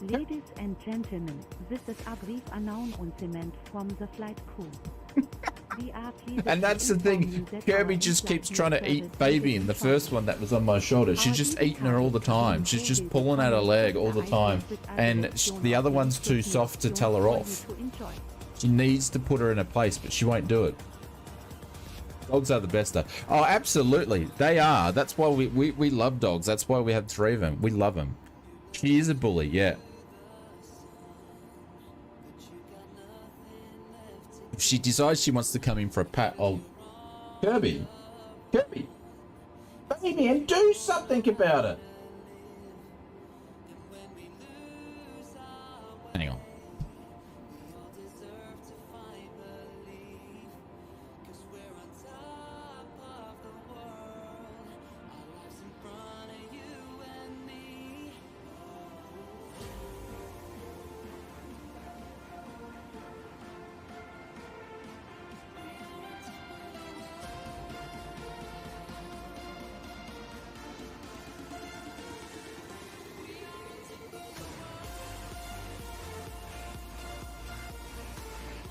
Ladies and gentlemen, this is a brief announcement from the flight crew. We are pleased And that's to the inform thing. you that Kirby our just in-flight keeps trying to service eat baby. And the first one that was on my shoulder, she's just eating her all the time. She's just pulling at her leg all the time. And the other one's too soft to tell her off. She needs to put her in a place, but she won't do it. Dogs are the best though. Oh, absolutely. They are. That's why we love dogs. That's why we have 3 of them. We love them. She is a bully, yeah. If she decides she wants to come in for a pat, I'll... Kirby! Kirby! Baby, and do something about it! Hang on.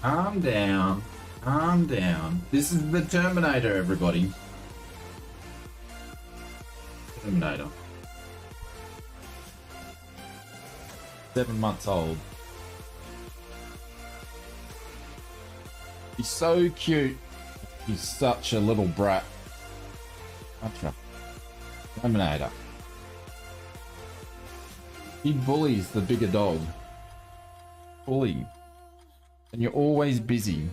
Calm down. Calm down. This is the Terminator, everybody. Terminator. 7 months old. He's so cute. He's such a little brat. Gotcha. Terminator. He bullies the bigger dog. Bully. And you're always busy.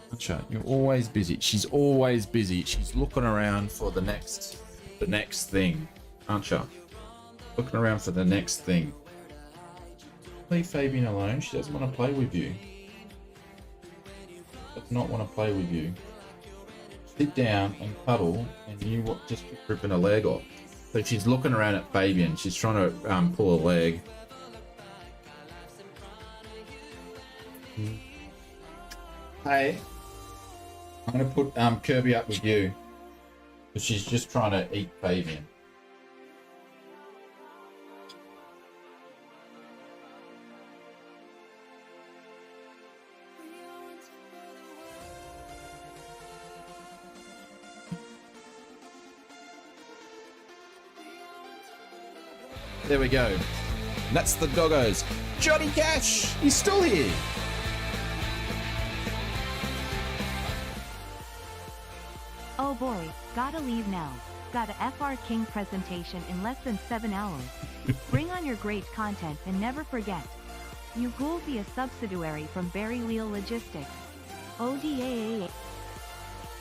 Gotcha. You're always busy. She's always busy. She's looking around for the next thing. Aren't you? Looking around for the next thing. Leave Fabian alone. She doesn't want to play with you. Does not want to play with you. Sit down and cuddle, and you just keep ripping her leg off. So she's looking around at Fabian. She's trying to pull a leg. Hey, I'm gonna put Kirby up with you, because she's just trying to eat Fabian. There we go. And that's the doggos. Johnny Cash, he's still here. Oh boy, gotta leave now. Got a FR King presentation in less than 7 hours. Bring on your great content and never forget. You will be a subsidiary from Barry Leal Logistics. ODAA.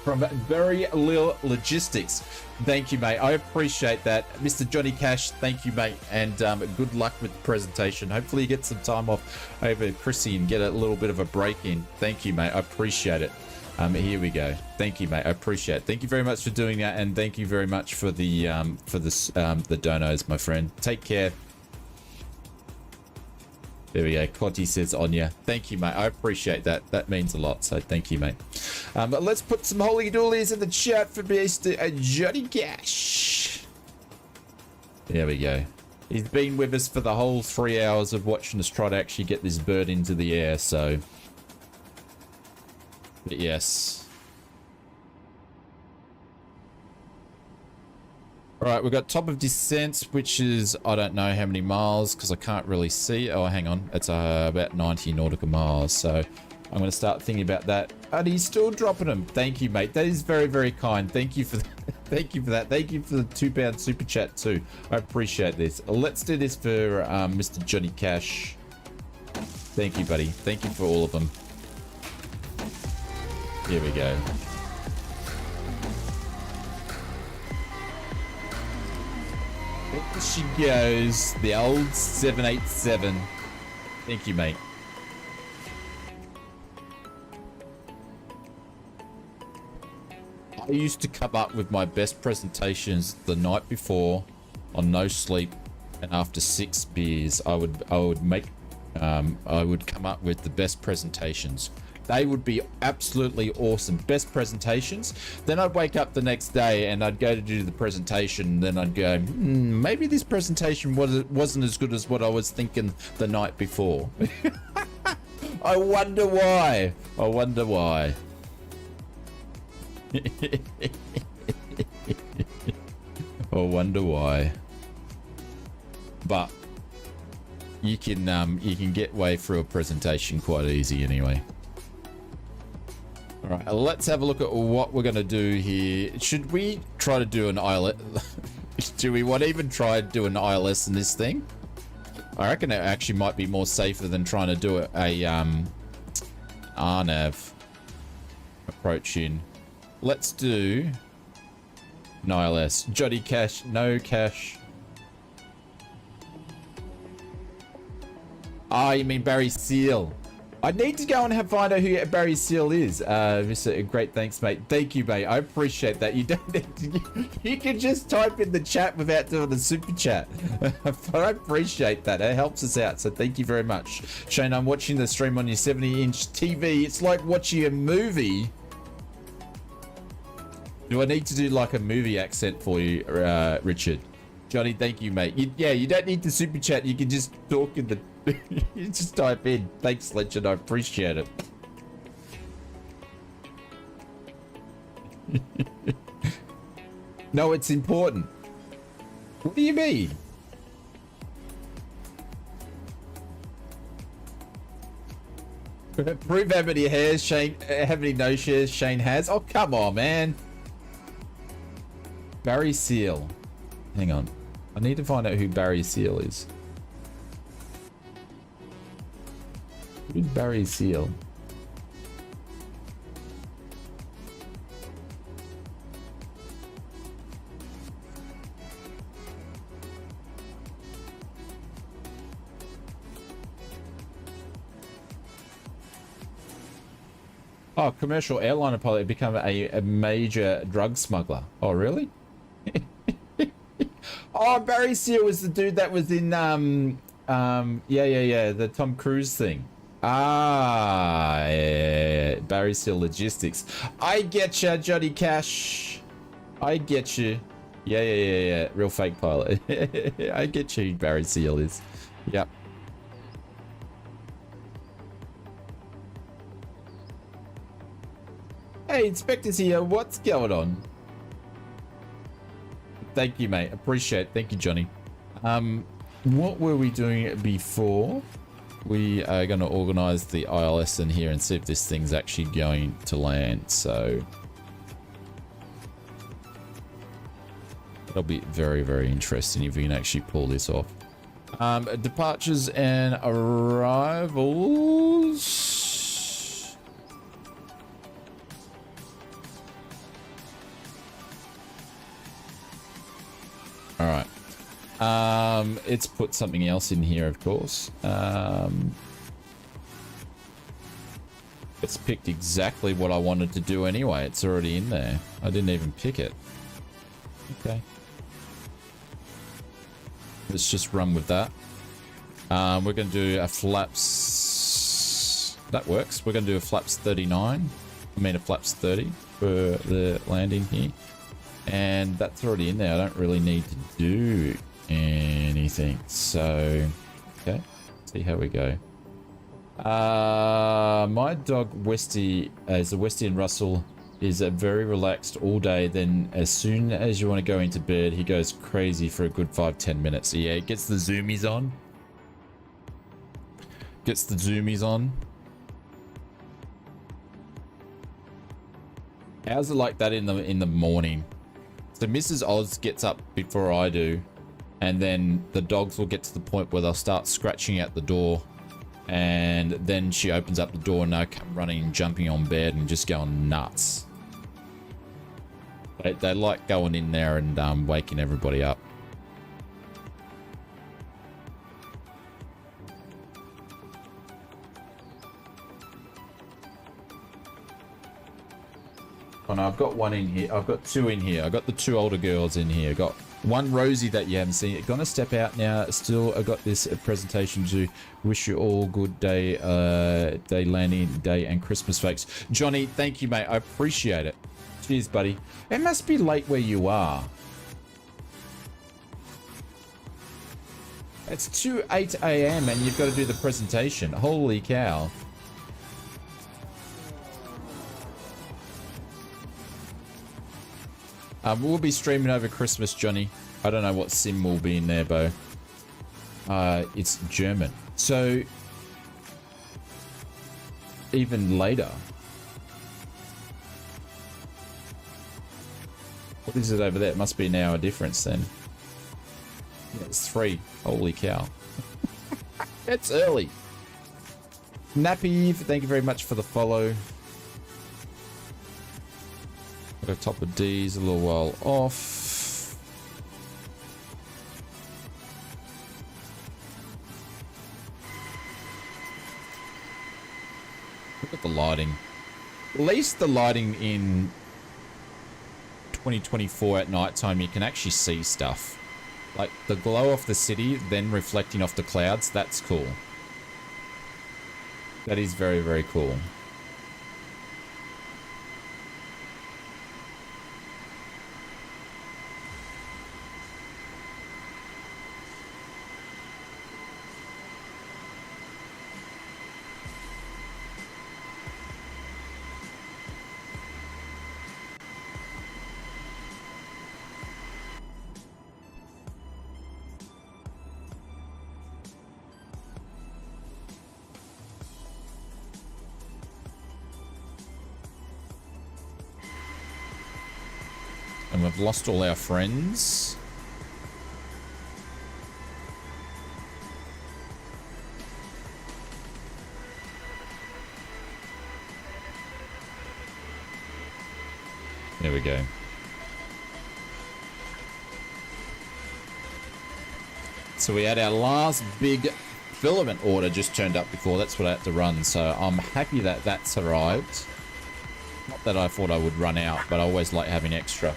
From Very Lil Logistics. Thank you, mate. I appreciate that. Mr. Johnny Cash, thank you, mate. And good luck with the presentation. Hopefully you get some time off over Chrissy and get a little bit of a break in. Thank you, mate. I appreciate it. Here we go. Thank you, mate. I appreciate it. Thank you very much for doing that, and thank you very much for the donos, my friend. Take care. There we go. Cotty says Anya. Thank you, mate. I appreciate that. That means a lot. So thank you, mate. But let's put some holy doolies in the chat for Mr. Johnny Cash. There we go. He's been with us for the whole 3 hours of watching us try to actually get this bird into the air. So, but yes. All right, we've got top of descent, which is, I don't know how many miles because I can't really see. Oh, hang on. It's about 90 nautical miles. So I'm going to start thinking about that. And he's still dropping them. Thank you, mate. That is very, very kind. Thank you for that. Thank you for that. Thank you for the £2 super chat too. I appreciate this. Let's do this for Mr. Johnny Cash. Thank you, buddy. Thank you for all of them. Here we go. There she goes. The old 787. Thank you, mate. I used to come up with my best presentations the night before on no sleep, and after 6 beers, I would come up with the best presentations. They would be absolutely awesome, best presentations. Then I'd wake up the next day and I'd go to do the presentation, and then I'd go, maybe this presentation wasn't as good as what I was thinking the night before. I wonder why. I wonder why. I wonder why. But you can get way through a presentation quite easy anyway. All right, let's have a look at what we're going to do here. Should we try to do an ILS? Do we want to even try to do an ILS in this thing? I reckon it actually might be more safer than trying to do a RNAV approach in. Let's do an ILS. Jody Cash, no Cash. Ah, you mean Barry Seal. I need to go and find out who Barry Seal is. Mr. Great, thanks, mate. Thank you, mate. I appreciate that. You don't need to, you can just type in the chat without doing the super chat. But I appreciate that. It helps us out. So thank you very much. Shane, I'm watching the stream on your 70-inch TV. It's like watching a movie. Do I need to do like a movie accent for you, Richard? Johnny, thank you, mate. You don't need the super chat. You can just talk in the... you just type in. Thanks, Legend. I appreciate it. No, it's important. What do you mean? Prove how many hairs Shane, how many no shares Shane has. Oh, come on, man. Barry Seal. Hang on. I need to find out who Barry Seal is. Who's Barry Seal? Oh, commercial airliner pilot become a major drug smuggler. Oh, really? Oh, Barry Seal was the dude that was in the Tom Cruise thing. Ah, yeah. Barry Seal Logistics. I get ya, Johnny Cash. I get you. Yeah. Real fake pilot. I get you, Barry Seal is. Yep. Hey, Inspector's here. What's going on? Thank you, mate. Appreciate it. Thank you, Johnny. What were we doing before? We are going to organize the ILS in here and see if this thing's actually going to land. So that'll be very, very interesting if we can actually pull this off. Departures and arrivals. All right. It's put something else in here, of course. It's picked exactly what I wanted to do anyway. It's already in there. I didn't even pick it. Okay. Let's just run with that. We're going to do a flaps. That works. We're going to do a flaps 39. I mean a flaps 30 for the landing here. And that's already in there. I don't really need to do anything. So, okay. See how we go. My dog Westy, is a Westy and Russell, is very relaxed all day. Then as soon as you want to go into bed, he goes crazy for a good 5-10 minutes. So yeah, it gets the zoomies on. Gets the zoomies on. How's it like that in the morning? So Mrs. Oz gets up before I do, and then the dogs will get to the point where they'll start scratching at the door And then she opens up the door and I come running, jumping on bed and just going nuts. They like going in there and waking everybody up. Oh no, I've got one in here. I've got two in here. I've got the two older girls in here. Got one Rosie that you haven't seen. Gonna step out now. Still, I got this presentation to wish you all good day, day landing day and Christmas folks. Johnny, thank you, mate. I appreciate it. Cheers, buddy. It must be late where you are. It's 8 a.m. and you've got to do the presentation. Holy cow. We'll be streaming over Christmas, Johnny. I don't know what sim will be in there, Bo. It's German. So, even later. What is it over there? It must be an hour difference then. Yeah, it's 3. Holy cow. It's early. Nappy, thank you very much for the follow. Got a top of D's a little while off. Look at the lighting. At least the lighting in 2024 at night time, you can actually see stuff. Like the glow of the city, then reflecting off the clouds. That's cool. That is very, very cool. And we've lost all our friends. There we go. So we had our last big filament order just turned up before. That's what I had to run. So I'm happy that that's arrived. Not that I thought I would run out, but I always like having extra.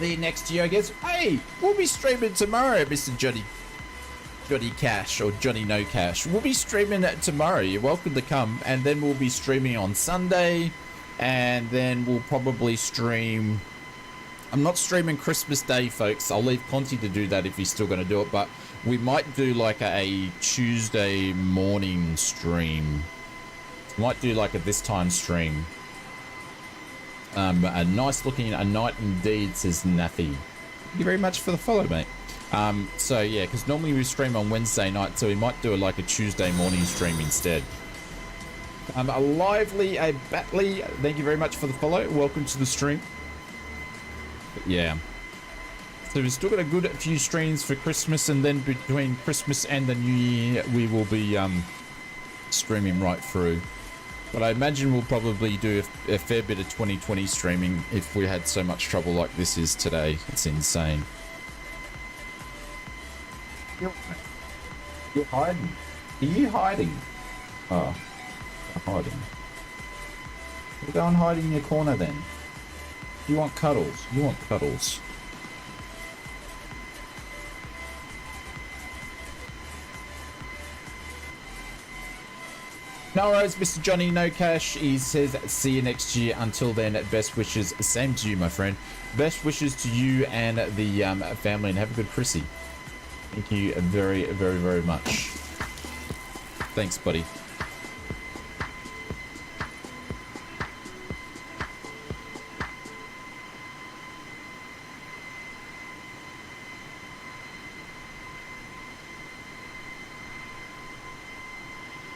The next year, I guess. Hey, we'll be streaming tomorrow, Mr. Johnny Cash or Johnny No Cash. We'll be streaming tomorrow. You're welcome to come, and then we'll be streaming on Sunday, and then we'll probably stream. I'm not streaming Christmas Day, folks. I'll leave Conti to do that if he's still going to do it, but we might do like a Tuesday morning stream. Might do like a this time stream. A nice looking a night indeed, says Naffy. Thank you very much for the follow, mate. So yeah, because normally we stream on Wednesday night, so we might do like a Tuesday morning stream instead. A Batley, thank you very much for the follow. Welcome to the stream. But yeah. So we've still got a good few streams for Christmas, and then between Christmas and the New Year, we will be streaming right through. But I imagine we'll probably do a fair bit of 2020 streaming if we had so much trouble like this is today. It's insane. You're hiding. Are you hiding? Oh, I'm hiding. Well, go and hide in your corner then. You want cuddles? You want cuddles. No worries, Mr. Johnny No Cash. He says, see you next year. Until then, best wishes. Same to you, my friend. Best wishes to you and the family, and have a good Chrissy. Thank you very, very, very much. Thanks, buddy.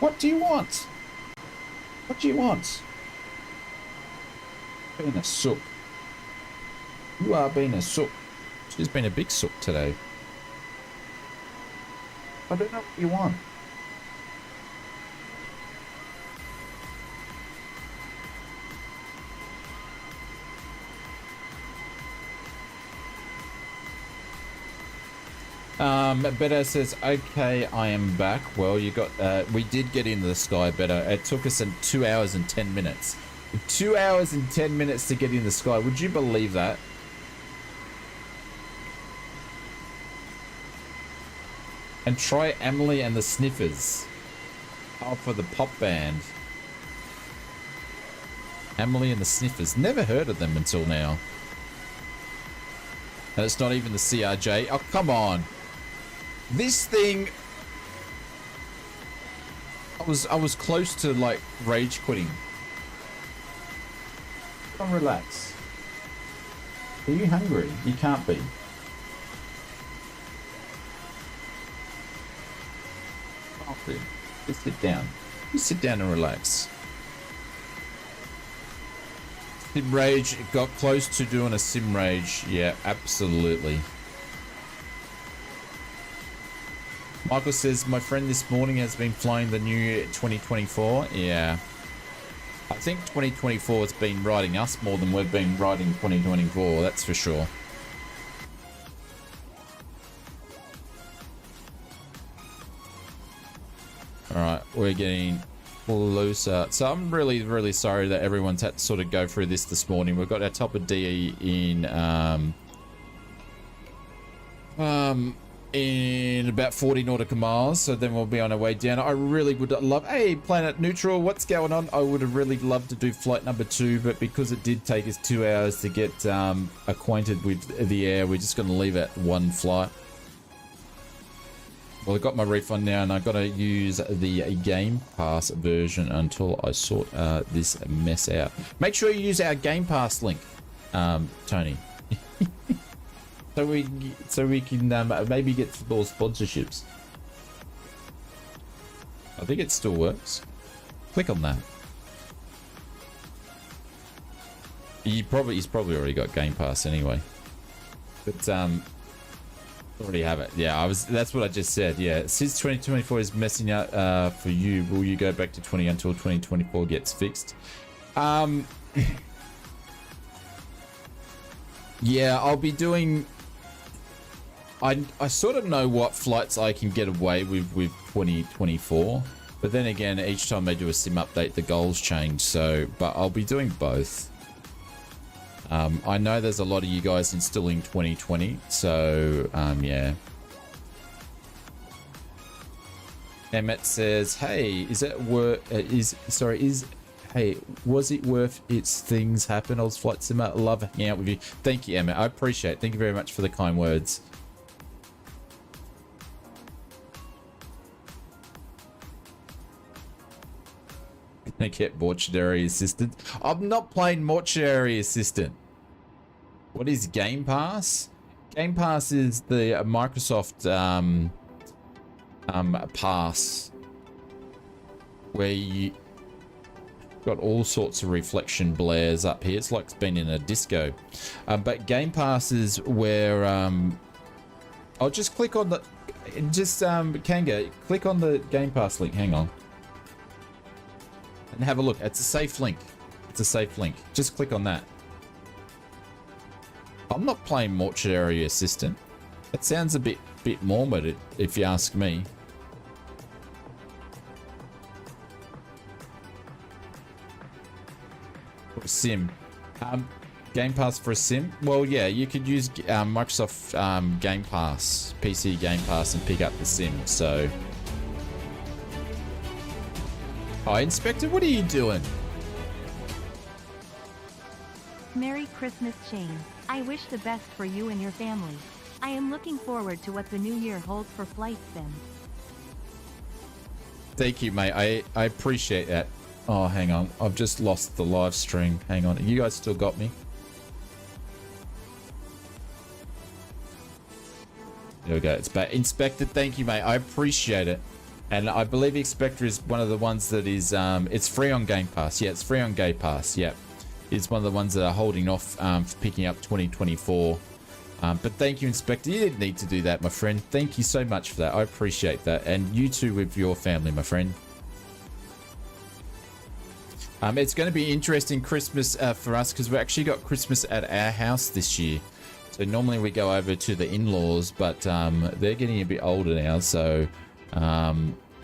What do you want? What do you want? Being a sook. You are being a sook. She's been a big sook today. I don't know what you want. Better says, okay, I am back. Well, you got, we did get into the sky, Better. It took us 2 hours and 10 minutes. 2 hours and 10 minutes to get in the sky. Would you believe that? And try Emily and the Sniffers. Oh, for the pop band. Emily and the Sniffers. Never heard of them until now. And it's not even the CRJ. Oh, come on. This thing... I was close to, like, rage quitting. Come on, relax. Are you hungry? You can't be. Oh, dude. Just sit down. Just sit down and relax. Sim rage. It got close to doing a sim rage. Yeah, absolutely. Michael says, my friend this morning has been flying the new 2024. Yeah. I think 2024 has been riding us more than we've been riding 2024. That's for sure. Alright, we're getting closer. So I'm really, really sorry that everyone's had to sort of go through this morning. We've got our top of DE in about 40 nautical miles, so then we'll be on our way down. I really would love, hey Planet Neutral, what's going on? I would have really loved to do flight number 2, but because it did take us 2 hours to get acquainted with the air, we're just going to leave at one flight. Well, I got my refund now, and I got to use the Game Pass version until I sort this mess out. Make sure you use our Game Pass link, Tony. So we can maybe get more sponsorships. I think it still works. Click on that. He's probably already got Game Pass anyway. But already have it. Yeah, that's what I just said. Yeah, since 2024 is messing out for you, will you go back to 20 until 2024 gets fixed? Yeah, I'll be doing. I sort of know what flights I can get away with 2024, but then again, each time they do a sim update, the goals change. So, but I'll be doing both. I know there's a lot of you guys installing 2020, so yeah. Emmett says, "Hey, is it worth? Hey, was it worth its things happen? ausflightsimmer, love hanging out with you. Thank you, Emmett. I appreciate it. Thank you very much for the kind words." I get mortuary assistant. I'm not playing mortuary assistant. What is Game Pass? Game Pass is the Microsoft pass where you got all sorts of reflection blares up here. It's like it's been in a disco. But Game Pass is where I'll just click on the Kanga, click on the Game Pass link. Hang on. And have a look. It's a safe link. It's a safe link. Just click on that. I'm not playing mortuary assistant. It sounds a bit morbid, if you ask me. Or sim. Game Pass for a sim? Well, yeah, you could use Microsoft Game Pass, PC Game Pass, and pick up the sim. So. Hi, Inspector, what are you doing? Merry Christmas, Shane. I wish the best for you and your family. I am looking forward to what the new year holds for Flight Sim. Thank you, mate. I appreciate that. Oh, hang on. I've just lost the live stream. Hang on. You guys still got me? There we go. It's back. Inspector, thank you, mate. I appreciate it. And I believe Expector is one of the ones that is, it's free on Game Pass. Yeah, it's free on Game Pass. Yep. It's one of the ones that are holding off for picking up 2024. But thank you, Inspector. You didn't need to do that, my friend. Thank you so much for that. I appreciate that. And you too with your family, my friend. It's going to be interesting Christmas for us because we actually got Christmas at our house this year. So normally we go over to the in-laws, but they're getting a bit older now. So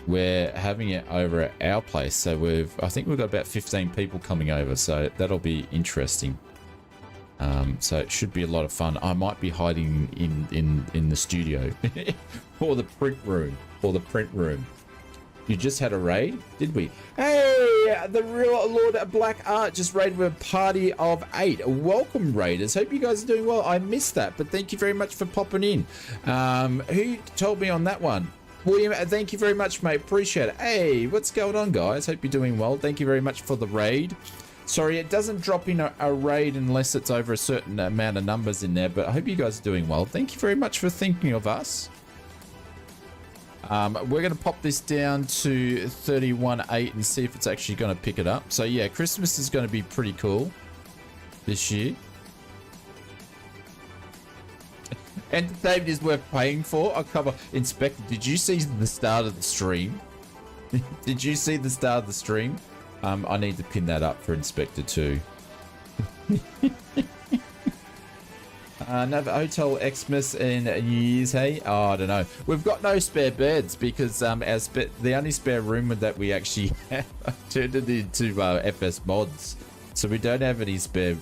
we're having it over at our place. So I think we've got about 15 people coming over. So that'll be interesting. So it should be a lot of fun. I might be hiding in the studio or the print room. You just had a raid, did we? Hey, the real Lord Black Art just raided with a party of 8. Welcome, raiders. Hope you guys are doing well. I missed that, but thank you very much for popping in. Who told me on that one? William, thank you very much, mate. Appreciate it. Hey, what's going on, guys? Hope you're doing well. Thank you very much for the raid. Sorry, it doesn't drop in a raid unless it's over a certain amount of numbers in there, but I hope you guys are doing well. Thank you very much for thinking of us. We're going to pop this down to 31.8 and see if it's actually going to pick it up. So yeah, Christmas is going to be pretty cool this year. Entertainment is worth paying for. I'll cover. Inspector, did you see the start of the stream? Did you see the start of the stream? I need to pin that up for Inspector too. Another hotel Xmas in New Year's, hey? Oh, I don't know. We've got no spare beds because the only spare room that we actually have turned it into FS mods. So we don't have any spare.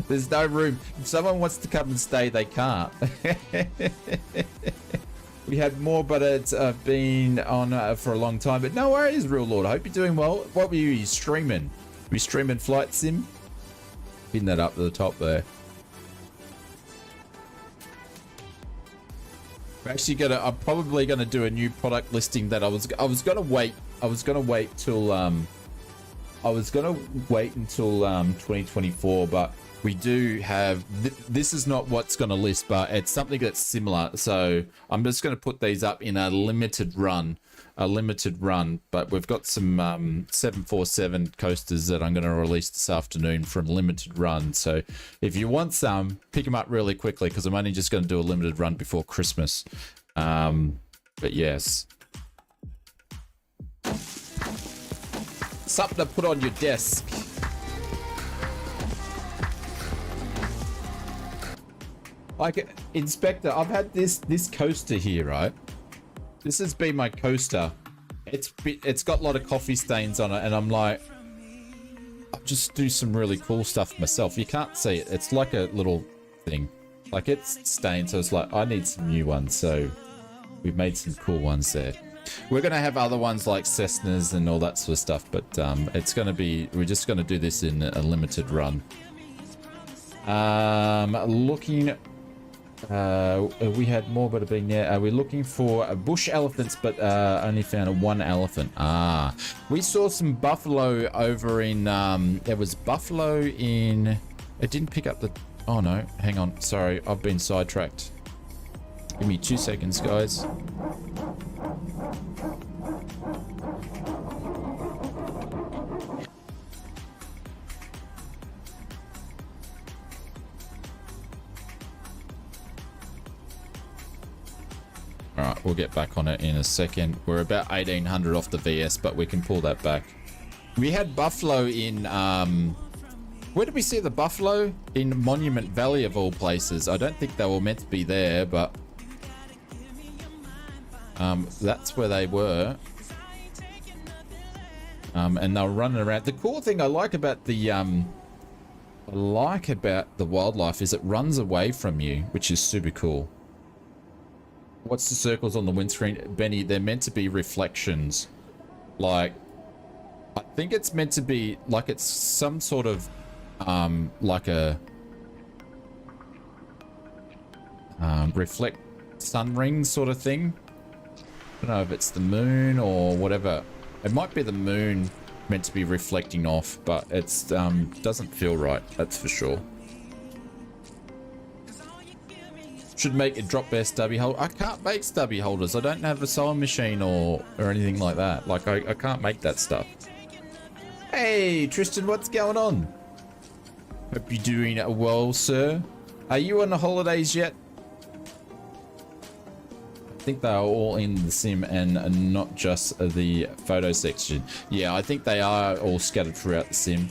There's no room. If someone wants to come and stay, they can't. We had more, but it's been on for a long time. But no worries, Real Lord. I hope you're doing well. What were you streaming? Were you streaming Flight Sim? Pin that up to the top there. We're actually I'm probably gonna do a new product listing that I was gonna wait until 2024, but we do have this is not what's going to list, but it's something that's similar. So I'm just going to put these up in a limited run, but we've got some 747 coasters that I'm going to release this afternoon from limited run. So if you want some, pick them up really quickly because I'm only just going to do a limited run before Christmas. But yes, something to put on your desk. Like, Inspector, I've had this coaster here, right? This has been my coaster. It's got a lot of coffee stains on it, and I'm like, I'll just do some really cool stuff myself. You can't see it. It's like a little thing. Like, it's stained, so it's like, I need some new ones. So we've made some cool ones there. We're going to have other ones like Cessnas and all that sort of stuff, but it's going to be, we're just going to do this in a limited run. Looking... we had more, but being there. We're looking for bush elephants, but only found one elephant. We saw some buffalo over in. There was buffalo in. It didn't pick up the. Oh no! Hang on. Sorry, I've been sidetracked. Give me 2 seconds, guys. Alright, we'll get back on it in a second. We're about 1800 off the VS, but we can pull that back. We had buffalo in, where did we see the buffalo? In Monument Valley of all places. I don't think they were meant to be there, but that's where they were. And they were running around. The cool thing I like about the wildlife is it runs away from you, which is super cool. What's the circles on the windscreen? Benny, they're meant to be reflections. Like, I think it's meant to be like it's some sort of like a reflect sun ring sort of thing. I don't know if it's the moon or whatever. It might be the moon meant to be reflecting off, but it's doesn't feel right, that's for sure. Should make a drop bear stubby holder. I can't make stubby holders. I don't have a sewing machine or anything like that. Like I can't make that stuff. Hey Tristan, what's going on? Hope you're doing well, sir. Are you on the holidays yet? I think they are all in the sim and not just the photo section. Yeah, I think they are all scattered throughout the sim.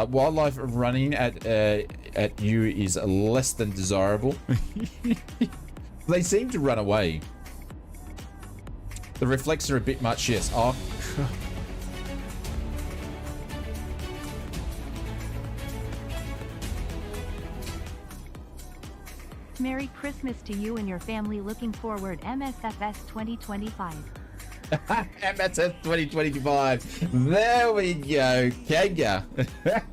Wildlife running at you is less than desirable. They seem to run away. The reflex are a bit much, yes. Oh. Merry Christmas to you and your family. Looking forward MSFS 2025. MSFS2024. There we go. Kanga.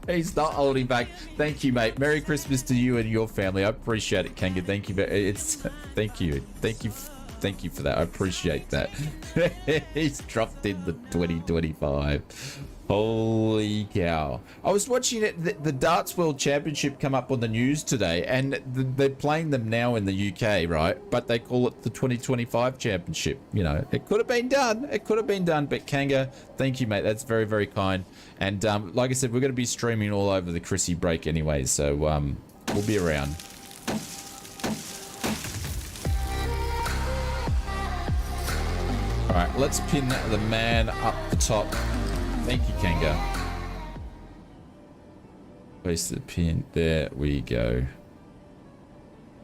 He's not holding back. Thank you, mate. Merry Christmas to you and your family. I appreciate it, Kanga. Thank you. Thank you. Thank you for that. I appreciate that. He's dropped in the 2025. Holy cow. I was watching it, the Darts World Championship come up on the news today, and they're playing them now in the UK, right? But they call it the 2025 Championship. You know, it could have been done. It could have been done. But Kanga, thank you, mate. That's very, very kind. And like I said, we're going to be streaming all over the Chrissy break anyway. So we'll be around. All right, let's pin the man up the top. Thank you, Kanga. Place the pin. There we go.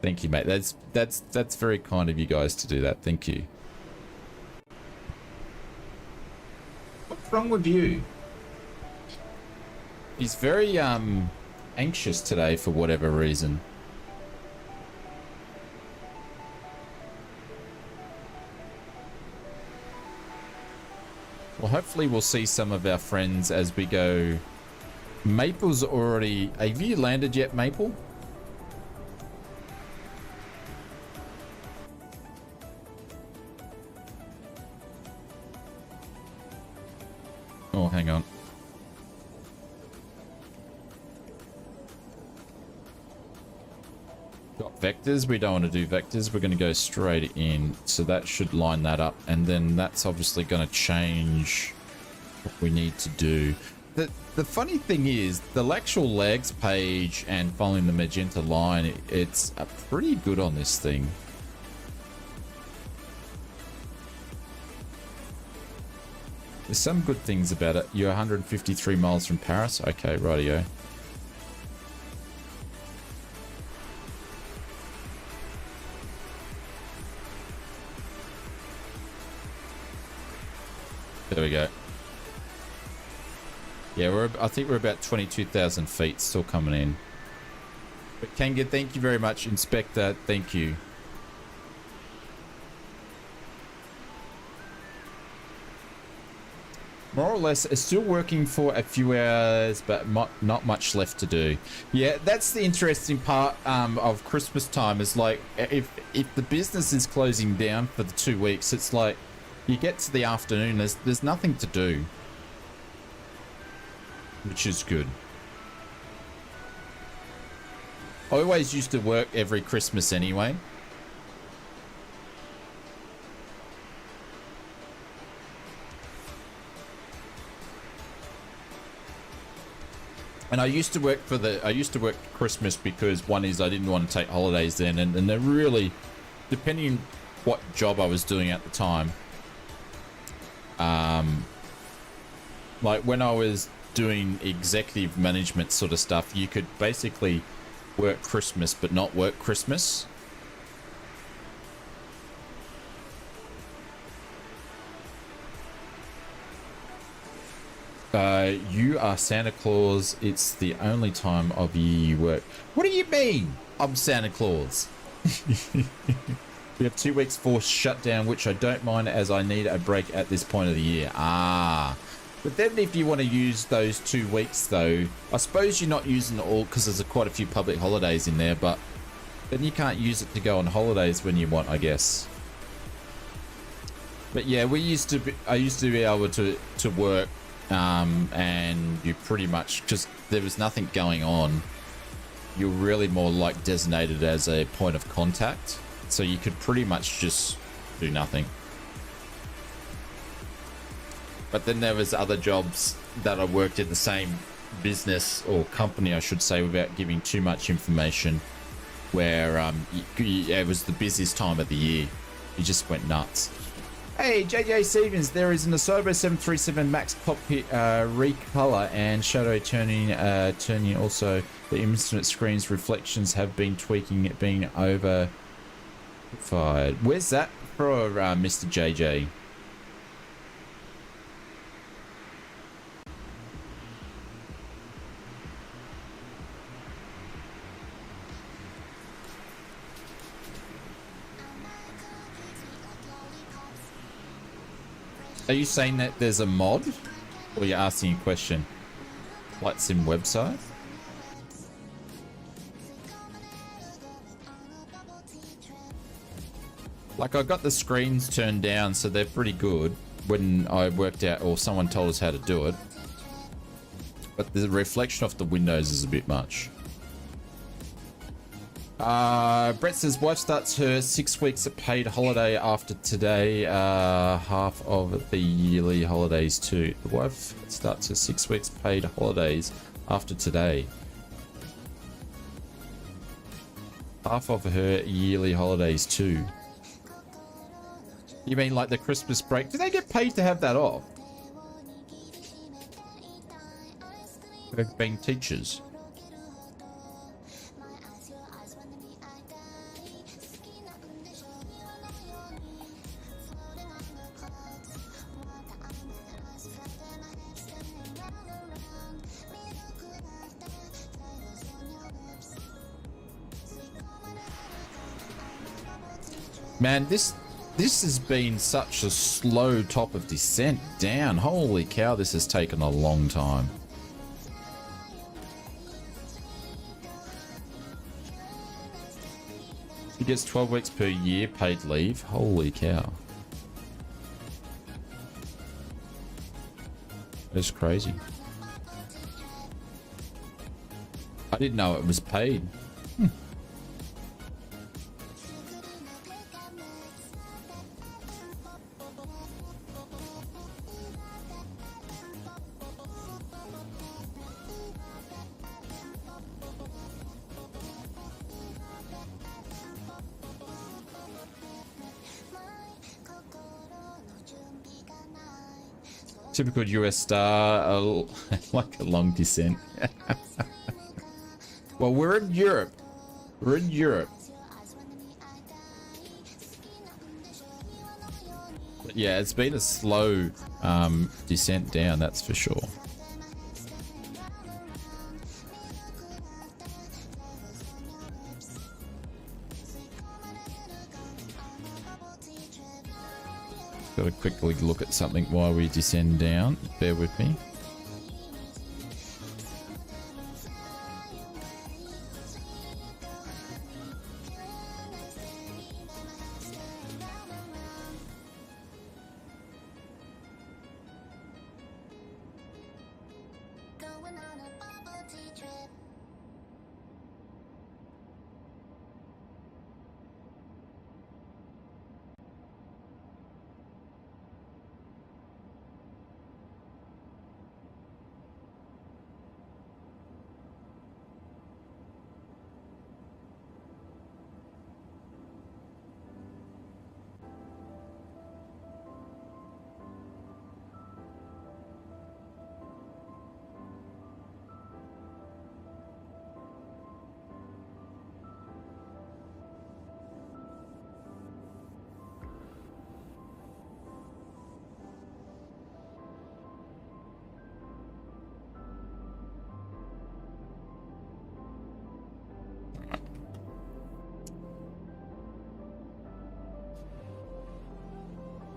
Thank you, mate. That's very kind of you guys to do that. Thank you. What's wrong with you? He's very anxious today for whatever reason. Well, hopefully we'll see some of our friends as we go. Maple's already... Have you landed yet, Maple? Oh, hang on. Got vectors. We don't want to do vectors. We're going to go straight in. So that should line that up. And then that's obviously going to change what we need to do. The funny thing is, the actual legs page and following the magenta line, it's pretty good on this thing. There's some good things about it. You're 153 miles from Paris. Okay, rightio. There we go. Yeah, I think we're about 22,000 feet still coming in. But Kanga, thank you very much. Inspector, thank you. More or less, it's still working for a few hours, but not much left to do. Yeah, that's the interesting part of Christmas time is like, if the business is closing down for the 2 weeks, it's like, you get to the afternoon, there's nothing to do. Which is good. I always used to work every Christmas anyway. And I used to work Christmas because one is I didn't want to take holidays then, and they're really, depending what job I was doing at the time. Like when I was doing executive management sort of stuff, you could basically work Christmas but not work Christmas. You are Santa Claus. It's the only time of year you work. What do you mean I'm Santa Claus? We have 2 weeks forced shutdown, which I don't mind as I need a break at this point of the year. Ah. But then if you want to use those 2 weeks, though, I suppose you're not using it all because there's quite a few public holidays in there, but then you can't use it to go on holidays when you want, I guess. But yeah, I used to be able to work and you pretty much just, there was nothing going on. You're really more like designated as a point of contact, so you could pretty much just do nothing. But then there was other jobs that I worked in the same business or company, I should say, without giving too much information, where it was the busiest time of the year. You just went nuts. Hey, JJ Stevens, there is an Asobo 737 Max cockpit recolor and shadow turning. Also, the instrument screen's reflections have been tweaking, it being over. Where's that for, Mr. JJ? Are you saying that there's a mod? Or you're asking a question? Flight Sim website? Like, I got the screens turned down, so they're pretty good when I worked out, or someone told us how to do it. But the reflection off the windows is a bit much. Brett says wife starts her 6 weeks of paid holiday after today, half of the yearly holidays too. The wife starts her 6 weeks paid holidays after today. Half of her yearly holidays too. You mean like the Christmas break? Do they get paid to have that off? For being teachers. Man, this has been such a slow top of descent down. Holy cow, this has taken a long time. He gets 12 weeks per year paid leave. Holy cow. That's crazy. I didn't know it was paid. Typical US star, like a long descent. Well, we're in Europe. We're in Europe. But yeah, it's been a slow descent down, that's for sure. Got to quickly look at something while we descend down. Bear with me.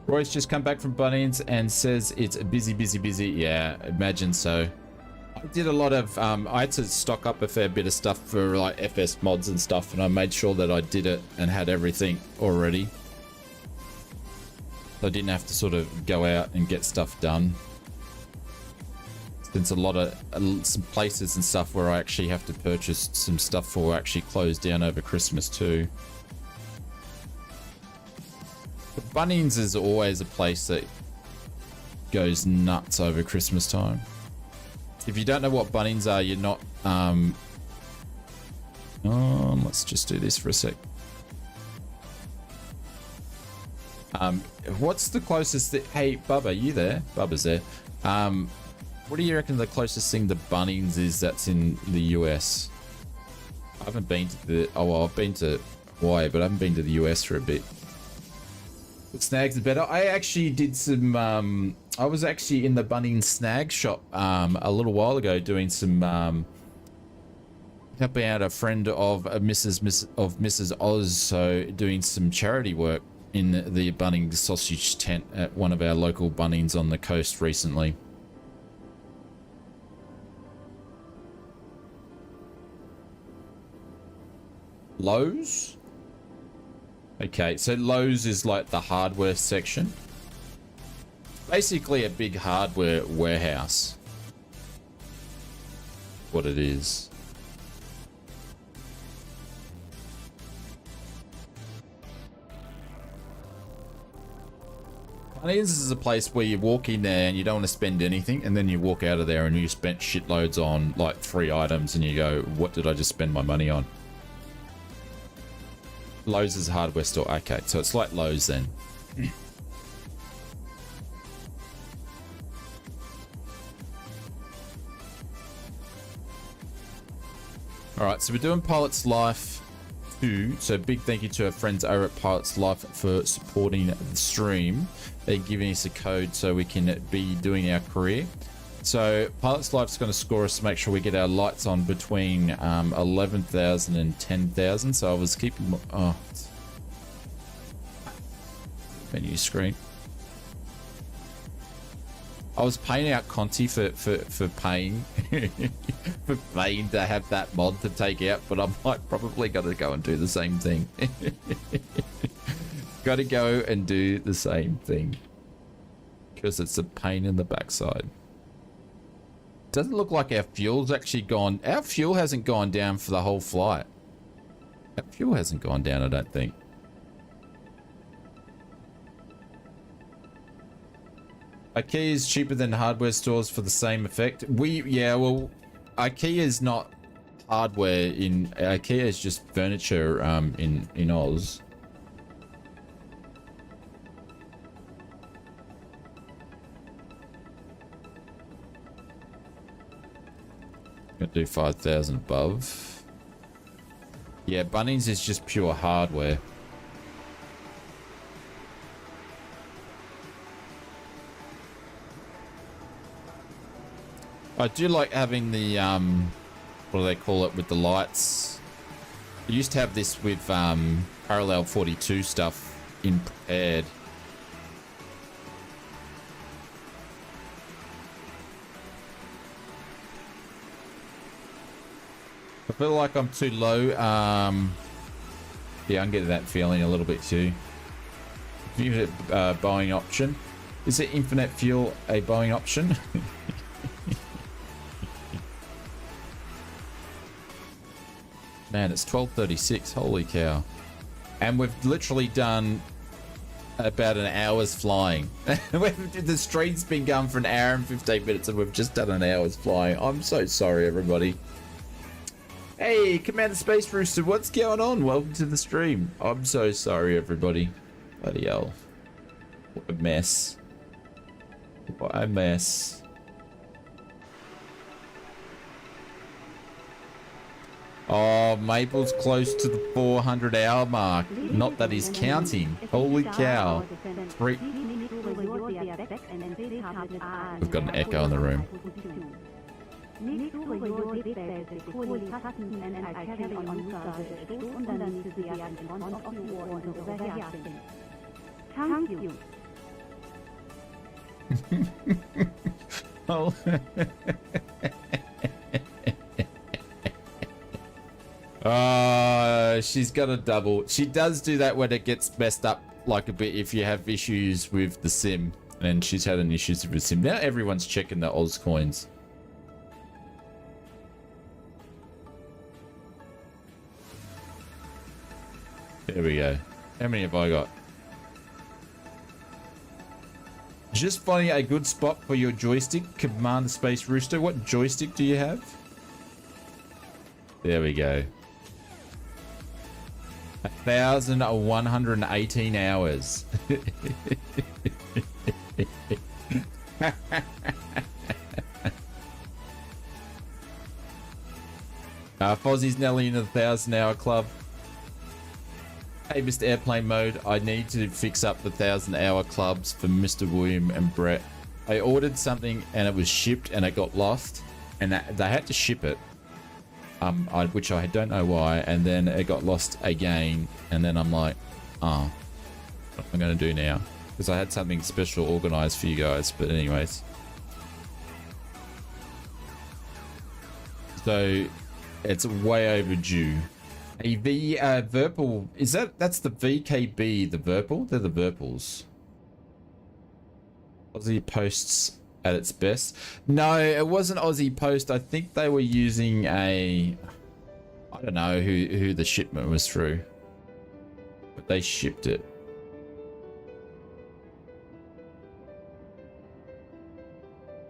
Roy's just come back from Bunnings and says it's busy, busy, busy. Yeah, imagine so. I did a lot of, I had to stock up a fair bit of stuff for like FS mods and stuff, and I made sure that I did it and had everything already. So I didn't have to sort of go out and get stuff done. Since a lot of some places and stuff where I actually have to purchase some stuff for actually closed down over Christmas too. But Bunnings is always a place that goes nuts over Christmas time. If you don't know what Bunnings are, you're not let's just do this for a sec. What's the closest that, hey Bubba, you there? Bubba's there. What do you reckon the closest thing to Bunnings is that's in the US? I haven't been to the, oh well, I've been to Hawaii, but I haven't been to the US for a bit. But Snags are better. I actually did some, I was actually in the Bunnings snag shop a little while ago doing some, helping out a friend of Mrs. Oz, so doing some charity work in the Bunnings sausage tent at one of our local Bunnings on the coast recently. Lowe's? Okay, so Lowe's is like the hardware section. Basically a big hardware warehouse. What it is. Bunnings is a place where you walk in there and you don't want to spend anything, and then you walk out of there and you spent shitloads on like 3 items and you go, what did I just spend my money on? Lowe's is a hardware store. Okay, so it's like Lowe's then. Alright, so we're doing Pilot's Life 2. So big thank you to our friends over at Pilot's Life for supporting the stream. They're giving us a code so we can be doing our career. So Pilot's Life's going to score us to make sure we get our lights on between 11,000 and 10,000. So I was keeping... Oh. Menu screen. I was paying out Conti for paying for paying to have that mod to take out, but I'm like probably got to go and do the same thing. Got to go and do the same thing because it's a pain in the backside. Doesn't look like our fuel's actually gone. Our fuel hasn't gone down for the whole flight. Our fuel hasn't gone down, I don't think. IKEA is cheaper than hardware stores for the same effect. Yeah, well, IKEA is not hardware in IKEA is just furniture in Oz. Gonna do 5,000 above. Yeah, Bunnings is just pure hardware. I do like having the what do they call it with the lights. I used to have this with parallel 42 stuff in prepared. I feel like I'm too low. Yeah, I'm getting that feeling a little bit too. Infinite Boeing option. Is it infinite fuel a Boeing option? Man, it's 12:36. Holy cow. And we've literally done about an hour's flying. The stream's been going for an hour and 15 minutes and we've just done an hour's flying. I'm so sorry, everybody. Hey, Commander Space Rooster, what's going on? Welcome to the stream. I'm so sorry, everybody. Bloody hell. What a mess. What a mess. Oh, Maple's close to the 400-hour mark. Not that he's counting. Holy cow. We've got an echo in the room. Thank you. Oh. She's got a double. She does do that when it gets messed up like a bit if you have issues with the sim. And she's had an issues with the sim. Now everyone's checking the Oz coins. There we go. How many have I got? Just finding a good spot for your joystick, Commander Space Rooster. What joystick do you have? There we go. 1,118 hours. Fozzie's nearly in the 1,000-hour club. Hey, Mr. Airplane Mode, I need to fix up the 1,000-hour clubs for Mr. William and Brett. I ordered something and it was shipped and it got lost, and they had to ship it, which I don't know why, and then it got lost again, and then I'm like, oh, what am I going to do now? Because I had something special organized for you guys, but anyways. So it's way overdue. A Virpal, that's the VKB, the Virpal? They're the Virpals. Aussie Posts at its best. No, it wasn't Aussie Post. I think they were using I don't know who the shipment was through, but they shipped it.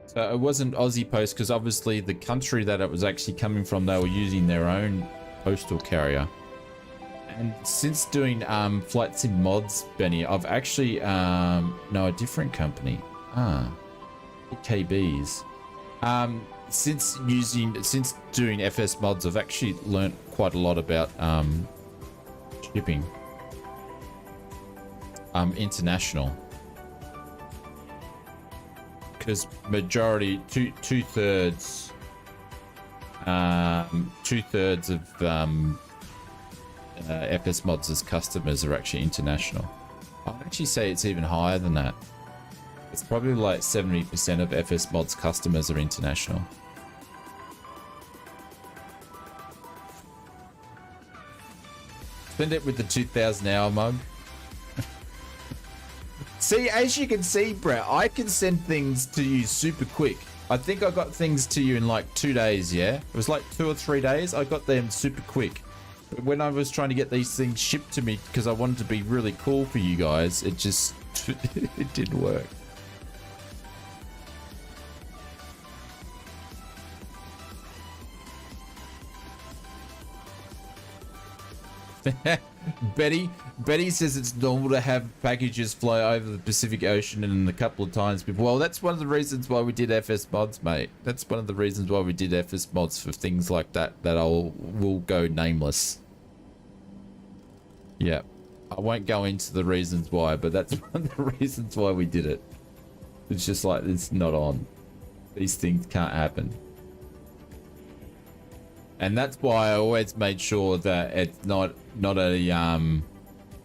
So it wasn't Aussie Post, because obviously the country that it was actually coming from, they were using their own postal carrier. And since doing flight sim mods, Benny, I've actually no, a different company. KBs. Since doing FS mods, I've actually learnt quite a lot about shipping. International, because majority two-thirds of FS mods as customers are actually international. I'd actually say it's even higher than that. It's probably like 70% of FS mods customers are international. Spend it with the 2,000-hour mug. See, as you can see, Brett, I can send things to you super quick. I think I got things to you in like 2 days, yeah? It was like 2 or 3 days. I got them super quick. But when I was trying to get these things shipped to me because I wanted to be really cool for you guys, it just it didn't work. Betty says it's normal to have packages fly over the Pacific Ocean and a couple of times before. Well, that's one of the reasons why we did FS mods, mate. That's one of the reasons why we did FS mods, for things like that will go nameless. Yeah, I won't go into the reasons why, but that's one of the reasons why we did it. It's just like, it's not on. These things can't happen. And that's why I always made sure that it's not a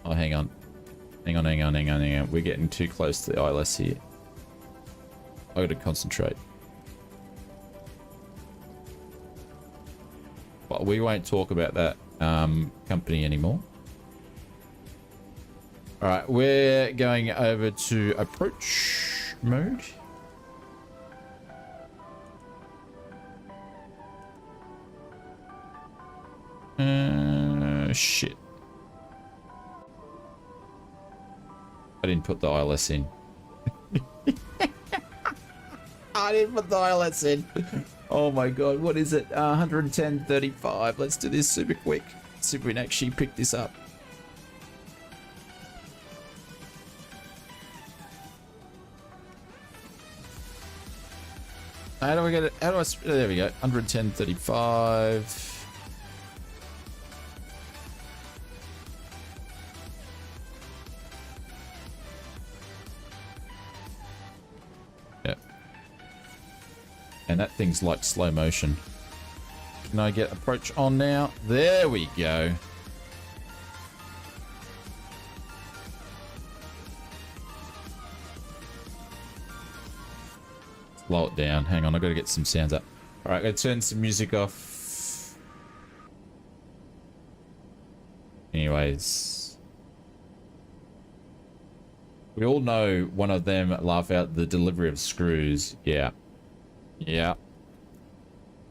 oh, hang on. We're getting too close to the ILS here. I gotta concentrate. But we won't talk about that company anymore. All right, we're going over to approach mode. Shit. I didn't put the ILS in. I didn't put the ILS in. Oh my god, what is it? 110.35. Let's do this super quick. See if we can actually pick this up. How do I get it? How do I... There we go. 110.35. And that thing's like slow motion. Can I get approach on now? There we go. Slow it down. Hang on, I've got to get some sounds up. All right, I'm going to turn some music off. Anyways. We all know one of them laugh out the delivery of screws. Yeah. Yeah.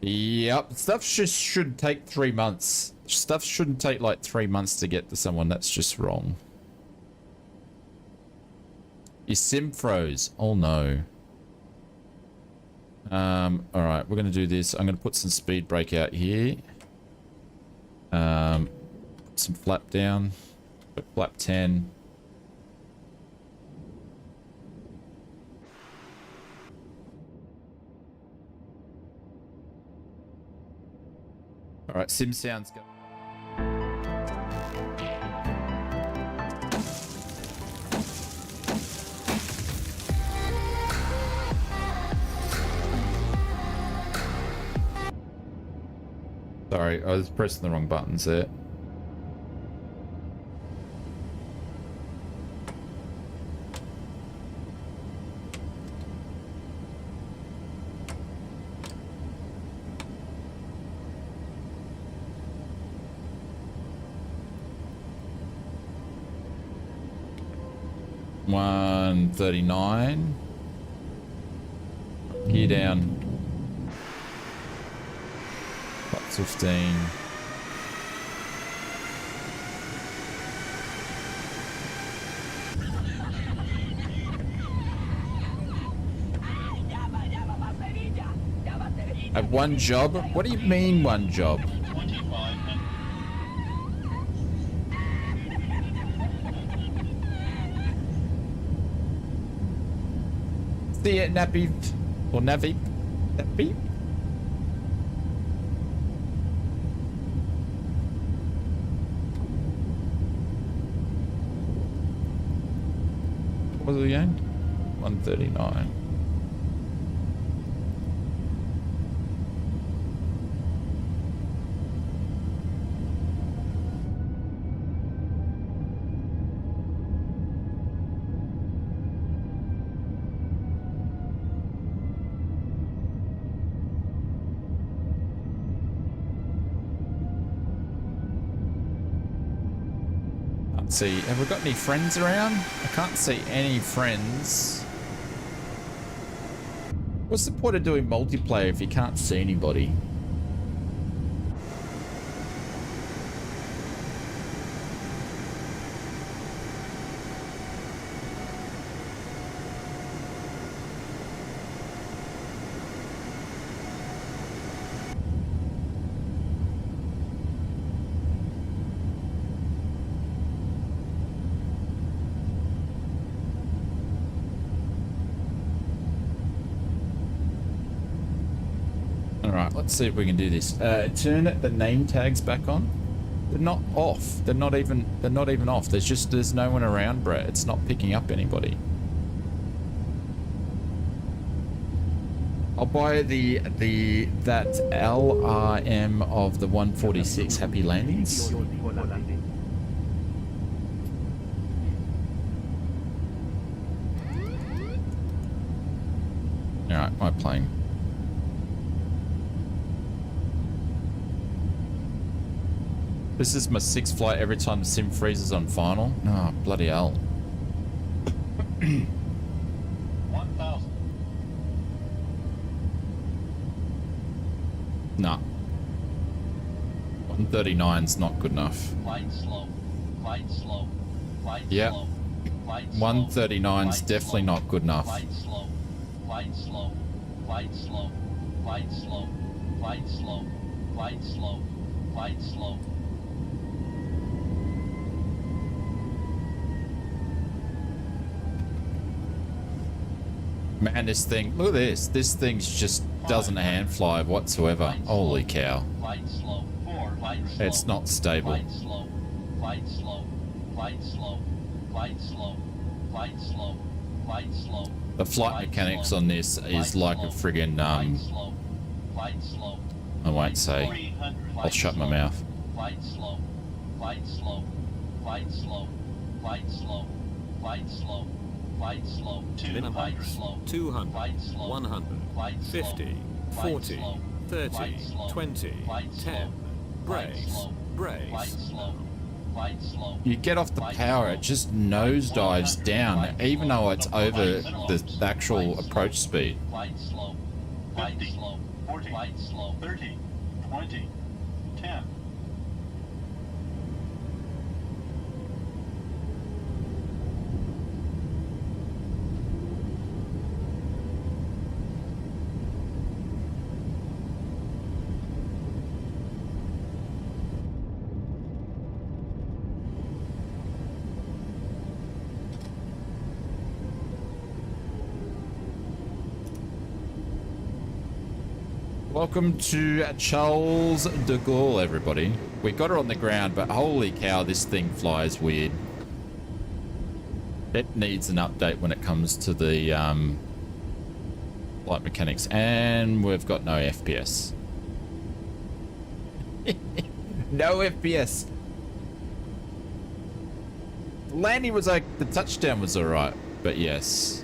Yep. Stuff should take 3 months. Stuff shouldn't take like 3 months to get to someone. That's just wrong. Your sim froze. Oh no. Alright, we're going to do this. I'm going to put some speed brake out here. Put some flap down. Put flap 10. Alright, sim sounds go. Sorry, I was pressing the wrong buttons there. $139. Gear down. 15. At one job? What do you mean one job? 25. See it, Nappy. Or Navi. Nappy. What was it again? 139. See, have we got any friends around? I can't see any friends. What's the point of doing multiplayer if you can't see anybody? Let's see if we can do this. Turn the name tags back on. They're not off. They're not even off. There's no one around, Brett. It's not picking up anybody. I'll buy that LRM of the 146 Happy Landings. Alright, my plane. This is my 6th flight every time the sim freezes on final. Oh, bloody hell. 1,000. Nah. 139's not good enough. Flight slow. Flight slow. Flight Yep. slow. Flight 139's definitely not good enough. Flight slow. Flight slow. Flight slow. Flight slow. Flight slow. Flight slow. Flight slow. Man, this thing, look at this. This thing just doesn't hand fly whatsoever. Holy cow. Flight slow. Flight slow. It's not stable. Flight slow. Flight slow. Flight slow. Flight slow. Flight slow. Flight slow. The flight mechanics on this is like a friggin' Flight slow. I won't say. I'll shut my mouth. Flight slow. Flight slow. Flight slow. Flight slow. Flight slow. Flight slow. Minimum 200, 100, 50, 40, 30, 20, 10. Brace, brace. You get off the power, it just nosedives down, even though it's over the actual approach speed. Flight slow. 50, 40, 30, 20, 10. Welcome to Charles de Gaulle, everybody. We got her on the ground, but holy cow, this thing flies weird. It needs an update when it comes to the flight mechanics, and we've got no FPS. No FPS. Landing was like, the touchdown was alright, but yes.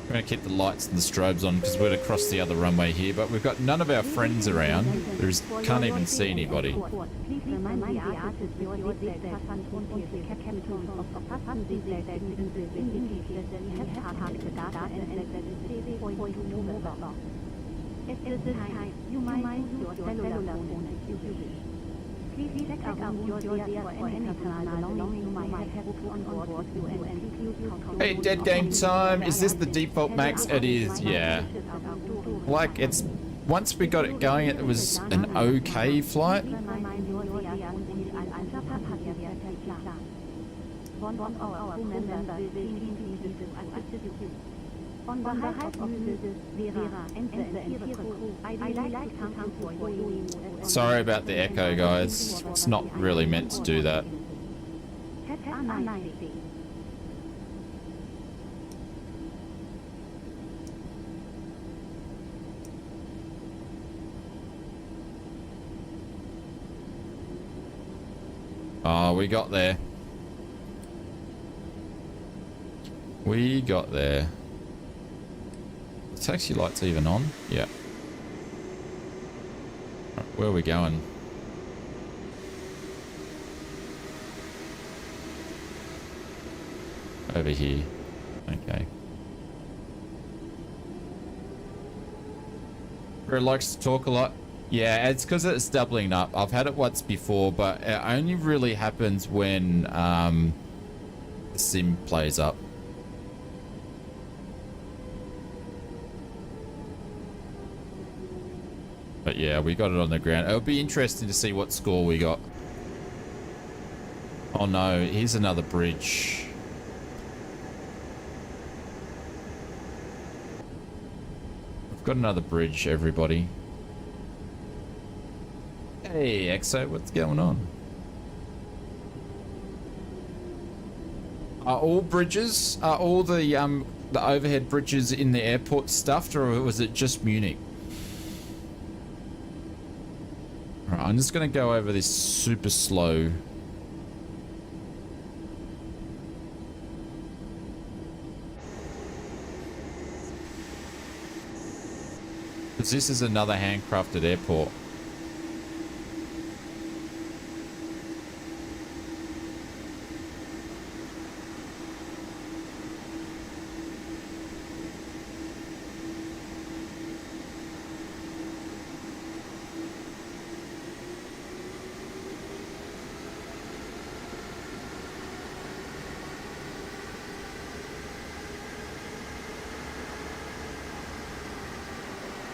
We're going to keep the lights and the strobes on because we're going to cross the other runway here, but we've got none of our friends around. There's can't even see anybody. Please remind the artist your seatbelt fasten und the captain of fasten seatbelt indicates that you have parked the data and that is 0.2 mobile. At this time, you might use your cellular phone if you wish. Please check out your gear for any belonging you might have on board with you and please use Hey, dead game time. Is this the default max? It is, yeah. Like, it's... Once we got it going, it was an okay flight. On behalf of Mrs. Vera and the entire crew, I'd like to thank you for your doing. Sorry about the echo, guys. It's not really meant to do that. Have a nice day. Oh, we got there. We got there. The taxi light's even on? Yeah. Right, where are we going? Over here. Okay. It likes to talk a lot. Yeah, it's because it's doubling up. I've had it once before, but it only really happens when the sim plays up. But yeah, we got it on the ground. It'll be interesting to see what score we got. Oh no, here's another bridge. We've got another bridge, everybody. Hey, EXO, what's going on? Are all bridges, are all the overhead bridges in the airport stuffed, or was it just Munich? Alright, I'm just gonna go over this super slow. Because this is another handcrafted airport.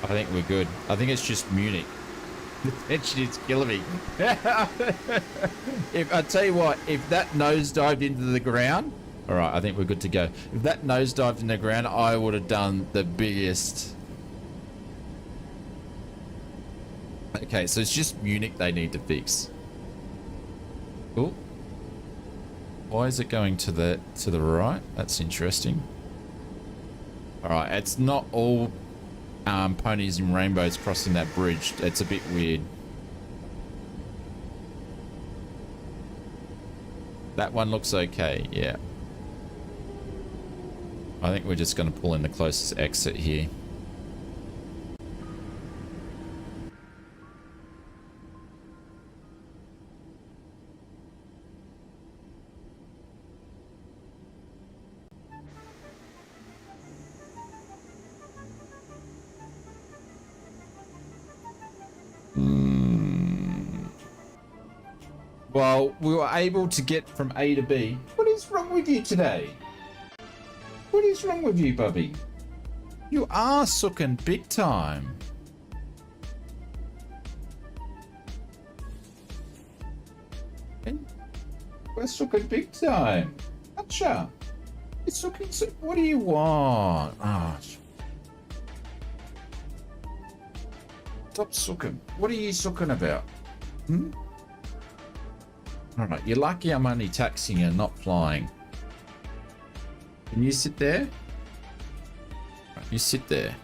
I think we're good. I think it's just Munich. The tension is killing me. If I tell you what, if that nosedived into the ground, all right, I think we're good to go. If that nosedived in the ground, I would have done the biggest. Okay, so it's just Munich they need to fix. Cool. Why is it going to the right? That's interesting. All right, it's not all ponies and rainbows crossing that bridge. It's a bit weird. That one looks okay, yeah. I think we're just going to pull in the closest exit here. Well, we were able to get from A to B. What is wrong with you today? What is wrong with you, Bubby? You are sooking big time. We're sooking big time. Gotcha. You're What do you want? Ah, stop sooking. What are you sooking about? Hmm? Alright, you're lucky I'm only taxiing and not flying. Can you sit there? Right, you sit there.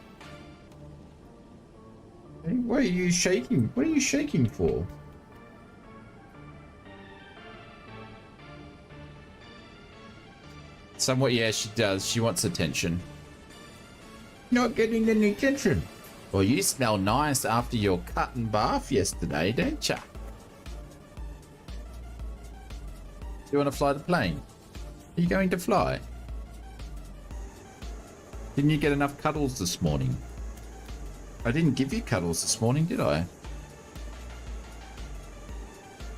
Hey, why are you shaking? What are you shaking for? Somewhat, yeah, she does. She wants attention. Not getting any attention. Well, you smell nice after your cut and bath yesterday, don't ya? You want to fly the plane? Are you going to fly? Didn't you get enough cuddles this morning? I didn't give you cuddles this morning, did I?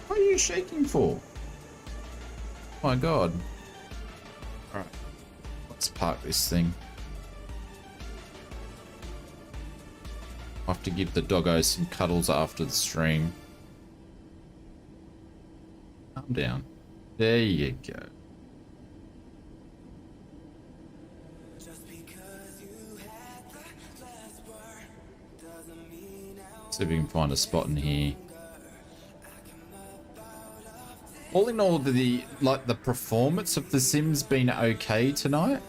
What are you shaking for? Oh my god. Alright. Let's park this thing. I'll have to give the doggo some cuddles after the stream. Calm down. There you go. See if we can find a spot in here. All in all, the performance of the Sim's been okay tonight.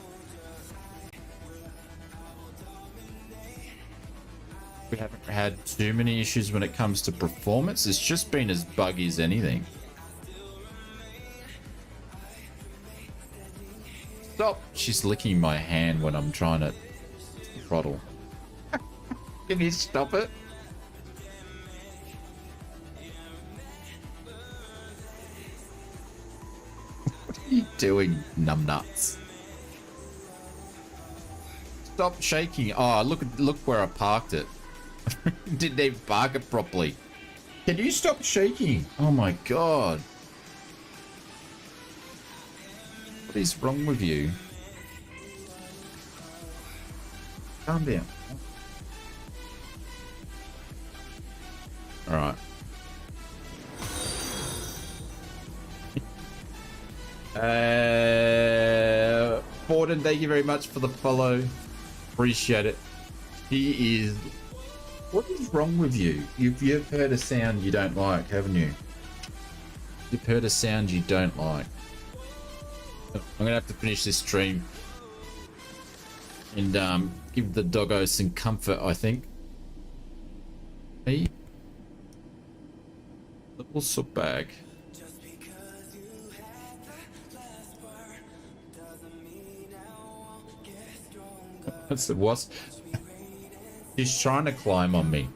We haven't had too many issues when it comes to performance. It's just been as buggy as anything. Stop! She's licking my hand when I'm trying to throttle. Can you stop it? What are you doing, numbnuts? Stop shaking. Oh, look where I parked it. Didn't even park it properly. Can you stop shaking? Oh my god. What is wrong with you? Calm down. Alright. Borden, thank you very much for the follow. Appreciate it. He is... What is wrong with you? You've heard a sound you don't like, haven't you? You've heard a sound you don't like. I'm gonna have to finish this stream and give the doggo some comfort, I think. Hey, little soot bag. That's the wasp. She's trying to climb on me.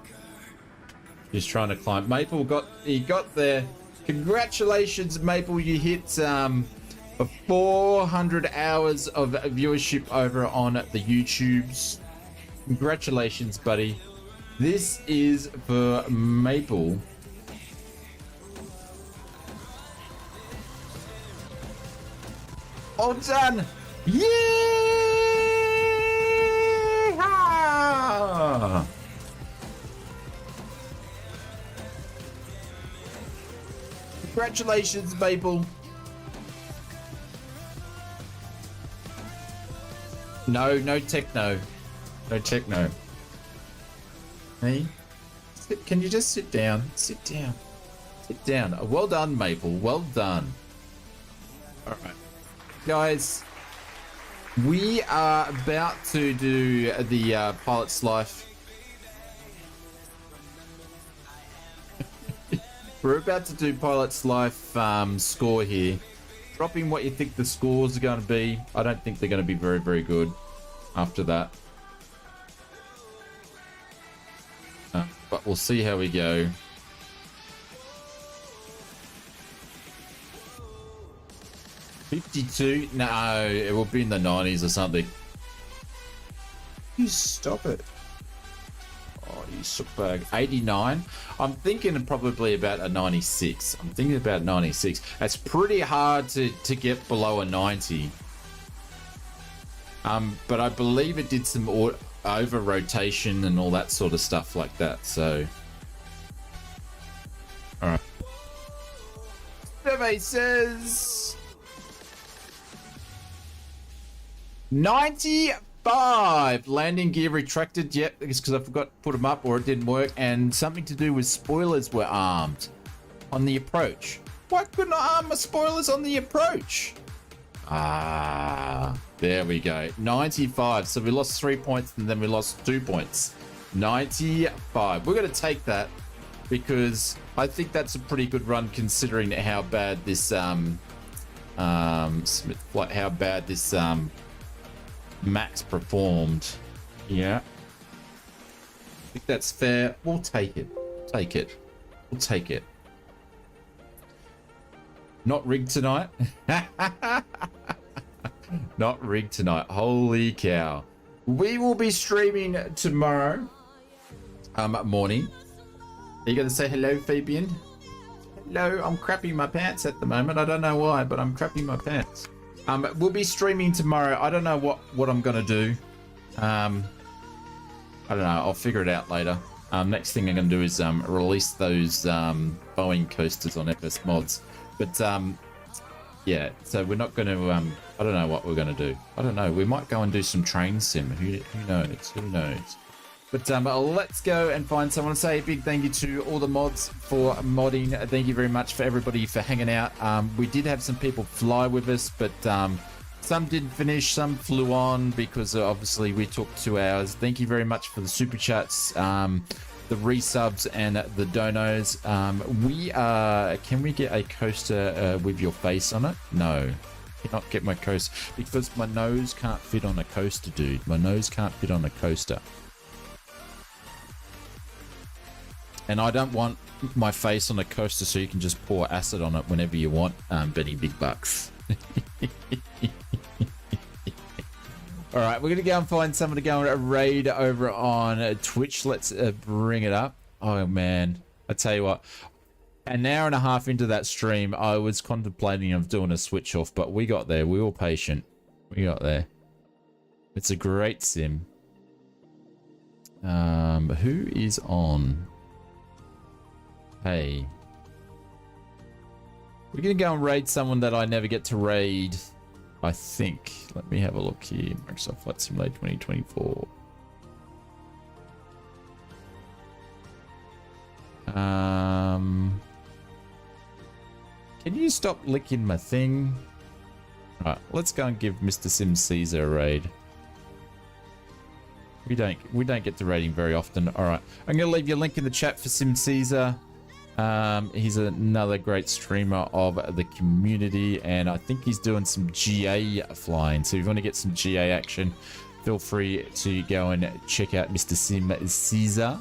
She's trying to climb. Maple got there. Congratulations, Maple. You hit 400 hours of viewership over on the YouTubes. Congratulations, buddy. This is for Maple. All done. Yeah! Congratulations, Maple. No techno. No techno. Hey? Can you just sit down? Sit down. Sit down. Well done, Maple. Well done. Alright. Guys, we are about to do the pilot's life. We're about to do pilot's life score here. Drop in what you think the scores are going to be. I don't think they're going to be very, very good after that. But we'll see how we go. $52? No, it will be in the 90s or something. You stop it. Oh, you sootbag. 89? I'm thinking probably about a 96. I'm thinking about 96. It's pretty hard to get below a 90. But I believe it did some over rotation and all that sort of stuff like that, so. Alright. Survey says 95 landing gear retracted. Yep, it's because I forgot to put them up or it didn't work, and something to do with spoilers were armed on the approach. Why couldn't I arm my spoilers on the approach? Ah, there we go. 95. So we lost 3 points and then we lost 2 points. 95. We're going to take that because I think that's a pretty good run considering how bad this Max performed. Yeah, I think that's fair. We'll take it. Take it. We'll take it. Not rigged tonight. Not rigged tonight. Holy cow. We will be streaming tomorrow morning. Are you going to say hello, Fabian? Hello, I'm crapping my pants at the moment. I don't know why, but I'm crapping my pants. We'll be streaming tomorrow. I don't know what I'm going to do. I don't know. I'll figure it out later. Next thing I'm going to do is release those Boeing coasters on FS Mods. But yeah, so we're not going to, I don't know what we're going to do. I don't know. We might go and do some train sim. Who knows? Who knows? But let's go and find someone. Say a big thank you to all the mods for modding. Thank you very much for everybody for hanging out. We did have some people fly with us, but some didn't finish. Some flew on because obviously we took 2 hours. Thank you very much for the super chats. The resubs and the donos. Can we get a coaster with your face on it? No, cannot get my coaster because my nose can't fit on a coaster, dude. My nose can't fit on a coaster, and I don't want my face on a coaster so you can just pour acid on it whenever you want. Benny Big Bucks. All right, we're going to go and find someone to go and raid over on Twitch. Let's bring it up. Oh, man. I tell you what, an hour and a half into that stream, I was contemplating of doing a switch off, but we got there. We were patient. We got there. It's a great sim. Who is on? Hey. We're going to go and raid someone that I never get to raid. I think. Let me have a look here. Microsoft Flight Simulator 2024. Can you stop licking my thing? Right, let's go and give Mr. Sim Caesar a raid. We don't get to raid him very often. All right, I'm gonna leave you a link in the chat for Sim Caesar. He's another great streamer of the community, and I think he's doing some GA flying. So if you want to get some GA action, feel free to go and check out Mr. Sim Caesar.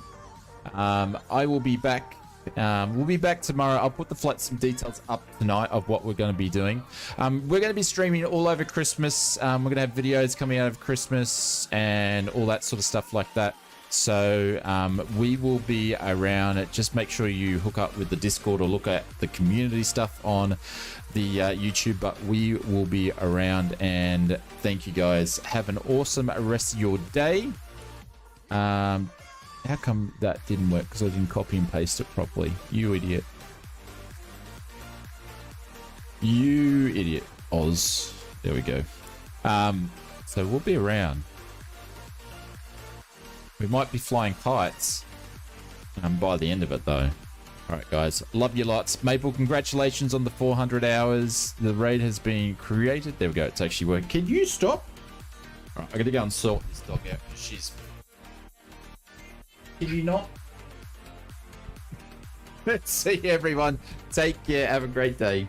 I will be back. We'll be back tomorrow. I'll put the flight sim details up tonight of what we're going to be doing. We're going to be streaming all over Christmas. We're going to have videos coming out of Christmas and all that sort of stuff like that. So we will be around. Just make sure you hook up with the Discord or look at the community stuff on the YouTube, but we will be around. And thank you guys. Have an awesome rest of your day. How come that didn't work? Because I didn't copy and paste it properly. You idiot. You idiot. Oz. There we go. So we'll be around. We might be flying kites by the end of it, though. All right, guys. Love you lots. Maple, congratulations on the 400 hours. The raid has been created. There we go. It's actually working. Can you stop? All right, I'm going to go and sort this dog out because she's... Did you not? Let's see you, everyone. Take care. Have a great day.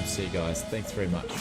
See you guys. Thanks very much.